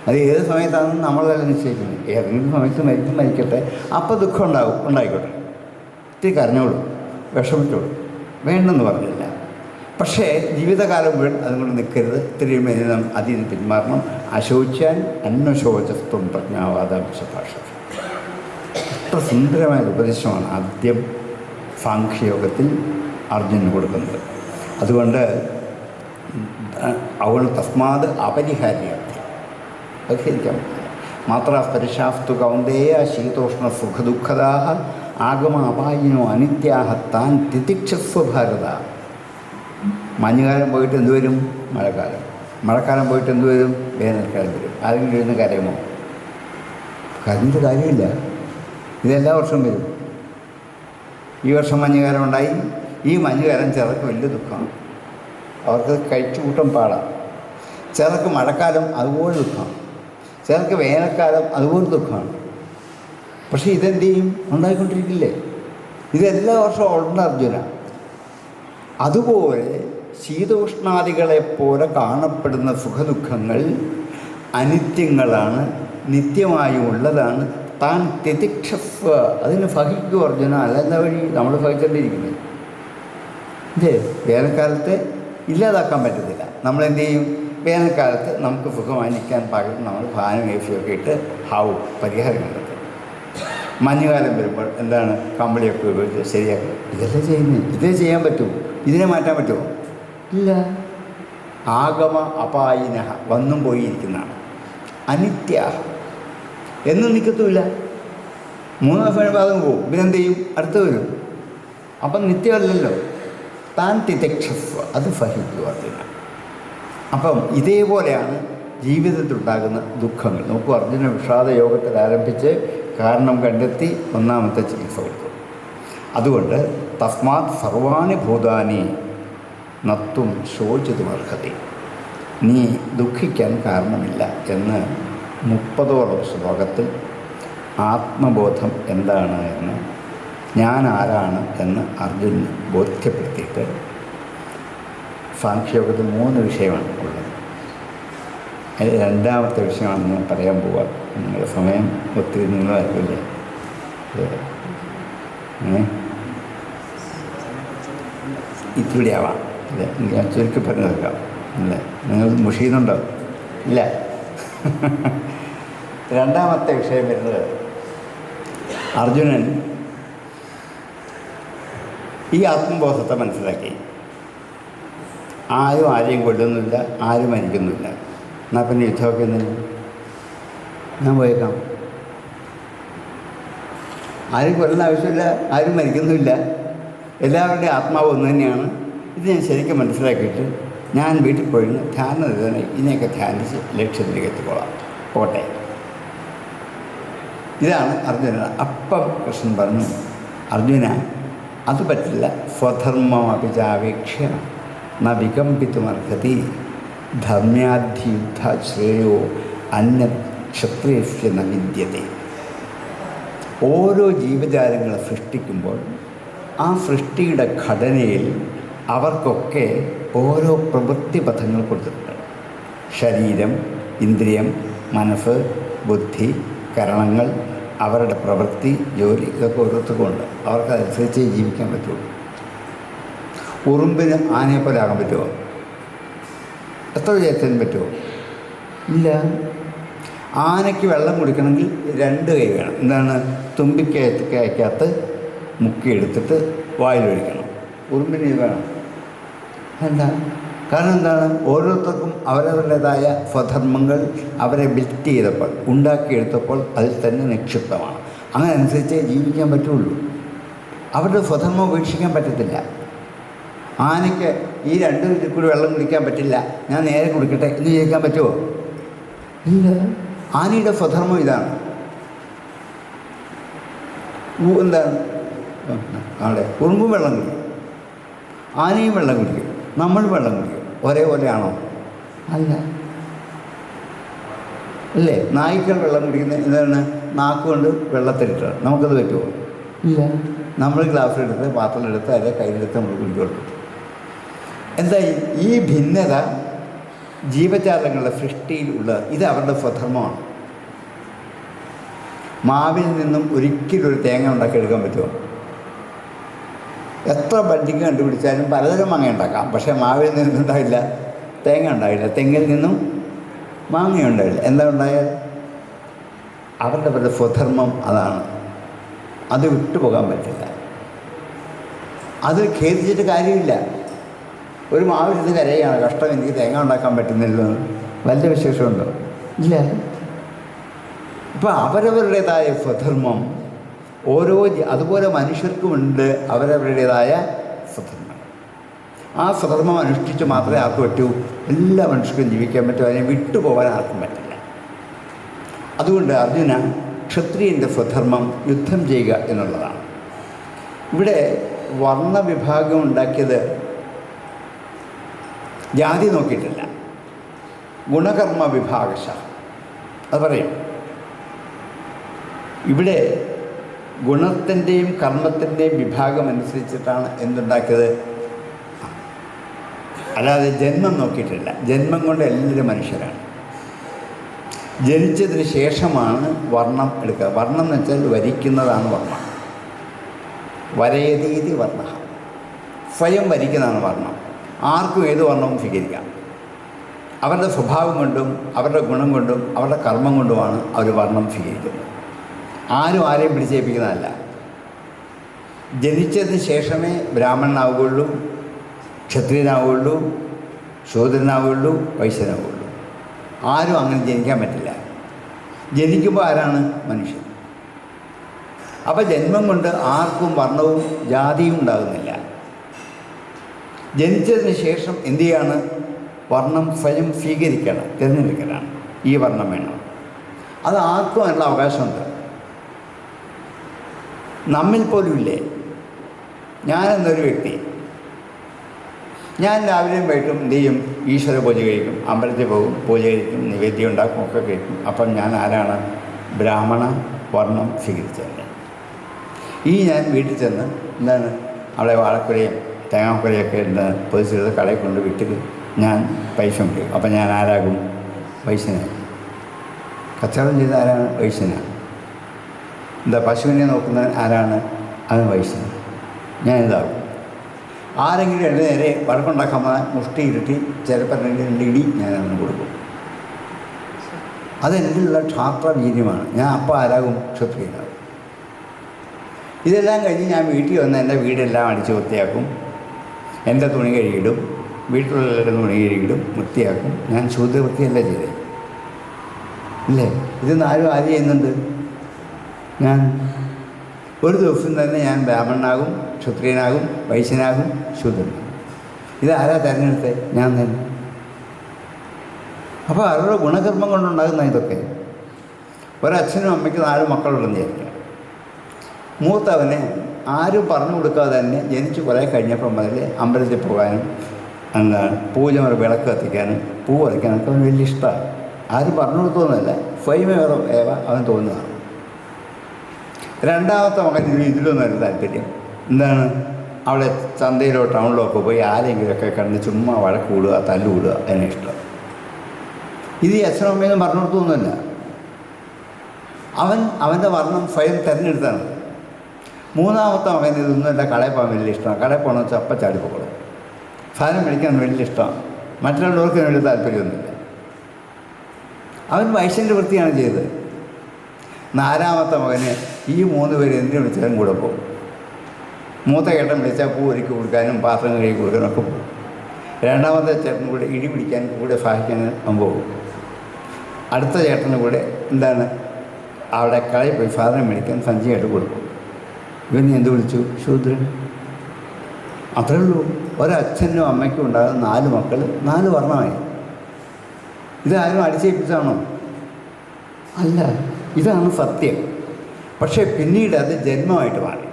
അത് ഏത് സമയത്താണെന്ന് നമ്മളല്ല നിശ്ചയിക്കുന്നത്. ഏതെങ്കിലും സമയത്ത് മരിക്കും, മരിക്കട്ടെ. അപ്പോൾ ദുഃഖം ഉണ്ടായിക്കോട്ടെ. ഇത്തിരി കരഞ്ഞോളൂ, വിഷമിച്ചോളൂ, വേണ്ടെന്ന് പറഞ്ഞില്ല. പക്ഷേ ജീവിതകാലം മുഴുവൻ അതുകൊണ്ട് നിൽക്കരുത്. ഇത്രയും അതിൽ നിന്ന് പിന്മാറണം. അശോചാൻ അന്വശോചസ്ത്വം പ്രജ്ഞാവാദാംശഭാഷ. അത്ര സുന്ദരമായ ഉപദേശമാണ് ആദ്യം സാഖ്യയോഗത്തിൽ അർജുനന് കൊടുക്കുന്നത്. അതുകൊണ്ട് അവൾ തസ്മാത് അപരിഹാര്യാർത്ഥി, പരിഹരിക്കാൻ പറ്റില്ല. മാത്ര സ്പരിശാസ്തു കൗന്ദേയ ശീതോഷ്ണ സുഖദുഃഖദാഹ ആഗമ അപായിനോ അനിത്യാഹ താൻ തിതിക്ഷസ്വ ഭാരത. മഞ്ഞുകാലം പോയിട്ട് എന്തുവരും? മഴക്കാലം. മഴക്കാലം പോയിട്ട് എന്തുവരും? വേനൽക്കാലം വരും. ആരെങ്കിലും ഇരുന്ന് കരയുമോ? കരഞ്ഞിട്ട് കാര്യമില്ല. ഇതെല്ലാ വർഷവും വരും. ഈ വർഷം മഞ്ഞുകാലം ഉണ്ടായി. ഈ മഞ്ഞുകാലം ചിലർക്ക് വലിയ ദുഃഖമാണ്. അവർക്ക് കഴിച്ചു കൂട്ടം പാടാം. ചിലർക്ക് മഴക്കാലം അതുപോലെ ദുഃഖമാണ്. ചിലർക്ക് വേനൽക്കാലം അതുപോലെ ദുഃഖമാണ്. പക്ഷേ ഇതെന്ത് ചെയ്യും? ഉണ്ടായിക്കൊണ്ടിരിക്കില്ലേ? ഇതെല്ലാ വർഷവും ഉണ്ട് അർജുന. അതുപോലെ ശീതോഷ്ണാദികളെപ്പോലെ കാണപ്പെടുന്ന സുഖദുഃഖങ്ങൾ അനിത്യങ്ങളാണ്, നിത്യമായും ഉള്ളതാണ്. താൻ തിതിക്ഷസ്വ, അതിന് ഫഹിക്കു അർജുന. അല്ലെന്ന വഴി നമ്മൾ ഫഹിച്ചുകൊണ്ടിരിക്കുന്നത്. വേനൽക്കാലത്തെ ഇല്ലാതാക്കാൻ പറ്റത്തില്ല. നമ്മളെന്ത് ചെയ്യും? വേനൽക്കാലത്ത് നമുക്ക് സുഖമായി നിൽക്കാൻ പാകം നമ്മൾ ഫാനും എ സിയൊക്കെ ഇട്ട് പരിഹാരം കണ്ടെത്തും. മഞ്ഞുകാലം വരുമ്പോൾ എന്താണ്, കമ്പിളിയൊക്കെ ഉപയോഗിച്ച് ശരിയാക്കും. ഇതല്ലേ ചെയ്യുന്നത്, ഇതേ ചെയ്യാൻ പറ്റുമോ? ഇതിനെ മാറ്റാൻ പറ്റുമോ? ഇല്ല. ആഗമ അപായിന, വന്നും പോയിരിക്കുന്നതാണ്. അനിത്യ, എന്നും നിൽക്കത്തുമില്ല. 3 ഭാഗം പോവും, ഇവരെന്ത് ചെയ്യും? അടുത്ത് വരും. അപ്പം നിത്യമല്ലല്ലോ. താൻ തിതക്ഷസ്വ, അത് സഹിക്കുക അതിന്. അപ്പം ഇതേപോലെയാണ് ജീവിതത്തിലുണ്ടാകുന്ന ദുഃഖങ്ങൾ. നോക്കൂ, അർജുന വിഷാദ യോഗത്തിൽ ആരംഭിച്ച് കാരണം കണ്ടെത്തി ഒന്നാമത്തെ ചികിത്സ കൊടുത്തു. അതുകൊണ്ട് തസ്മാത് സർവാണി ഭൂതാനി നത്തും ശോചിതുമർഹതി, നീ ദുഃഖിക്കാൻ കാരണമില്ല എന്ന് 30ഓളം ശ്ലോകത്തിൽ ആത്മബോധം എന്താണ് എന്ന്, ഞാൻ ആരാണ് എന്ന് അർജുനൻ ബോധ്യപ്പെടുത്തിയിട്ട് സാഖ്യയോഗത്തിൽ 3 വിഷയമാണ് ഉള്ളത്. അതിൽ 2ാമത്തെ വിഷയമാണ് ഞാൻ പറയാൻ പോവാം. നിങ്ങളുടെ സമയം ഒത്തിരി നിങ്ങളായിരിക്കില്ലേ? ഇത്തിരി ആവാം. അല്ലേ, ഞാൻ ചുരുക്കി പറഞ്ഞു തീർക്കാം. അല്ലേ, നിങ്ങൾ മുഷിയുന്നുണ്ടോ? ഇല്ല. 2ാമത്തെ വിഷയം വരുന്നത്, അർജുനൻ ഈ ആത്മബോധത്തെ മനസ്സിലാക്കി. ആരും ആരെയും കൊല്ലുന്നില്ല, ആരും മരിക്കുന്നില്ല. എന്നാൽ പിന്നെ യുദ്ധമൊക്കെ എന്തിനു? ഞാൻ പോയേക്കാം. ആരും കൊല്ലുന്ന ആവശ്യമില്ല, ആരും മരിക്കുന്നുമില്ല, എല്ലാവരുടെയും ആത്മാവ് ഒന്ന് തന്നെയാണ്. ഇത് ഞാൻ ശരിക്കും മനസ്സിലാക്കിയിട്ട് ഞാൻ വീട്ടിൽ പോയിരുന്ന് ധ്യാനം ഇതിനെയൊക്കെ ധ്യാനിച്ച് ലക്ഷ്യത്തിലേക്ക് എത്തിക്കോളാം, പോട്ടെ. ഇതാണ് അർജുന. അപ്പം കൃഷ്ണൻ പറഞ്ഞു, അർജുന അത് പറ്റില്ല. സ്വധർമ്മമപിചാപേക്ഷ്യ ന വികമ്പിത്തുമർഹതി ധർമ്മ്യാധിയുദ്ധ ശ്രേയോ അന്യ ക്ഷത്രിയസ്യ ന വിദ്യത്തെ. ഓരോ ജീവജാലങ്ങളെ സൃഷ്ടിക്കുമ്പോൾ ആ സൃഷ്ടിയുടെ ഘടനയിൽ അവർക്കൊക്കെ ഓരോ പ്രവൃത്തി പഥങ്ങൾ കൊടുത്തിട്ടുണ്ട്. ശരീരം, ഇന്ദ്രിയം, മനസ്സ്, ബുദ്ധി, കരണങ്ങൾ, അവരുടെ പ്രവൃത്തി, ജോലി, ഇതൊക്കെ ഓരോരുത്തർക്കും ഉണ്ട്. അവർക്കതനുസരിച്ചേ ജീവിക്കാൻ പറ്റുള്ളൂ. ഉറുമ്പിന് ആനയെപ്പോലെ ആകാൻ പറ്റുമോ? എത്ര വിചാരിച്ചാലും പറ്റുമോ? ഇല്ല. ആനയ്ക്ക് വെള്ളം കുടിക്കണമെങ്കിൽ 2 കൈ വേണം. എന്താണ്? തുമ്പിക്കകത്ത് മുക്കിയെടുത്തിട്ട് വായിലൊഴിക്കണം. ഉറുമ്പിന് ഇത് വേണം. എന്താ കാരണം? എന്താണ്? ഓരോരുത്തർക്കും അവരവരുടേതായ സ്വധർമ്മങ്ങൾ അവരെ ബിൽറ്റ് ചെയ്തപ്പോൾ, ഉണ്ടാക്കിയെടുത്തപ്പോൾ അതിൽ തന്നെ നിക്ഷിപ്തമാണ്. അങ്ങനെ അനുസരിച്ചേ ജീവിക്കാൻ പറ്റുള്ളൂ. അവരുടെ സ്വധർമ്മം ഉപേക്ഷിക്കാൻ പറ്റത്തില്ല. ആനയ്ക്ക് ഈ 2 ഇതിൽ കൂടി വെള്ളം കുടിക്കാൻ പറ്റില്ല, ഞാൻ നേരെ കുടിക്കട്ടെ എന്ന് ചോദിക്കാൻ പറ്റുമോ? ഇല്ല. ആനയുടെ സ്വധർമ്മം ഇതാണ്. എന്താണ്? അവിടെ ഉറുമ്പും വെള്ളം കുടിക്കും, ആനയും വെള്ളം കുടിക്കും, നമ്മൾ വെള്ളം കുടിക്കും. ഒരേപോലെയാണോ? അല്ല. അല്ലേ? നായ്ക്കൾ വെള്ളം കുടിക്കുന്നത് എന്താണ്? നാക്കുകൊണ്ട് വെള്ളത്തിലിട്ട്. നമുക്കത് പറ്റുമോ? ഇല്ല. നമ്മൾ ഗ്ലാസ്സിലെടുത്ത്, പാത്രത്തിലെടുത്ത്, അതിൻ്റെ കയ്യിലെടുത്ത് നമ്മൾ കുടിക്കുള്ളൂ. എന്താ ഈ ഭിന്നത ജീവജാലങ്ങളുടെ സൃഷ്ടിയിലുള്ള? ഇത് അവരുടെ സ്വധർമ്മമാണ്. മാവിൽ നിന്നും ഒരിക്കലും ഒരു തേങ്ങ ഉണ്ടാക്കിയെടുക്കാൻ പറ്റുമോ? എത്ര ബഡ്ഡിങ് കണ്ടുപിടിച്ചാലും പലതരം മാങ്ങ ഉണ്ടാക്കാം, പക്ഷേ മാവിൽ നിന്നും ഉണ്ടാവില്ല, തേങ്ങ ഉണ്ടാവില്ല. തെങ്ങിൽ നിന്നും മാങ്ങ ഉണ്ടാവില്ല. എന്താ ഉണ്ടായാൽ? അവരുടെ സ്വധർമ്മം അതാണ്. അത് വിട്ടുപോകാൻ പറ്റില്ല. അത് ഖേദിച്ചിട്ട് കാര്യമില്ല. ഒരു മാവിരുന്ന് കരയാണ്, കഷ്ടം, എനിക്ക് തേങ്ങ ഉണ്ടാക്കാൻ പറ്റുന്നില്ല, വല്ല വിശേഷമുണ്ടോ? ഇല്ല. ഇപ്പം അവരവരുടേതായ സ്വധർമ്മം അതുപോലെ മനുഷ്യർക്കുമുണ്ട് അവരവരുടേതായ സ്വധർമ്മം. ആ സ്വധർമ്മം അനുഷ്ഠിച്ച് മാത്രമേ ആർക്കും പറ്റൂ. എല്ലാ മനുഷ്യർക്കും ജീവിക്കാൻ പറ്റൂ. അതിനെ വിട്ടുപോകാൻ ആർക്കും പറ്റില്ല. അതുകൊണ്ട് അർജുന, ക്ഷത്രിയൻ്റെ സ്വധർമ്മം യുദ്ധം ചെയ്യുക എന്നുള്ളതാണ്. ഇവിടെ വർണ്ണവിഭാഗം ഉണ്ടാക്കിയത് ജാതി നോക്കിയിട്ടില്ല, ഗുണകർമ്മ വിഭാഗശ അത് പറയും. ഇവിടെ ഗുണത്തിൻ്റെയും കർമ്മത്തിൻ്റെയും വിഭാഗം അനുസരിച്ചിട്ടാണ് എന്തുണ്ടാക്കിയത്. അല്ലാതെ ജന്മം നോക്കിയിട്ടില്ല. ജന്മം കൊണ്ട് എല്ലാവരും മനുഷ്യരാണ്. ജനിച്ചതിന് ശേഷമാണ് വർണ്ണം എടുക്കുക. വർണ്ണം എന്ന് വെച്ചാൽ വരിക്കുന്നതാണ് വർണ്ണം. വരയതീതി വർണ്ണ, സ്വയം വരിക്കുന്നതാണ് വർണ്ണം. ആർക്കും ഏത് വർണ്ണവും സ്വീകരിക്കാം. അവരുടെ സ്വഭാവം കൊണ്ടും അവരുടെ ഗുണം കൊണ്ടും അവരുടെ കർമ്മം കൊണ്ടുമാണ് അവർ വർണ്ണം സ്വീകരിക്കുന്നത്. ആരും ആരെയും പിടിച്ചേൽപ്പിക്കുന്നതല്ല. ജനിച്ചതിന് ശേഷമേ ബ്രാഹ്മണനാവുകയുള്ളൂ, ക്ഷത്രിയനാവുകയുള്ളൂ, ശൂദ്രനാവുകയുള്ളൂ, വൈശ്യനാവുകയുള്ളൂ. ആരും അങ്ങനെ ജനിക്കാൻ പറ്റില്ല. ജനിക്കുമ്പോൾ ആരാണ്? മനുഷ്യൻ. അപ്പോൾ ജന്മം കൊണ്ട് ആർക്കും വർണ്ണവും ജാതിയും ഉണ്ടാകുന്നില്ല. ജനിച്ചതിന് ശേഷം എന്തു ചെയ്യാണ്? വർണ്ണം സ്വയം സ്വീകരിക്കണം, തിരഞ്ഞെടുക്കലാണ്. ഈ വർണ്ണം വേണം. അത് ആർക്കും അതിനുള്ള അവകാശമുണ്ട്. നമ്മിൽ പോലും ഇല്ലേ? ഞാനെന്നൊരു വ്യക്തി, ഞാൻ രാവിലെയും വൈകിട്ടും എന്ത് ചെയ്യും? ഈശ്വര പൂജ കഴിക്കും, അമ്പലത്തിൽ പോകും, പൂജ കഴിക്കും, നിവേദ്യം ഉണ്ടാക്കും, ഒക്കെ കഴിക്കും. അപ്പം ഞാൻ ആരാണ്? ബ്രാഹ്മണ വർണ്ണം സ്വീകരിച്ചതല്ലേ. ഈ ഞാൻ വീട്ടിൽ ചെന്ന് എന്താണ് അവിടെ വാഴക്കുലയും തേങ്ങാക്കുലയൊക്കെ എന്താണ് പൊതിച്ചെടുത്ത് കടയിൽ കൊണ്ട് വിട്ടിൽ ഞാൻ പൈസ മുടിക്കും. അപ്പം ഞാൻ ആരാകും? വൈശ്യനായി. കച്ചവടം ചെയ്ത ആരാണ്? വൈശ്യനാണ്. എന്താ പശുവിനെ നോക്കുന്ന ആരാണ്? അത് വൈശ്യൻ. ഞാൻ ഇതാകും. ആരെങ്കിലും എൻ്റെ നേരെ വഴക്കുണ്ടാക്കാൻ മുഷ്ടി ഇരുട്ടി ചിലപ്പോൾ രണ്ട് ഇടി ഞാൻ അവന് കൊടുക്കും. അതെന്നുള്ള ക്ഷാത്ര വീര്യമാണ്. ഞാൻ അപ്പോൾ ആരാകും? ക്ഷത്രിയനാകും. ഇതെല്ലാം കഴിഞ്ഞ് ഞാൻ വീട്ടിൽ വന്ന് എൻ്റെ വീടെല്ലാം അടിച്ച് വൃത്തിയാക്കും, എൻ്റെ തുണി കഴുകിയിടും, വീട്ടിലുള്ള തുണി കഴുകിയിടും, വൃത്തിയാക്കും. ഞാൻ ശൂദ്രവൃത്തിയല്ല ചെയ്തേ, ഇല്ലേ? ഇതൊന്നും ആരും ചെയ്യുന്നുണ്ട്. ഞാൻ ഒരു ദിവസം തന്നെ ഞാൻ ബ്രാഹ്മണനാകും, ക്ഷത്രിയനാകും, വൈശ്യനാകും, ശൂദ്രനാകും. ഇതാരാ തിരഞ്ഞെടുത്തത്? ഞാൻ തന്നെ. അപ്പോൾ അവരുടെ ഗുണകർമ്മം കൊണ്ടുണ്ടാകുന്ന ഇതൊക്കെ. ഒരച്ഛനും അമ്മയ്ക്ക് 4 മക്കളുണ്ടെന്ന് വിചാരിക്കുക. മൂത്തവന് ആരും പറഞ്ഞു കൊടുക്കാതെ തന്നെ ജനിച്ച് കുറേ കഴിഞ്ഞപ്പോൾ മുതൽ അമ്പലത്തിൽ പോകാനും എന്താണ് പൂജമുറ വിളക്ക് കത്തിക്കാനും പൂ പറിക്കാനൊക്കെ അവന് വലിയ ഇഷ്ടമാണ്. ആരും പറഞ്ഞു കൊടുത്തോന്നല്ല, സ്വയമേവ അവൻ തോന്നുന്നതാണ്. രണ്ടാമത്തെ മകൻ ഇതിലൊന്നും ഒരു താല്പര്യം. എന്താണ്? അവിടെ ചന്തയിലോ ടൗണിലോ ഒക്കെ പോയി ആരെങ്കിലുമൊക്കെ കണ്ട് ചുമ്മാ വഴക്ക് കൂടുക, തല്ലുകൂടുക, അതിനെ ഇഷ്ടം. ഇത് ഈ അച്ഛനും അമ്മയൊന്നും പറഞ്ഞു കൊടുത്തൊന്നുമില്ല. അവൻ്റെ വർണ്ണം സ്വയം തിരഞ്ഞെടുത്താണ്. മൂന്നാമത്തെ മകൻ ഇതൊന്നുമല്ല, കടയിൽ പോകാൻ വലിയ ഇഷ്ടമാണ്. കടയിൽ പോകണമെന്ന് വെച്ചാൽ അപ്പം ചാടിപ്പോകണം. സാധനം മേടിക്കാൻ വലിയ ഇഷ്ടമാണ്. മറ്റുള്ളവർക്ക് വലിയ താല്പര്യമൊന്നുമില്ല. അവൻ വൈശ്യൻ്റെ വൃത്തിയാണ് ചെയ്തത്. 4ാമത്തെ മകന് ഈ 3 പേര് എന്തിനു വിളിച്ചാലും കൂടെ പോകും. മൂത്ത ചേട്ടൻ വിളിച്ചാൽ പൂ ഒരുക്കി കൊടുക്കാനും പാത്രം കഴുകി കൊടുക്കാനും ഒക്കെ പോകും. 2ാമത്തെ ചേട്ടൻ കൂടെ ഇടി പിടിക്കാൻ കൂടെ സഹായിക്കാൻ അവൻ പോകും. അടുത്ത ചേട്ടന് കൂടെ എന്താണ് അവിടെ കടയിൽ പോയി സാധനം മേടിക്കാൻ സഞ്ചിയായിട്ട് കൊടുക്കും. ഇവൻ എന്ത് വിളിച്ചു? ശൂദ്രൻ. അത്രേ ഉള്ളൂ. ഒരച്ഛനും അമ്മയ്ക്കും ഉണ്ടാകുന്ന 4 മക്കൾ 4 വർണ്ണമായി. ഇതാരും അടിച്ചേൽപ്പിച്ചാണോ? അല്ല, ഇതാണ് സത്യം. പക്ഷേ പിന്നീട് അത് ജന്മമായിട്ട് മാറി.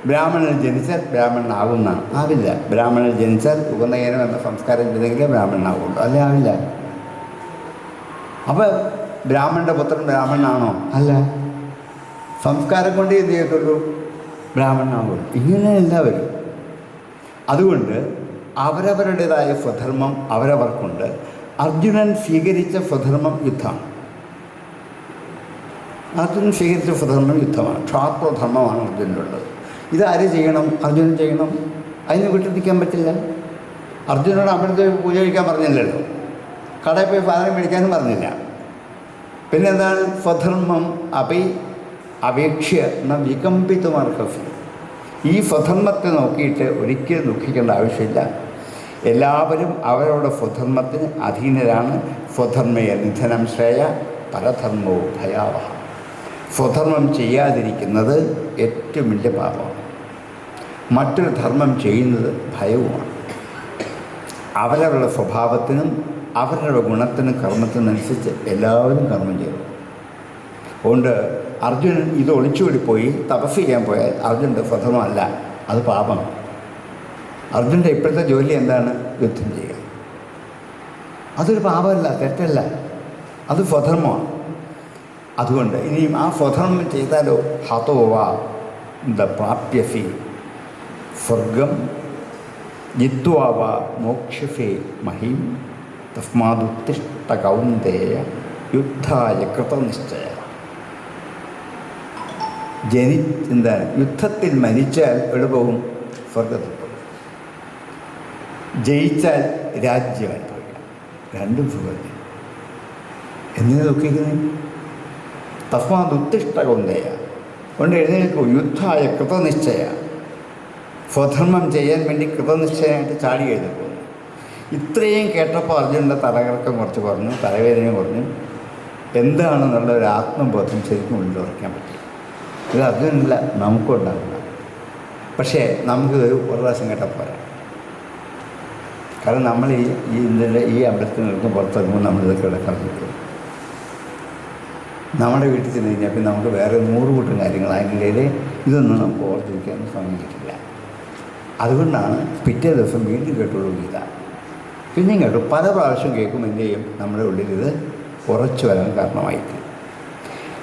ബ്രാഹ്മണൻ ജനിച്ചാൽ ബ്രാഹ്മണനാകുന്നതാണ്. ആവില്ല. ബ്രാഹ്മണൻ ജനിച്ചാൽ ഉപനയനം എന്ന സംസ്കാരം ചെയ്തെങ്കിലേ ബ്രാഹ്മണനാകുള്ളൂ, അല്ലേ ആവില്ല. അപ്പോൾ ബ്രാഹ്മണൻ്റെ പുത്രൻ ബ്രാഹ്മണനാണോ? അല്ല. സംസ്കാരം കൊണ്ടേ എന്ത് ചെയ്യത്തുള്ളൂ? ബ്രാഹ്മണനാകുള്ളൂ. ഇങ്ങനെ എല്ലാവരും. അതുകൊണ്ട് അവരവരുടേതായ സ്വധർമ്മം അവരവർക്കുണ്ട്. അർജുനൻ സ്വീകരിച്ച സ്വധർമ്മം യുദ്ധമാണ്. അർജുനൻ സ്വീകരിച്ച സ്വധർമ്മം യുദ്ധമാണ്. ക്ഷാത്രധർമ്മമാണ് അർജുനനുള്ളത്. ഇതാര് ചെയ്യണം? അർജുനൻ ചെയ്യണം. അതിന് വിട്ടിരിക്കാൻ പറ്റില്ല. അർജുനോട് അമ്പലത്തിൽ പൂജ കഴിക്കാൻ പറഞ്ഞില്ലല്ലോ, കടയിൽ പോയി സാധനം മേടിക്കാനും പറഞ്ഞില്ല. പിന്നെന്താണ്? സ്വധർമ്മം അപേക്ഷ്യ ന വികമ്പിതുമർഹസി. ഈ സ്വധർമ്മത്തെ നോക്കിയിട്ട് ഒരിക്കലും ദുഃഖിക്കേണ്ട ആവശ്യമില്ല. എല്ലാവരും അവരവരുടെ സ്വധർമ്മത്തിന് അധീനരാണ്. സ്വധർമ്മയ നിധനം ശ്രേയ പരധർമ്മോ ഭയാവഹ. സ്വധർമ്മം ചെയ്യാതിരിക്കുന്നത് ഏറ്റവും വലിയ പാപമാണ്. മറ്റൊരു ധർമ്മം ചെയ്യുന്നത് ഭയവുമാണ്. അവരവരുടെ സ്വഭാവത്തിനും അവരുടെ ഗുണത്തിനും കർമ്മത്തിനനുസരിച്ച് എല്ലാവരും കർമ്മം ചെയ്തു. അതുകൊണ്ട് അർജുനൻ ഇത് ഒളിച്ചുകൂടിപ്പോയി തപസ് ചെയ്യാൻ പോയാൽ അർജുനൻ്റെ സ്വധർമ്മമല്ല, അത് പാപമാണ്. അർജുനൻ്റെ ഇപ്പോഴത്തെ ജോലി എന്താണ്? യുദ്ധം ചെയ്യുക. അതൊരു പാപമല്ല, തെറ്റല്ല, അത് സ്വധർമ്മമാണ്. അതുകൊണ്ട് ഇനിയും ആ സ്വധർമ്മം ചെയ്താലോ ഹതോവാ പ്രാപ്യസി സ്വർഗം ജിത്വാവാ മോക്ഷസേ മഹീം തസ്മാദുത്തിഷ്ഠ കൗന്ദേയ യുദ്ധായ കൃതനിശ്ചയ. എന്താണ്? യുദ്ധത്തിൽ മരിച്ചാൽ എവിടെ പോകും? സ്വർഗത്തിൽ പോകും. ജയിച്ചാൽ രാജ്യം അനുഭവിക്കാം. രണ്ടും സുഖമല്ലേ? എന്തിനാ ദുഃഖിക്കുന്നത്? തസ്മാത് ഉത്തിഷ്ഠ കൊണ്ടേയ, കൊണ്ട് എഴുന്നേൽക്കൂ, യുദ്ധായ കൃതനിശ്ചയ, സ്വധർമ്മം ചെയ്യാൻ വേണ്ടി കൃതനിശ്ചയമായിട്ട് ചാടി എഴുന്നേൽക്കുന്നു. ഇത്രയും കേട്ടപ്പോൾ അർജുനൻ്റെ തലകറക്കം കുറച്ച് കുറഞ്ഞു, തലവേദനയും കുറഞ്ഞു. എന്താണെന്നുള്ള ഒരു ആത്മബോധം ശരിക്കും ഉള്ളിൽ ഉറയ്ക്കാൻ പറ്റും. ഇത് അർജുനല്ല, നമുക്കും ഉണ്ടാവില്ല. പക്ഷേ നമുക്കിത് ഒരു പ്രാവശ്യം കേട്ടാൽ പോരാ. കാരണം നമ്മൾ ഈ അമ്പലത്തിൽ നിൽക്കും പുറത്തിറങ്ങുമ്പോൾ നമ്മളിത് കിടക്കാൻ പറ്റും. നമ്മുടെ വീട്ടിൽ ചെന്ന് കഴിഞ്ഞാൽ പിന്നെ നമുക്ക് വേറെ 100 കൂട്ടം കാര്യങ്ങൾ അതിനിടയിൽ ഇതൊന്നും നമുക്ക് ഓർത്തിരിക്കാൻ സമയം കിട്ടില്ല. അതുകൊണ്ടാണ് പിറ്റേ ദിവസം വീണ്ടും കേട്ടുള്ളൂ ഗീത. പിന്നെയും കേട്ടു, പല പ്രാവശ്യം കേൾക്കും. എന്ത് ചെയ്യും? നമ്മുടെ ഉള്ളിൽ ഇത് ഉറച്ചു വരാൻ കാരണമായിരിക്കും.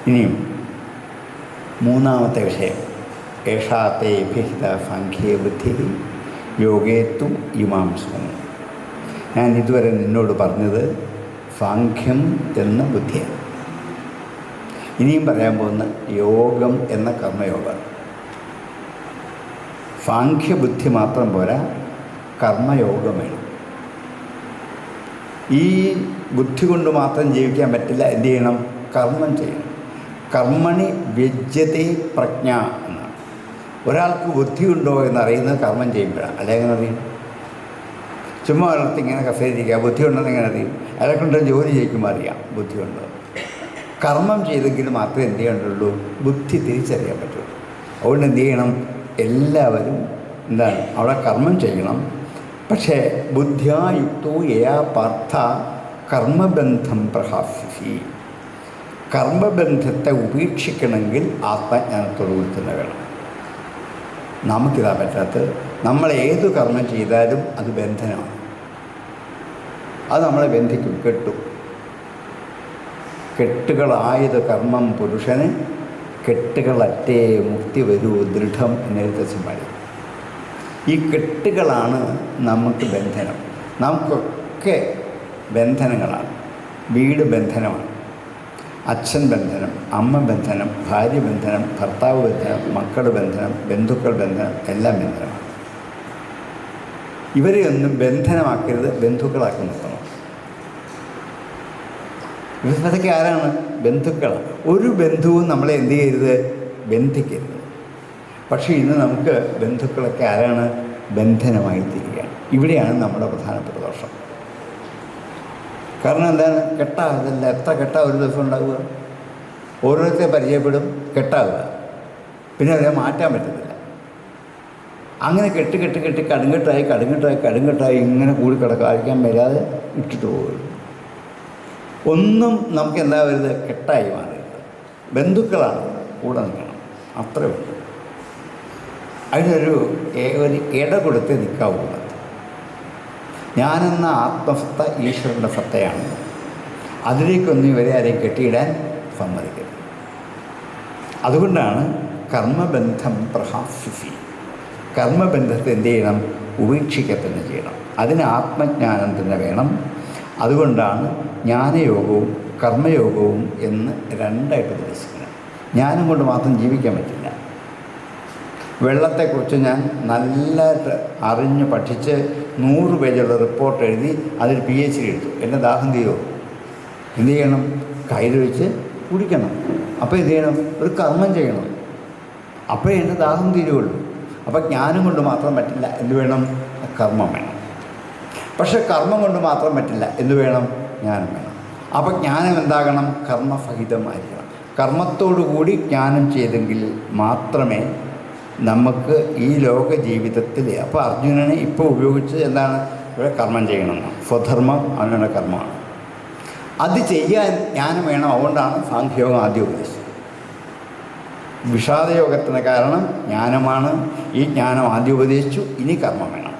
ഇനിയും മൂന്നാമത്തെ വിഷയം, ഏഷാത്തെ വിഹിത സാഖ്യേ ബുദ്ധി യോഗേത്തു ഇമാംസം. ഞാൻ ഇതുവരെ നിന്നോട് പറഞ്ഞത് സാഖ്യം എന്ന ബുദ്ധിയാണ്. ഇനിയും പറയാൻ പോകുന്ന യോഗം എന്ന കർമ്മയോഗം. സാഖ്യബുദ്ധി മാത്രം പോരാ, കർമ്മയോഗം വേണം. ഈ ബുദ്ധി കൊണ്ട് മാത്രം ജീവിക്കാൻ പറ്റില്ല. എന്ത് ചെയ്യണം? കർമ്മം ചെയ്യണം. കർമ്മണി വ്യജ്യത്തെ പ്രജ്ഞ എന്നാണ്. ഒരാൾക്ക് ബുദ്ധിയുണ്ടോ എന്നറിയുന്നത് കർമ്മം ചെയ്യുമ്പോഴാണ്. അല്ലെ എങ്ങനെ അറിയും? ചുമ്മാ ഒരിടത്ത് ഇങ്ങനെ കസേരിക്കുക, ബുദ്ധിയുണ്ടെന്ന് എങ്ങനെ അറിയും? അയാളെ കൊണ്ട് ജോലി ചെയ്യിക്കുമ്പോൾ അറിയാം ബുദ്ധിയുണ്ടോ. കർമ്മം ചെയ്തെങ്കിൽ മാത്രമേ എന്ത് ചെയ്യേണ്ടുള്ളൂ? ബുദ്ധി തിരിച്ചറിയാൻ പറ്റുള്ളൂ. അതുകൊണ്ട് എന്ത് ചെയ്യണം? എല്ലാവരും എന്താണ് അവിടെ കർമ്മം ചെയ്യണം. പക്ഷേ ബുദ്ധ്യായുക്തോ യയാ പാർത്ഥ കർമ്മബന്ധം പ്രഹാസ്യസി. കർമ്മബന്ധത്തെ ഉപേക്ഷിക്കണമെങ്കിൽ ആത്മജ്ഞാനത്തോടുകൂടി തന്നെ വേണം. നമുക്കിതാ പറ്റാത്തത്. നമ്മൾ ഏതു കർമ്മം ചെയ്താലും അത് ബന്ധനമാണ്. അത് നമ്മളെ ബന്ധിക്കും, കെട്ടും. കെട്ടുകളായത് കർമ്മം പുരുഷന്, കെട്ടുകളറ്റേ മുക്തി വരൂ ദൃഢം എന്നെഴുത്തച്ഛൻ പാടി. ഈ കെട്ടുകളാണ് നമുക്ക് ബന്ധനം. നമുക്കൊക്കെ ബന്ധനങ്ങളാണ്. വീട് ബന്ധനമാണ്, അച്ഛൻ ബന്ധനം, അമ്മ ബന്ധനം, ഭാര്യ ബന്ധനം, ഭർത്താവ് ബന്ധനം, മക്കൾ ബന്ധനം, ബന്ധുക്കൾ ബന്ധനം, എല്ലാം ബന്ധനമാണ്. ഇവരെയൊന്നും ബന്ധനമാക്കരുത്, ബന്ധുക്കളാക്കി നിർത്തണം. ഇവരൊക്കെ ആരാണ്? ബന്ധുക്കളാണ്. ഒരു ബന്ധുവും നമ്മളെ എന്ത് ചെയ്യരുത്? ബന്ധിക്കരുത്. പക്ഷേ ഇന്ന് നമുക്ക് ബന്ധുക്കളൊക്കെ ആരാണ്? ബന്ധനമായി തീരുകയാണ്. ഇവിടെയാണ് നമ്മുടെ പ്രധാനപ്പെട്ട ദോഷം. കാരണം എന്താണ്? കെട്ടാകുന്നില്ല. എത്ര കെട്ടാ ഒരു ദിവസം ഉണ്ടാവുക? ഓരോരുത്തരെ പരിചയപ്പെടും, കെട്ടാവുക, പിന്നെ അതിനെ മാറ്റാൻ പറ്റത്തില്ല. അങ്ങനെ കെട്ട് കെട്ട് കെട്ടി കടുങ്കട്ടായി ഇങ്ങനെ കൂടി കിടക്കാൻ വരാതെ ഇട്ടിട്ട് പോകും. ഒന്നും നമുക്ക് എന്താ വരുന്നത്? കെട്ടായി മാറിയത്. ബന്ധുക്കളാണ് കൂടെ നിൽക്കണം, അത്രേ ഉള്ളൂ. അതിനൊരു ഇട കൊടുത്ത് നിൽക്കാവുന്നത്. ഞാനെന്ന ആത്മസത്ത ഈശ്വരൻ്റെ സത്തയാണ്. അതിലേക്കൊന്നും ഇവരെ ആരെയും കെട്ടിയിടാൻ സമ്മതിക്കരുത്. അതുകൊണ്ടാണ് കർമ്മബന്ധം പ്രഹാസ്യസി. കർമ്മബന്ധത്തെ എന്ത് ചെയ്യണം? ഉപേക്ഷിക്കുക തന്നെ ചെയ്യണം. അതിന് ആത്മജ്ഞാനം തന്നെ വേണം. അതുകൊണ്ടാണ് ജ്ഞാനയോഗവും കർമ്മയോഗവും എന്ന് രണ്ടായിട്ട് ഉദ്ദേശിക്കുന്നത്. ജ്ഞാനം കൊണ്ട് മാത്രം ജീവിക്കാൻ പറ്റില്ല. വെള്ളത്തെക്കുറിച്ച് ഞാൻ നല്ലതായിട്ട് അറിഞ്ഞ് പഠിച്ച് 100 പേജുള്ള റിപ്പോർട്ട് എഴുതി അതിൽ PhD എടുത്തു. എൻ്റെ ദാഹം തീരുമോ? എന്ത് ചെയ്യണം? കയ്യിൽ വെച്ച് കുടിക്കണം. അപ്പോൾ എന്ത് ചെയ്യണം? ഒരു കർമ്മം ചെയ്യണം. അപ്പോഴേ എൻ്റെ ദാഹം തീരുകയുള്ളൂ. അപ്പോൾ ജ്ഞാനം കൊണ്ട് മാത്രം പറ്റില്ല. എന്ത് വേണം? കർമ്മം വേണം. പക്ഷേ കർമ്മം കൊണ്ട് മാത്രം പറ്റില്ല. എന്ത് വേണം? ജ്ഞാനം വേണം. അപ്പോൾ ജ്ഞാനം എന്താകണം? കർമ്മസഹിതമായിരിക്കണം. കർമ്മത്തോടുകൂടി ജ്ഞാനം ചെയ്തെങ്കിൽ മാത്രമേ നമുക്ക് ഈ ലോക ജീവിതത്തിൽ. അപ്പോൾ അർജുനനെ ഇപ്പോൾ ഉപയോഗിച്ച് എന്താണ്? ഇവിടെ കർമ്മം ചെയ്യണമെന്ന്. സ്വധർമ്മം അവനുള്ള കർമ്മമാണ്. അത് ചെയ്യാൻ ജ്ഞാനം വേണം. അതുകൊണ്ടാണ് സാഖ്യയോഗം ആദ്യം ഉപദേശിച്ചത്. വിഷാദയോഗത്തിന് കാരണം ജ്ഞാനമാണ്. ഈ ജ്ഞാനം ആദ്യം ഉപദേശിച്ചു. ഇനി കർമ്മം വേണം.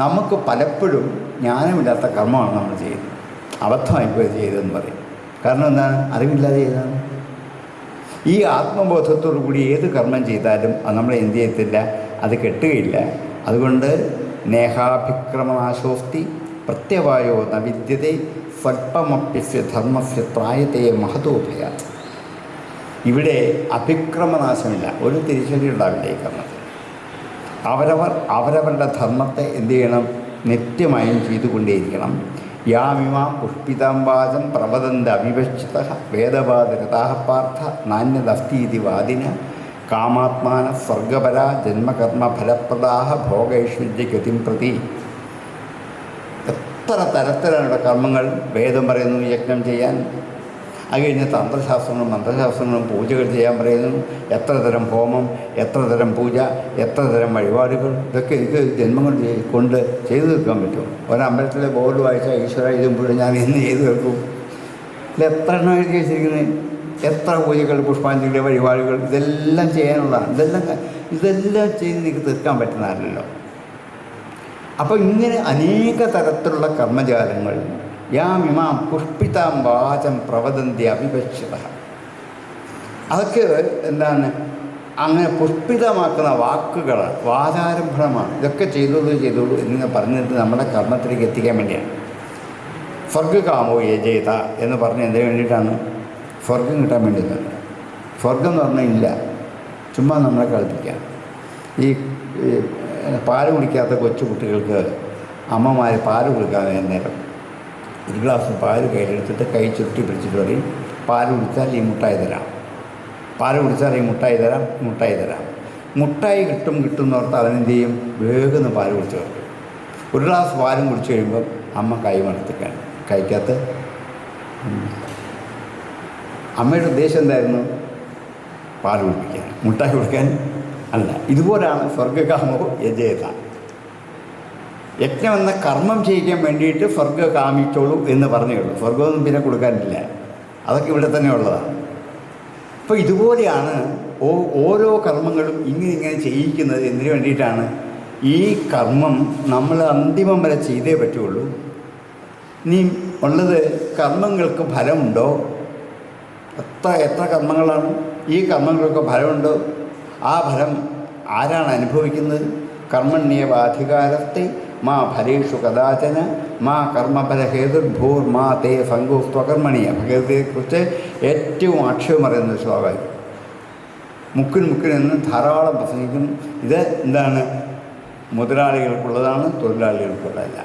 നമുക്ക് പലപ്പോഴും ജ്ഞാനമില്ലാത്ത കർമ്മമാണ് നമ്മൾ ചെയ്യുന്നത്. അബദ്ധമായിപ്പോയി ചെയ്തതെന്ന് പറയും. കാരണം എന്താണ്? അറിവില്ലാതെ ചെയ്തതാണ്. ഈ ആത്മബോധത്തോടു കൂടി ഏത് കർമ്മം ചെയ്താലും അത് നമ്മളെ എന്ത് ചെയ്യത്തില്ല? അത് കെട്ടുകയില്ല. അതുകൊണ്ട് നേഹാഭിക്രമനാശോസ്തി പ്രത്യവായോ ന വിദ്യതേ സ്വൽപ്പമപ്യസ്യ ധർമ്മസ്യ ത്രായതേ മഹതോഭയാത്. ഇവിടെ അഭിക്രമനാശമില്ല. ഒരു തിരിച്ചടി ഉണ്ടാവില്ല ഈ കർമ്മത്തിൽ. അവരവരുടെ ധർമ്മത്തെ എന്ത് ചെയ്യണം? നിത്യമായും ചെയ്തുകൊണ്ടേയിരിക്കണം. യാമിമാം പുഷ്പിതാംബാജം പ്രവദന്ത അവിവക്ഷിത വേദവാദരതാഹ പാർത്ഥ നാന്യദസ്തീതി വാദിന കാമാത്മാന സ്വർഗപര ജന്മകർമ്മ ഫലപ്രദാഹ ഭോഗൈശ്വര്യഗതിം പ്രതി. എത്ര തരത്തിലുള്ള കർമ്മങ്ങൾ വേദം പറയുന്നു യജ്ഞം ചെയ്യാൻ. അത് കഴിഞ്ഞ് തന്ത്രശാസ്ത്രങ്ങളും മന്ത്രശാസ്ത്രങ്ങളും പൂജകൾ ചെയ്യാൻ പറയുന്നു. എത്ര തരം ഹോമം, എത്ര തരം പൂജ, എത്ര തരം വഴിപാടുകൾ, ഇതൊക്കെ എനിക്ക് ജന്മങ്ങൾ കൊണ്ട് ചെയ്തു തീർക്കാൻ പറ്റും. ഒരമ്പലത്തിലെ ബോർഡ് വായിച്ചാൽ ഈശ്വര ഇതും മുഴുവൻ ഞാൻ ഇന്ന് ചെയ്തു തീർക്കും. ഇത് എത്ര എണ്ണം എഴുതി വെച്ചിരിക്കുന്നത്, എത്ര പൂജകൾ, പുഷ്പാഞ്ജലി, വഴിപാടുകൾ, ഇതെല്ലാം ചെയ്യാനുള്ളതാണ്. ഇതെല്ലാം ചെയ്ത് എനിക്ക് തീർക്കാൻ പറ്റുന്നതല്ലല്ലോ. അപ്പോൾ ഇങ്ങനെ അനേക തരത്തിലുള്ള കർമ്മജാലങ്ങൾ യാമിമാം പുഷ്പിതാം വാചം പ്രവദന്തി അവിവക്ഷിത. അതൊക്കെ എന്താണ്, അങ്ങനെ പുഷ്പിതമാക്കുന്ന വാക്കുകളാണ്, വാചാരംഭണമാണ്. ഇതൊക്കെ ചെയ്തോളൂ എന്നിങ്ങനെ പറഞ്ഞിട്ട് നമ്മുടെ കർമ്മത്തിലേക്ക് എത്തിക്കാൻ വേണ്ടിയാണ്. സ്വർഗ്ഗകാമോ യജേത എന്ന് പറഞ്ഞ് എന്തിനു വേണ്ടിയിട്ടാണ്? സ്വർഗം കിട്ടാൻ വേണ്ടിയിട്ടാണ്. സ്വർഗം എന്ന് പറഞ്ഞാൽ ഇല്ല, ചുമ്മാ നമ്മളെ കളിപ്പിക്കാൻ. ഈ പാല് കുടിക്കാത്ത കൊച്ചു കുട്ടികൾക്ക് അമ്മമാർ പാല് കൊടുക്കാൻ നേരം ഒരു ഗ്ലാസ് പാല് കയ്യിലെടുത്തിട്ട് കൈ ചുരുട്ടി പിടിച്ചിട്ട് പറയും, പാല് കുടിച്ചാൽ ഈ മുട്ടായി തരാം, പാല് കുടിച്ചാൽ ഈ മുട്ടായി തരാം, മുട്ടായി തരാം. മുട്ടായി കിട്ടും എന്ന് ഓർത്ത് അവനെന്ത് ചെയ്യും? വേഗം പാല് കുടിച്ച് വെക്കും. ഒരു ഗ്ലാസ് പാലും കുടിച്ച് കഴിയുമ്പോൾ അമ്മ കൈ മണത്തിക്കാണ്. കൈക്കകത്ത് അമ്മയുടെ ഉദ്ദേശം എന്തായിരുന്നു? പാല് കുടിപ്പിക്കാൻ, മുട്ടായി കൊടുക്കാൻ അല്ല. ഇതുപോലെയാണ് സ്വർഗ്ഗകാമോ യജേത. യജ്ഞം എന്ന കർമ്മം ചെയ്യിക്കാൻ വേണ്ടിയിട്ട് സ്വർഗ്ഗം കാമിച്ചോളൂ എന്ന് പറഞ്ഞുള്ളൂ. സ്വർഗമൊന്നും പിന്നെ കൊടുക്കാനില്ല, അതൊക്കെ ഇവിടെ തന്നെ ഉള്ളതാണ്. അപ്പോൾ ഇതുപോലെയാണ് ഓരോ കർമ്മങ്ങളും ഇങ്ങനെ ചെയ്യിക്കുന്നത്. എന്തിനു വേണ്ടിയിട്ടാണ്? ഈ കർമ്മം നമ്മൾ അന്തിമം വരെ ചെയ്തേ പറ്റുള്ളൂ. ഇനി ഉള്ളത് കർമ്മങ്ങൾക്ക് ഫലമുണ്ടോ? എത്ര കർമ്മങ്ങളാണ്? ഈ കർമ്മങ്ങൾക്ക് ഫലമുണ്ടോ? ആ ഫലം ആരാണ് അനുഭവിക്കുന്നത്? കർമ്മണ്യേവാധികാരത്തെ മാ ഫലേഷു കഥാചന മാ കർമ്മഫലഹേതുർഭൂർ മാ തേ സങ്കോസ്ത്വകർമ്മണീയ. ഭഗവതിയെക്കുറിച്ച് ഏറ്റവും ആക്ഷേപം പറയുന്ന ശ്ലോകമായി. മുക്കിന് ധാരാളം പ്രസംഗിക്കും. ഇത് എന്താണ്? മുതലാളികൾക്കുള്ളതാണ്, തൊഴിലാളികൾക്കുള്ളതല്ല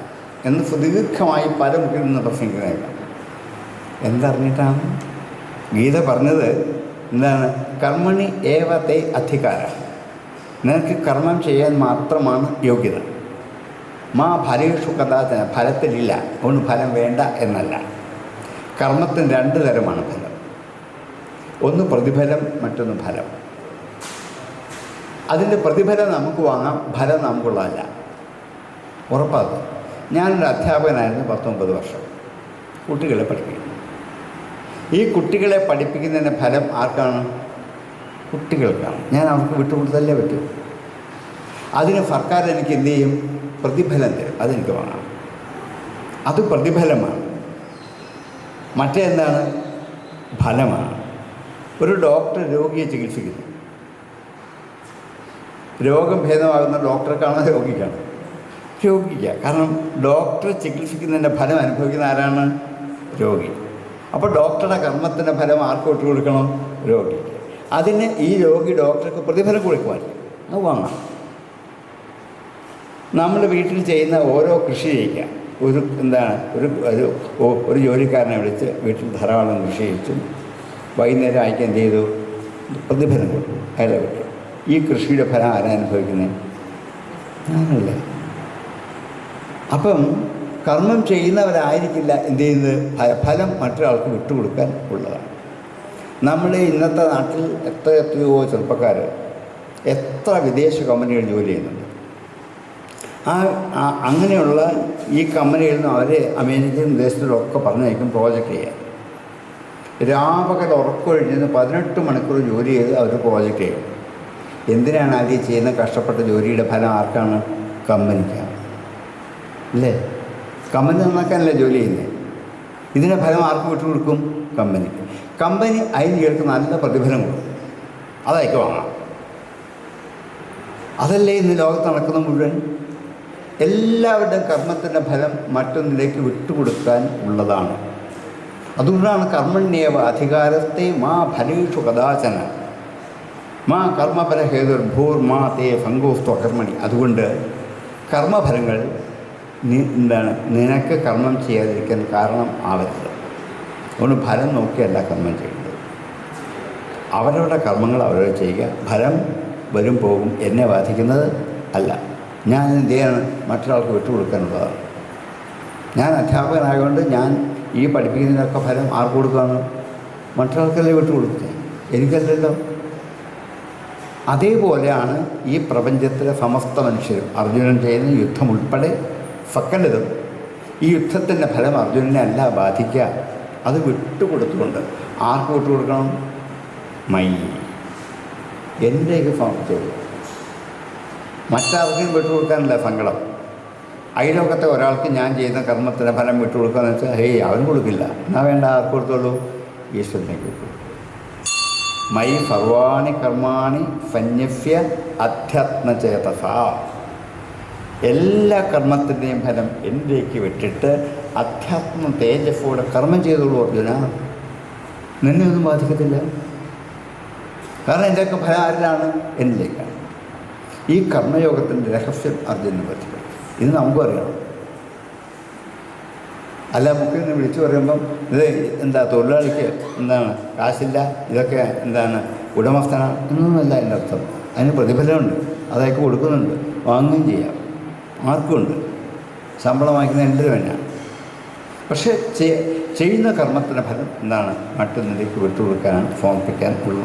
എന്ന് സുദീർഘമായി പല മുക്കിൽ നിന്ന് പ്രസംഗിക്കുന്നതല്ല. എന്തറിഞ്ഞിട്ടാണ് ഗീത പറഞ്ഞത്? എന്താണ്? കർമ്മണി ഏവത്തെ അധികാര. നിനക്ക് കർമ്മം ചെയ്യാൻ മാത്രമാണ് യോഗ്യത. മാ ഫലേഷു കഥാചന. ഫലത്തിലില്ല, അതുകൊണ്ട് ഫലം വേണ്ട എന്നല്ല. കർമ്മത്തിന് രണ്ട് തരമാണ് ഫലം. ഒന്ന് പ്രതിഫലം, മറ്റൊന്ന് ഫലം. അതിൻ്റെ പ്രതിഫലം നമുക്ക് വാങ്ങാം, ഫലം നമുക്കുള്ളതല്ല. ഉറപ്പാകും. ഞാനൊരു അധ്യാപകനായിരുന്നു 19 വർഷം. കുട്ടികളെ പഠിപ്പിക്കുന്നു. ഈ കുട്ടികളെ പഠിപ്പിക്കുന്നതിൻ്റെ ഫലം ആർക്കാണ്? കുട്ടികൾക്കാണ്. ഞാൻ അവർക്ക് വിട്ടുകൊടുത്തല്ലേ പറ്റൂ. അതിന് സർക്കാർ എനിക്ക് എന്ത് ചെയ്യും? പ്രതിഫലം തരും. അതെനിക്ക് വാങ്ങാം. അത് പ്രതിഫലമാണ്. മറ്റേന്താണ്? ഫലമാണ്. ഒരു ഡോക്ടർ രോഗിയെ ചികിത്സിക്കുന്നു. രോഗം ഭേദമാകുന്ന ഡോക്ടർക്കാണോ രോഗിക്കാണ്? രോഗിക്കുക. കാരണം ഡോക്ടർ ചികിത്സിക്കുന്നതിൻ്റെ ഫലം അനുഭവിക്കുന്ന ആരാണ്? രോഗി. അപ്പോൾ ഡോക്ടറുടെ കർമ്മത്തിൻ്റെ ഫലം ആർക്ക് വിട്ടു കൊടുക്കണം? രോഗിക്ക്. അതിന് ഈ രോഗി ഡോക്ടർക്ക് പ്രതിഫലം കൊടുക്കുവാൻ അത് വാങ്ങാം. നമ്മൾ വീട്ടിൽ ചെയ്യുന്ന ഓരോ കൃഷി ചെയ്യിക്കാം. ഒരു ജോലിക്കാരനെ വിളിച്ച് വീട്ടിൽ ധാരാളം കൃഷി ചെയ്യിച്ചു. വൈകുന്നേരം അയക്കാൻ എന്ത് ചെയ്തു? പ്രതിഫലം കൊടുക്കും. അയാളെ വിട്ടു. ഈ കൃഷിയുടെ ഫലം ആരാ അനുഭവിക്കുന്നത്? ഞാനല്ലേ. അപ്പം കർമ്മം ചെയ്യുന്നവരായിരിക്കില്ല എന്ത് ചെയ്യുന്നത്? ഫലം മറ്റൊരാൾക്ക് വിട്ടുകൊടുക്കാൻ ഉള്ളതാണ്. നമ്മുടെ ഇന്നത്തെ നാട്ടിൽ എത്രയോ ചെറുപ്പക്കാർ എത്ര വിദേശ കമ്പനികൾ ജോലി ചെയ്യുന്നുണ്ട്. അങ്ങനെയുള്ള ഈ കമ്പനികളിൽ നിന്ന് അവരെ അമേരിക്കൻ ദേശത്തിലൊക്കെ പറഞ്ഞയക്കും പ്രോജക്റ്റ് ചെയ്യാൻ. രാപകൽ ഉറക്കൊഴിഞ്ഞ് 18 മണിക്കൂർ ജോലി ചെയ്ത് അവർ പ്രോജക്റ്റ് ചെയ്യും. എന്തിനാണ് അവർ ചെയ്യുന്ന കഷ്ടപ്പെട്ട ജോലിയുടെ ഫലം ആർക്കാണ്? കമ്പനിക്കാണ് അല്ലേ? കമ്പനി നന്നാക്കാനല്ലേ ജോലി ചെയ്യുന്നത്. ഇതിൻ്റെ ഫലം ആർക്ക് വിട്ടു കൊടുക്കും? കമ്പനിക്ക്. കമ്പനി അതിന് കേൾക്ക് നല്ല പ്രതിഫലം കൊടുക്കും. അതായിക്ക് വാങ്ങാം. അതല്ലേ ഇന്ന് ലോകത്ത് നടക്കുന്ന മുഴുവൻ. എല്ലാവരുടെയും കർമ്മത്തിൻ്റെ ഫലം മറ്റൊന്നിലേക്ക് വിട്ടുകൊടുക്കാൻ ഉള്ളതാണ്. അതുകൊണ്ടാണ് കർമ്മണ്യേവ അധികാരത്തെ മാ ഫലേഷു കഥാചന മാ കർമ്മഫലഹേതുർഭൂർ മാ തേ സങ്കോസ്ത്വകർമ്മണി. അതുകൊണ്ട് കർമ്മഫലങ്ങൾ നിനക്ക് കർമ്മം ചെയ്യാതിരിക്കാൻ കാരണം ആവരുത്. അതുകൊണ്ട് ഫലം നോക്കിയല്ല കർമ്മം ചെയ്യേണ്ടത്. അവരവരുടെ കർമ്മങ്ങൾ അവരവർ ചെയ്യുക. ഫലം വരും പോകും, എന്നെ ബാധിക്കുന്നത് അല്ല. ഞാൻ എന്ത് ചെയ്യാണ്? മറ്റൊരാൾക്ക് വിട്ടുകൊടുക്കാനുള്ളതാണ്. ഞാൻ അധ്യാപകനായതുകൊണ്ട് ഞാൻ ഈ പഠിപ്പിക്കുന്നതിനൊക്കെ ഫലം ആർക്ക് കൊടുക്കുകയാണ്? മറ്റൊരാൾക്കല്ലേ വിട്ടുകൊടുക്കുന്നത്, എനിക്കല്ലല്ലോ. അതേപോലെയാണ് ഈ പ്രപഞ്ചത്തിലെ സമസ്ത മനുഷ്യരും. അർജുനൻ ചെയ്യുന്ന യുദ്ധം ഉൾപ്പെടെ സകലതും ഈ യുദ്ധത്തിൻ്റെ ഫലം അർജുനനെ അല്ല ബാധിക്കുക. അത് വിട്ടുകൊടുത്തുകൊണ്ട് ആർക്ക് വിട്ടുകൊടുക്കണം? മൈ, എൻ്റെയൊക്കെ സമർപ്പിച്ചു. മറ്റാർക്കും വിട്ടുകൊടുക്കാനല്ല സങ്കടം. അയലോകത്തെ ഒരാൾക്ക് ഞാൻ ചെയ്യുന്ന കർമ്മത്തിൻ്റെ ഫലം വിട്ടുകൊടുക്കാന്ന് വെച്ചാൽ ഹേയ് അവൻ കൊടുക്കില്ല. എന്നാൽ വേണ്ട, ആർക്ക് കൊടുത്തോളൂ? ഈശ്വരനേക്ക് കൊടുക്കും. മൈ സർവാണി കർമാണി സന്യസ്യ അധ്യാത്മചേതസ. എല്ലാ കർമ്മത്തിൻ്റെയും ഫലം എൻ്റെക്ക് വിട്ടിട്ട് അധ്യാത്മ തേജസ്സോടെ കർമ്മം ചെയ്തോളൂ അർജുന. നിന്നെ ഒന്നും ബാധിക്കത്തില്ല. കാരണം എൻ്റെയൊക്കെ ഫലം ആരിലാണ്? എന്നിലേക്കാണ്. ഈ കർമ്മയോഗത്തിൻ്റെ രഹസ്യം അർജുനന് പറ്റില്ല. ഇത് നമുക്കും അറിയണം. അല്ല, മുക്കിൽ നിന്ന് വിളിച്ചു പറയുമ്പം ഇത് എന്താ തൊഴിലാളിക്ക് എന്താണ് കാശില്ല, ഇതൊക്കെ എന്താണ് ഉടമസ്ഥന എന്നൊന്നുമല്ല എൻ്റെ അർത്ഥം. അതിന് പ്രതിഫലമുണ്ട്, അതൊക്കെ കൊടുക്കുന്നുണ്ട്, വാങ്ങുകയും ചെയ്യാം, ആർക്കുമുണ്ട്. ശമ്പളം വാങ്ങിക്കുന്ന എല്ലാവരും തന്നെയാണ്. പക്ഷേ ചെയ്യുന്ന കർമ്മത്തിൻ്റെ ഫലം എന്താണ്? മറ്റൊന്നിലേക്ക് വിട്ടുകൊടുക്കാനാണ്, സമർപ്പിക്കാൻ ഉള്ള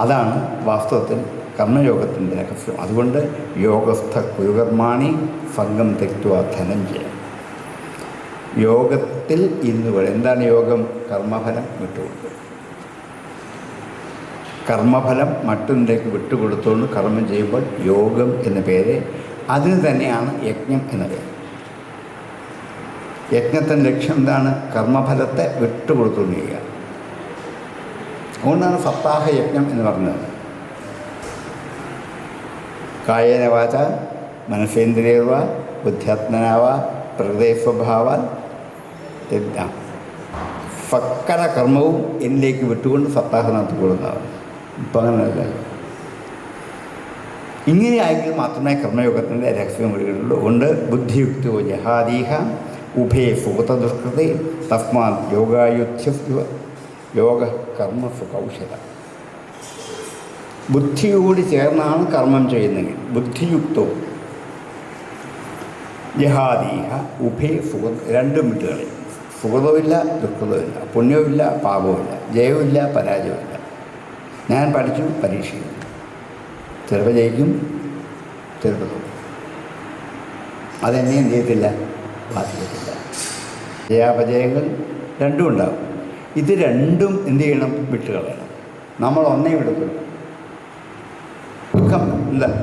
അതാണ് വാസ്തവത്തിൽ കർമ്മയോഗത്തിൻ്റെ രഹസ്യം. അതുകൊണ്ട് യോഗസ്ഥ കുരുകർമാണി സംഘം തെക്വ ധനഞ്ജയ. യോഗത്തിൽ ഇന്ന് എന്താണ് യോഗം? കർമ്മഫലം വിട്ടുകൊടുക്കുക. കർമ്മഫലം മറ്റൊന്നിലേക്ക് വിട്ടുകൊടുത്തുകൊണ്ട് കർമ്മം ചെയ്യുമ്പോൾ യോഗം എന്ന പേര്. അതിന് തന്നെയാണ് യജ്ഞം എന്ന പേര്. യജ്ഞത്തിൻ്റെ ലക്ഷ്യം എന്താണ്? കർമ്മഫലത്തെ വിട്ടുകൊടുത്തുകൊണ്ട് ചെയ്യുക. അതുകൊണ്ടാണ് സപ്താഹ യജ്ഞം എന്ന് പറഞ്ഞത്. കായേന വാച മനസേന്ദ്രിയർവ ബുദ്ധ്യാത്മനാവ പ്രകൃതിസ്വഭാവാൻ സകല കർമ്മവും എന്നിലേക്ക് വിട്ടുകൊണ്ട് സപ്താഹം നടത്തിക്കൊള്ളുന്നതാണ്. ഇപ്പം അങ്ങനെയല്ല. ഇങ്ങനെയായെങ്കിൽ മാത്രമേ കർമ്മയോഗത്തിൻ്റെ രഹസ്യം വിടുകയുള്ളൂ. കൊണ്ട് ബുദ്ധിയുക്തോ ജഹാദീഹ ഉഭേ സുഗതദുഷ്കൃതി തസ്മാത് യോഗായുധ്യ യോഗ കർമ്മസു കൗശല. ബുദ്ധിയോട് ചേർന്നാണ് കർമ്മം ചെയ്യുന്നതെങ്കിൽ ബുദ്ധിയുക്തവും ജഹാദീഹ ഉഭേ സുഗത, രണ്ടും വിട്ടുകളി. സുഗതവുമില്ല ദുഃഖതവുമില്ല, പുണ്യവുമില്ല പാപവുമില്ല, ജയവുമില്ല പരാജയവുമില്ല. ഞാൻ പഠിച്ചു, പരീക്ഷയും ചിലപ്പോൾ ജയിക്കും, ചിലപ്പോൾ തോന്നും. അതെന്നെ എന്ത് ചെയ്യത്തില്ല? ബാധിക്കത്തില്ല. ജയാപജയങ്ങൾ രണ്ടും ഉണ്ടാകും. ഇത് രണ്ടും എന്ത് ചെയ്യണം? വിട്ടുകളയണം. നമ്മൾ ഒന്നേ വിടത്തുള്ളൂ.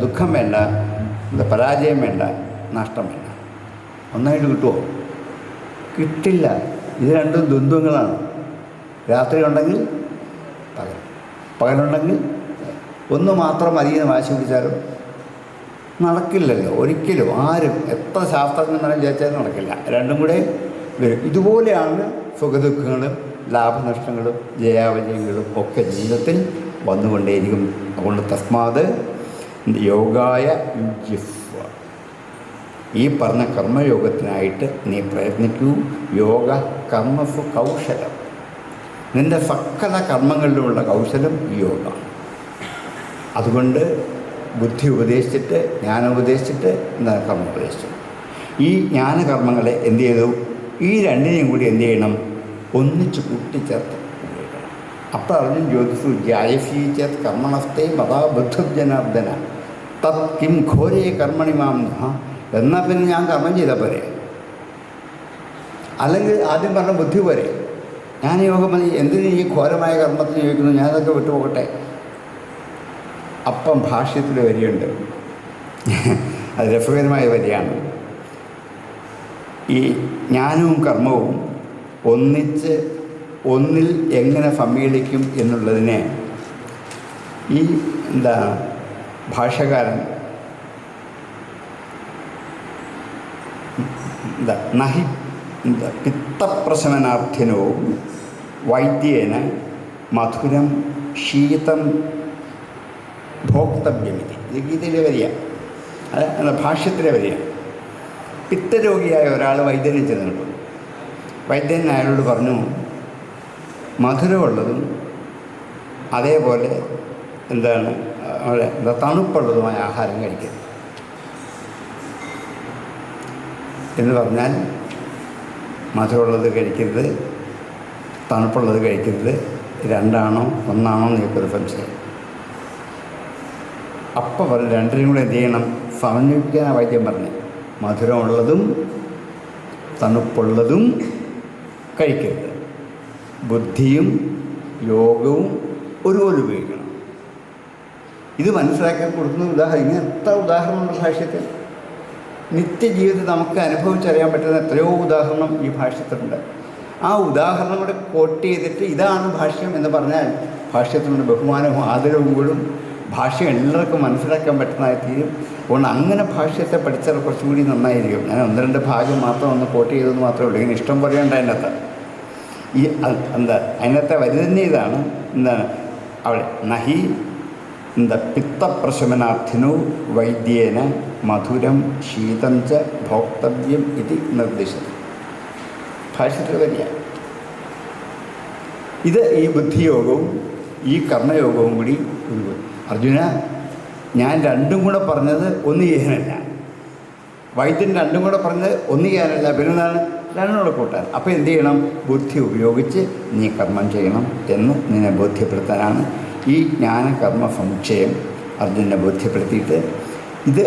ദുഃഖം വേണ്ട, പരാജയം വേണ്ട, നഷ്ടം വേണ്ട. ഒന്നായിട്ട് കിട്ടുമോ? കിട്ടില്ല. ഇത് രണ്ടും ദ്വന്ദ്വങ്ങളാണ്. രാത്രി ഉണ്ടെങ്കിൽ പകൽ, പകലുണ്ടെങ്കിൽ ഒന്ന് മാത്രം മതിയെന്ന് വാശി പിടിച്ചാലും നടക്കില്ലല്ലോ ഒരിക്കലും. ആരും എത്ര ശാസ്ത്രജ്ഞന്മാരും വിചാരിച്ചാലും നടക്കില്ല. രണ്ടും കൂടെ വരും. ഇതുപോലെയാണ് സുഖദുഃഖങ്ങളും ലാഭനഷ്ടങ്ങളും ജയാപജയങ്ങളും ഒക്കെ ജീവിതത്തിൽ വന്നുകൊണ്ടേയിരിക്കും. അതുകൊണ്ട് തസ്മാത് യോഗായ യുജ്യസ്വ. ഈ പറഞ്ഞ കർമ്മയോഗത്തിനായിട്ട് നീ പ്രയത്നിക്കൂ. യോഗ കർമ്മസു കൗശലം. നിൻ്റെ സകല കർമ്മങ്ങളിലുമുള്ള കൗശലം യോഗമാണ്. അതുകൊണ്ട് ബുദ്ധി ഉപദേശിച്ചിട്ട്, ജ്ഞാനം ഉപദേശിച്ചിട്ട്, എന്താണ് കർമ്മം ഉപദേശിച്ചു. ഈ ജ്ഞാനകർമ്മങ്ങളെ എന്ത് ചെയ്തു? ഈ രണ്ടിനെയും കൂടി എന്ത് ചെയ്യണം? ഒന്നിച്ച് കൂട്ടിച്ചേർത്ത് ഉപയോഗിക്കണം. അപ്പോൾ അർജുൻ ജ്യോതിഷു ജായസീചേത് കർമ്മണസ്ഥേ മതാ ബുദ്ധജനാർദ്ദന തത് കിം ഘോരേ കർമ്മണി മാം. എന്നാൽ പിന്നെ ഞാൻ കർമ്മം ചെയ്താൽ പോരെ? അല്ലെങ്കിൽ ആദ്യം പറഞ്ഞ ബുദ്ധി പോരെ? ഞാൻ യോഗം മതി, എന്തിനു ഈ ഘോരമായ കർമ്മത്തിന് ചോദിക്കുന്നു? ഞാനതൊക്കെ വിട്ടുപോകട്ടെ. അപ്പം ഭാഷ്യത്തിൽ വരിയുണ്ട്, അത് രസകരമായ വരിയാണ്. ഈ ജ്ഞാനവും കർമ്മവും ഒന്നിൽ എങ്ങനെ സമ്മേളിക്കും എന്നുള്ളതിനെ ഈ ഭാഷകാരൻ നഹി പിത്തപ്രശമനാർത്ഥിനോ വൈദ്യേന മധുരം ശീതം ഭോക്തവ്യമിതി. ഇത് ഗീതയിലെ വരിക, അല്ല ഭാഷ്യത്തിലെ വരിക. പിത്തരോഗിയായ ഒരാൾ വൈദ്യനെ ചെന്നിട്ടു. വൈദ്യൻ അയാളോട് പറഞ്ഞു, മധുരമുള്ളതും അതേപോലെ തണുപ്പുള്ളതുമായ ആഹാരം കഴിക്കരുത് എന്ന് പറഞ്ഞാൽ മധുരമുള്ളത് കഴിക്കരുത്, തണുപ്പുള്ളത് കഴിക്കരുത്, രണ്ടാണോ ഒന്നാണോ നിങ്ങൾക്കൊരു സംശയം. അപ്പം പറഞ്ഞു രണ്ടിനും കൂടെ എന്ത് ചെയ്യണം, സമന്വയിപ്പിക്കാൻ വൈദ്യം പറഞ്ഞു. മധുരമുള്ളതും തണുപ്പുള്ളതും കഴിക്കരുത്, ബുദ്ധിയും യോഗവും ഒരുപോലെ ഉപയോഗിക്കണം. ഇത് മനസ്സിലാക്കാൻ കൊടുക്കുന്ന ഉദാഹരണം, ഇങ്ങനെ എത്ര ഉദാഹരണമുണ്ട് ഭാഷ്യത്തിൽ. നിത്യജീവിതത്തിൽ നമുക്ക് അനുഭവിച്ചറിയാൻ പറ്റുന്ന എത്രയോ ഉദാഹരണം ഈ ഭാഷ്യത്തിലുണ്ട്. ആ ഉദാഹരണം കൂടെ കോട്ട് ചെയ്തിട്ട് ഇതാണ് ഭാഷ്യം എന്ന് പറഞ്ഞാൽ ഭാഷ്യത്തിനുള്ള ബഹുമാനവും ആദരവും കൂടും. ഭാഷ്യം എല്ലാവർക്കും മനസ്സിലാക്കാൻ പറ്റുന്നതായി തീരും. അതുകൊണ്ട് അങ്ങനെ ഭാഷ്യത്തെ പഠിച്ചാൽ കുറച്ചുകൂടി നന്നായിരിക്കും. ഞാൻ 1-2 ഭാഗം മാത്രം ഒന്ന് കോട്ട് ചെയ്തെന്ന് മാത്രമേ ഉള്ളൂ. ഇങ്ങനെ ഇഷ്ടം പറയേണ്ട അതിനകത്ത് അതിനകത്തെ വരി തന്നെ ഇതാണ്. അവിടെ നഹി പിത്തപ്രശമനാർത്ഥിനു വൈദ്യേന മധുരം ശീതം ച ഭോക്തവ്യം ഇത് നിർദ്ദേശിച്ചത് ഭാഷ്യത്തിൽ വരിക. ഇത് ഈ ബുദ്ധിയോഗവും ഈ കർമ്മയോഗവും കൂടി ഒരുപോലെ. അർജുന, ഞാൻ രണ്ടും കൂടെ പറഞ്ഞത് ഒന്ന് ചെയ്യാനല്ല, വൈദ്യൻ രണ്ടും കൂടെ പറഞ്ഞത് ഒന്ന് ചെയ്യാനല്ല, പിന്നെ എന്താണ് രണ്ടും കൂടെ കൂട്ടാൻ. അപ്പോൾ എന്ത് ചെയ്യണം, ബുദ്ധി ഉപയോഗിച്ച് നീ കർമ്മം ചെയ്യണം എന്ന് നിന്നെ ബോധ്യപ്പെടുത്താനാണ് ഈ ജ്ഞാനകർമ്മ സമുച്ചയം അർജുനെ ബോധ്യപ്പെടുത്തിയിട്ട് ഇത്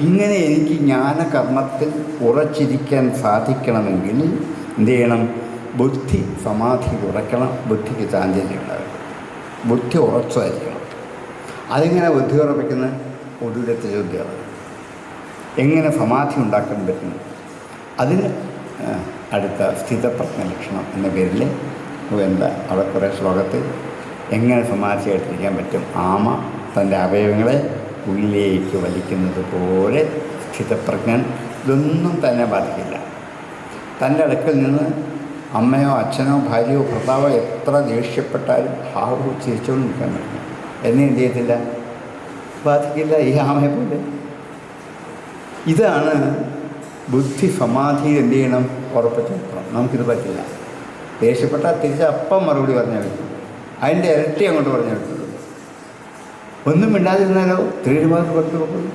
ഇങ്ങനെ എനിക്ക് ജ്ഞാനകർമ്മത്തിൽ ഉറച്ചിരിക്കാൻ സാധിക്കണമെങ്കിൽ എന്ത് ചെയ്യണം, ബുദ്ധി സമാധി ഉറയ്ക്കണം, ബുദ്ധിക്ക് ചാഞ്ചല്യം ഉണ്ടാകണം, ബുദ്ധി ഉറച്ചായിരിക്കണം. അതിങ്ങനെ ബുദ്ധി ഉറപ്പിക്കുന്ന ഒടുവിലത്തെ ചോദ്യമാണ്, എങ്ങനെ സമാധി ഉണ്ടാക്കാൻ പറ്റും? അതിന് അടുത്ത സ്ഥിതപ്രജ്ഞ ലക്ഷണം എന്ന പേരിൽ അവിടെ കുറേ ശ്ലോകത്തിൽ എങ്ങനെ സമാധിയായിട്ടിരിക്കാൻ പറ്റും. ആമ തൻ്റെ അവയവങ്ങളെ ഉള്ളിലേക്ക് വലിക്കുന്നത് പോലെ സ്ഥിതപ്രജ്ഞൻ ഇതൊന്നും തന്നെ ബാധിക്കില്ല. തൻ്റെ അടുക്കൽ നിന്ന് അമ്മയോ അച്ഛനോ ഭാര്യയോ ഭർത്താവോ എത്ര ദേഷ്യപ്പെട്ടാലും ഹാവു ചിരിച്ചുകൊണ്ട് നിൽക്കാൻ പറ്റും. എന്നെ എന്ത് ചെയ്യത്തില്ല, ബാധിക്കില്ല. ഈ ആമയെ പോലെ. ഇതാണ് ബുദ്ധി സമാധി. എന്ത് ചെയ്യണം, ഉറപ്പിച്ച് വെക്കണം. നമുക്കിത് പറ്റില്ല. ദേഷ്യപ്പെട്ടാൽ തിരിച്ച് അപ്പം മറുപടി പറഞ്ഞാൽ പറ്റും, അതിൻ്റെ ഇരട്ടി അങ്ങോട്ട് പറഞ്ഞാൽ പറ്റുള്ളൂ. ഒന്നും മിണ്ടാതിരുന്നാലോ തിരുമാസം പറ്റി നോക്കുന്നു,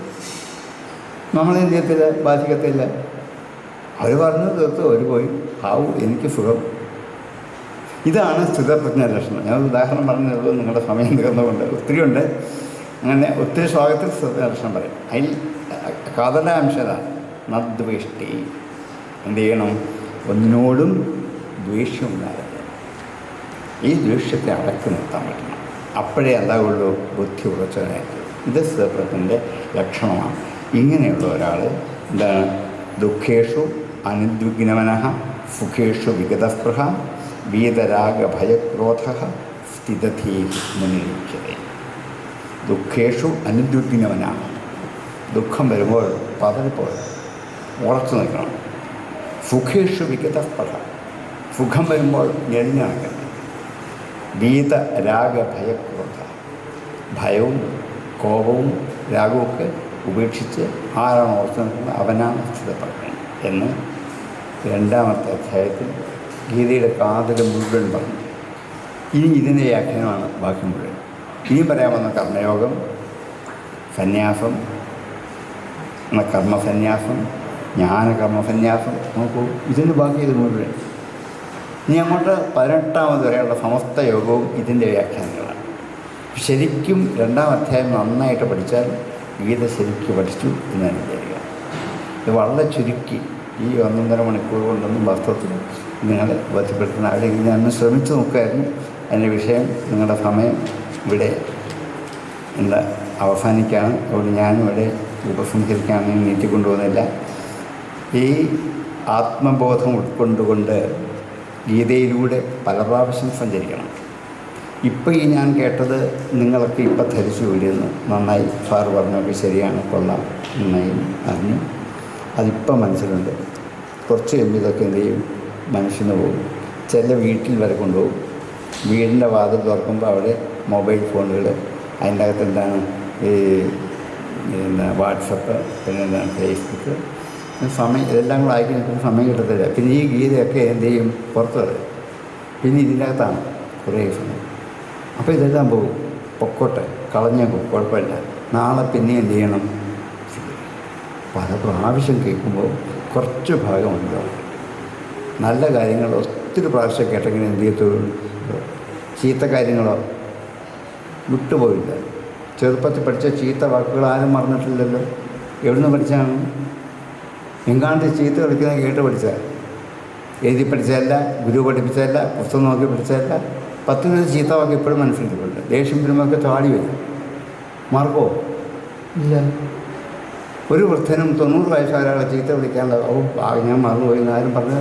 നമ്മളെന്ത് ചെയ്യത്തില്ല, ബാധിക്കത്തില്ല. അവർ പറഞ്ഞു തീർത്തു, അവർ പോയി, ഹാവു എനിക്ക് സുഖം. ഇതാണ് സ്ഥിതപ്രജ്ഞ ലക്ഷണം. ഞാൻ ഉദാഹരണം പറഞ്ഞുള്ളൂ, നിങ്ങളുടെ സമയം തീർന്നുകൊണ്ട് ഒത്തിരി ഉണ്ട്. അങ്ങനെ ഒത്തിരി ശ്ലോകത്തിൽ സ്ഥിതലക്ഷണം പറയും. അതിൽ കാതല അംശത നദ്വേഷ്ടി. എന്ത് ചെയ്യണം, ഒന്നിനോടും ദ്വേഷം ഉണ്ടാകരുത്. ഈ ദ്വേഷ്യത്തെ അടക്കി നിർത്താൻ പറ്റണം. അപ്പോഴേ എന്താകുള്ളൂ, ബുദ്ധി ഉറച്ചവനായിരിക്കും. ഇത് സ്ഥിതപ്രജ്ഞൻ്റെ ലക്ഷണമാണ്. ഇങ്ങനെയുള്ള ഒരാൾ എന്താണ്, ദുഃഖേഷു അനുദ്വിഗ്നമനഃ സുഖേഷു വിഗതസ്പൃഹ വീതരാഗഭയക്രോധ സ്ഥിതധീ മുനിരീക്ഷ്യതേ. ദുഃഖേഷു അനുദ്വിഗ്നമനാണ്. ദുഃഖം വരുമ്പോൾ പതറിപ്പോയത് ഉറച്ചു നിൽക്കണം. സുഖേഷു വിഗതസ്പൃഹ. സുഖം വരുമ്പോൾ ഞെളിഞ്ഞു നിൽക്കണം. വീതരാഗഭയക്രോധ. ഭയവും കോപവും രാഗവുമൊക്കെ ഉപേക്ഷിച്ച് ആരാണ് ഉറച്ചു നിൽക്കുന്നത് അവനാണ് സ്ഥിതപ്രജ്ഞൻ എന്ന് 2-ാമത്തെ അധ്യായത്തിൽ ഗീതയുടെ കാതൽ മുഴുവൻ പറഞ്ഞു. ഇനി ഇതിൻ്റെ വ്യാഖ്യാനമാണ് ബാക്കി മുഴുവൻ. ഇനിയും പറയാമെന്ന കർമ്മയോഗം, സന്യാസം, കർമ്മസന്യാസം, ജ്ഞാനകർമ്മസന്യാസം. നോക്കൂ, ഇതിന് ബാക്കി ഇത് മുഴുവൻ. ഇനി അങ്ങോട്ട് 18-ാമത് വരെയുള്ള സമസ്ത യോഗവും ഇതിൻ്റെ വ്യാഖ്യാനങ്ങളാണ്. ശരിക്കും 2-ാം അധ്യായം നന്നായിട്ട് പഠിച്ചാൽ ഗീത ശരിക്കും പഠിച്ചു എന്നാണ് വിചാരിക്കുക. ഇത് വളരെ ചുരുക്കി ഈ 1.5 മണിക്കൂർ കൊണ്ടൊന്നും വാസ്തവത്തിൽ നിങ്ങളെ ബോധ്യപ്പെടുത്തുന്ന അവിടെ ഞാൻ ശ്രമിച്ചു നോക്കുമായിരുന്നു. അതിൻ്റെ വിഷയം നിങ്ങളുടെ സമയം ഇവിടെ അവസാനിക്കുകയാണ്. അതുകൊണ്ട് ഞാനും ഇവിടെ ഉപസംഹരിക്കുകയാണെങ്കിൽ നീട്ടിക്കൊണ്ടുപോകുന്നില്ല. ഈ ആത്മബോധം ഉൾക്കൊണ്ടുകൊണ്ട് ഗീതയിലൂടെ പല പ്രാവശ്യം സഞ്ചരിക്കണം. ഇപ്പോൾ ഈ ഞാൻ കേട്ടത് നിങ്ങളൊക്കെ ഇപ്പം ധരിച്ചു വീടിയെന്ന് നന്നായി സാറ് പറഞ്ഞൊക്കെ ശരിയാണ്, കൊള്ളാം, നന്നായി അറിഞ്ഞു. അതിപ്പം മനസ്സിലുണ്ട്. കുറച്ച് കഴിയുമ്പോൾ ഇതൊക്കെ എന്ത് ചെയ്യും, മനുഷ്യന് പോകും. ചില വീട്ടിൽ വരെ കൊണ്ടുപോകും. വീടിൻ്റെ വാതിൽ തുറക്കുമ്പോൾ അവിടെ മൊബൈൽ ഫോണുകൾ, അതിൻ്റെ അകത്ത് എന്താണ് ഈ വാട്സപ്പ്, പിന്നെ എന്താണ് ഫേസ്ബുക്ക്, സമയം ഇതെല്ലാം കൂടെ ആയിക്കാൻ എനിക്ക് സമയം കിട്ടത്തില്ല. പിന്നെ ഈ ഗീതയൊക്കെ എന്ത് ചെയ്യും, പുറത്ത് വരും. പിന്നെ ഇതിനകത്താണ് കുറേ സമയം. അപ്പോൾ ഇതെല്ലാം പോകും, പൊക്കോട്ടെ, കളഞ്ഞേക്കും, കുഴപ്പമില്ല, നാളെ പിന്നെ എന്ത് ചെയ്യണം. പല പ്രാവശ്യം കേൾക്കുമ്പോൾ കുറച്ച് ഭാഗം ഉണ്ടാവും. നല്ല കാര്യങ്ങൾ ഒത്തിരി പ്രാവശ്യം കേട്ടെങ്കിൽ എന്ത് ചെയ്യത്തുള്ളൂ, ചീത്ത കാര്യങ്ങളോ വിട്ടുപോയില്ല. ചെറുപ്പത്തിൽ പഠിച്ച ചീത്ത വാക്കുകൾ ആരും മറന്നിട്ടില്ലല്ലോ. എവിടുന്ന് പഠിച്ചാണ്? എങ്ങാണ്ട് ചീത്ത കളിക്കുന്നത് കേട്ട് പഠിച്ചാൽ, എഴുതി പഠിച്ചതല്ല, ഗുരു പഠിപ്പിച്ചതല്ല, പുസ്തകം നോക്കി പഠിച്ചതല്ല. 10 ചീത്ത വാക്ക് ഇപ്പോഴും മനസ്സിലിട്ടുണ്ട്. ദേഷ്യം വരുമ്പോഴൊക്കെ താടി വരും. മറക്കോ? ഇല്ല. ഒരു വൃദ്ധനും 90 വയസ്സായ ഒരാളെ ചീത്ത വിളിക്കാനുള്ള ഞാൻ മറന്നുപോയി എന്നാരും പറഞ്ഞ്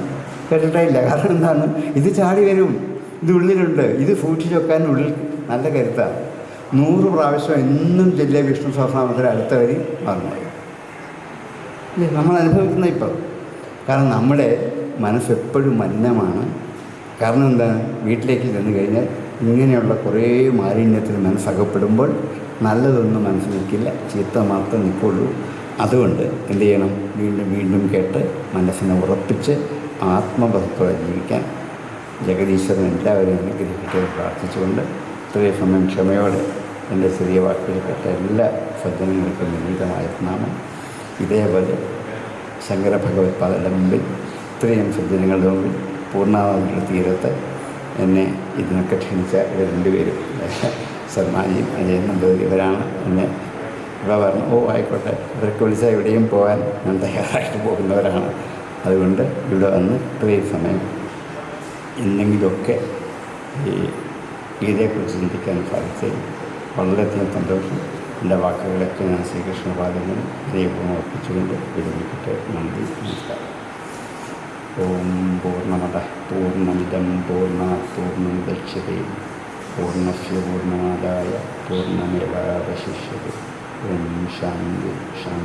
കേട്ടിട്ടേ ഇല്ല. കാരണം എന്താണ്? ഇത് ചാടി വരും, ഇത് ഉള്ളിലുണ്ട്, ഇത് സൂക്ഷിച്ച് വെക്കാൻ ഉള്ളിൽ നല്ല കരുത്താണ്. 100 പ്രാവശ്യം എന്നും ചെല്ലിയ വിഷ്ണു സഹസ്രനാമത്തിൽ അടുത്ത വരി മറന്നുപോയി. ഇല്ലേ, നമ്മൾ അനുഭവിക്കുന്ന ഇപ്പോൾ. കാരണം നമ്മുടെ മനസ്സെപ്പോഴും മലിനമാണ്. കാരണം എന്താണ്? വീട്ടിലേക്ക് ചെന്ന് കഴിഞ്ഞാൽ ഇങ്ങനെയുള്ള കുറേ മാലിന്യത്തിൽ മനസ്സകപ്പെടുമ്പോൾ നല്ലതൊന്നും മനസ്സിൽ നിൽക്കില്ല, ചീത്ത മാത്രം നിൽക്കുള്ളൂ. അതുകൊണ്ട് എന്ത് ചെയ്യണം? വീണ്ടും വീണ്ടും കേട്ട് മനസ്സിനെ ഉറപ്പിച്ച് ആത്മബോധത്തോടെ ജീവിക്കാൻ ജഗദീശ്വരൻ എല്ലാവരെയും അനുഗ്രഹിക്കട്ടെ പ്രാർത്ഥിച്ചുകൊണ്ട് ഇത്രയും സമയം ക്ഷമയോടെ എൻ്റെ ചെറിയ വാക്കുകൾ കേട്ട എല്ലാ സജ്ജനങ്ങൾക്കും വിനീതമായ നാമം. ഇതേപോലെ ശങ്കര ഭഗവത്പാദരുടെ മുമ്പിൽ ഇത്രയും സജ്ജനങ്ങളുടെ മുമ്പിൽ പൂർണ്ണാവതിയുടെ തീരത്ത് എന്നെ ഇതിനൊക്കെ ക്ഷണിച്ച ഇവർ രണ്ടുപേരും, സൽമാനിയും അജയൻ നമ്പൂതിരി, ഇവരാണ് എന്നെ ഇവിടെ പറഞ്ഞു. ആയിക്കോട്ടെ, ഇവർക്ക് വിളിച്ചാൽ എവിടെയും പോകാൻ ഞാൻ തയ്യാറായിട്ട് പോകുന്നവരാണ്. അതുകൊണ്ട് ഇവിടെ വന്ന് ഇത്രയും സമയം എന്തെങ്കിലുമൊക്കെ ഈ ഗീതയെക്കുറിച്ച് ചിന്തിക്കാൻ സാധിച്ചതിൽ വളരെയധികം സന്തോഷം. എൻ്റെ വാക്കുകളൊക്കെ ഞാൻ ശ്രീകൃഷ്ണപാദങ്ങളും ദൈവവും അർപ്പിച്ചുകൊണ്ട് വിരമിക്കട്ടെ. നന്ദി, നമസ്കാരം. ഓം പൂർണ്ണമദഃ പൂർണ്ണമിദം പൂർണ്ണാത് പൂർണ്ണമുദച്യതേ പൂർണ്ണസ്യ പൂർണ്ണമാദായ പൂർണ്ണമേവാവശിഷ്യതേ. ഓം ശാന്തി ശാന്തി.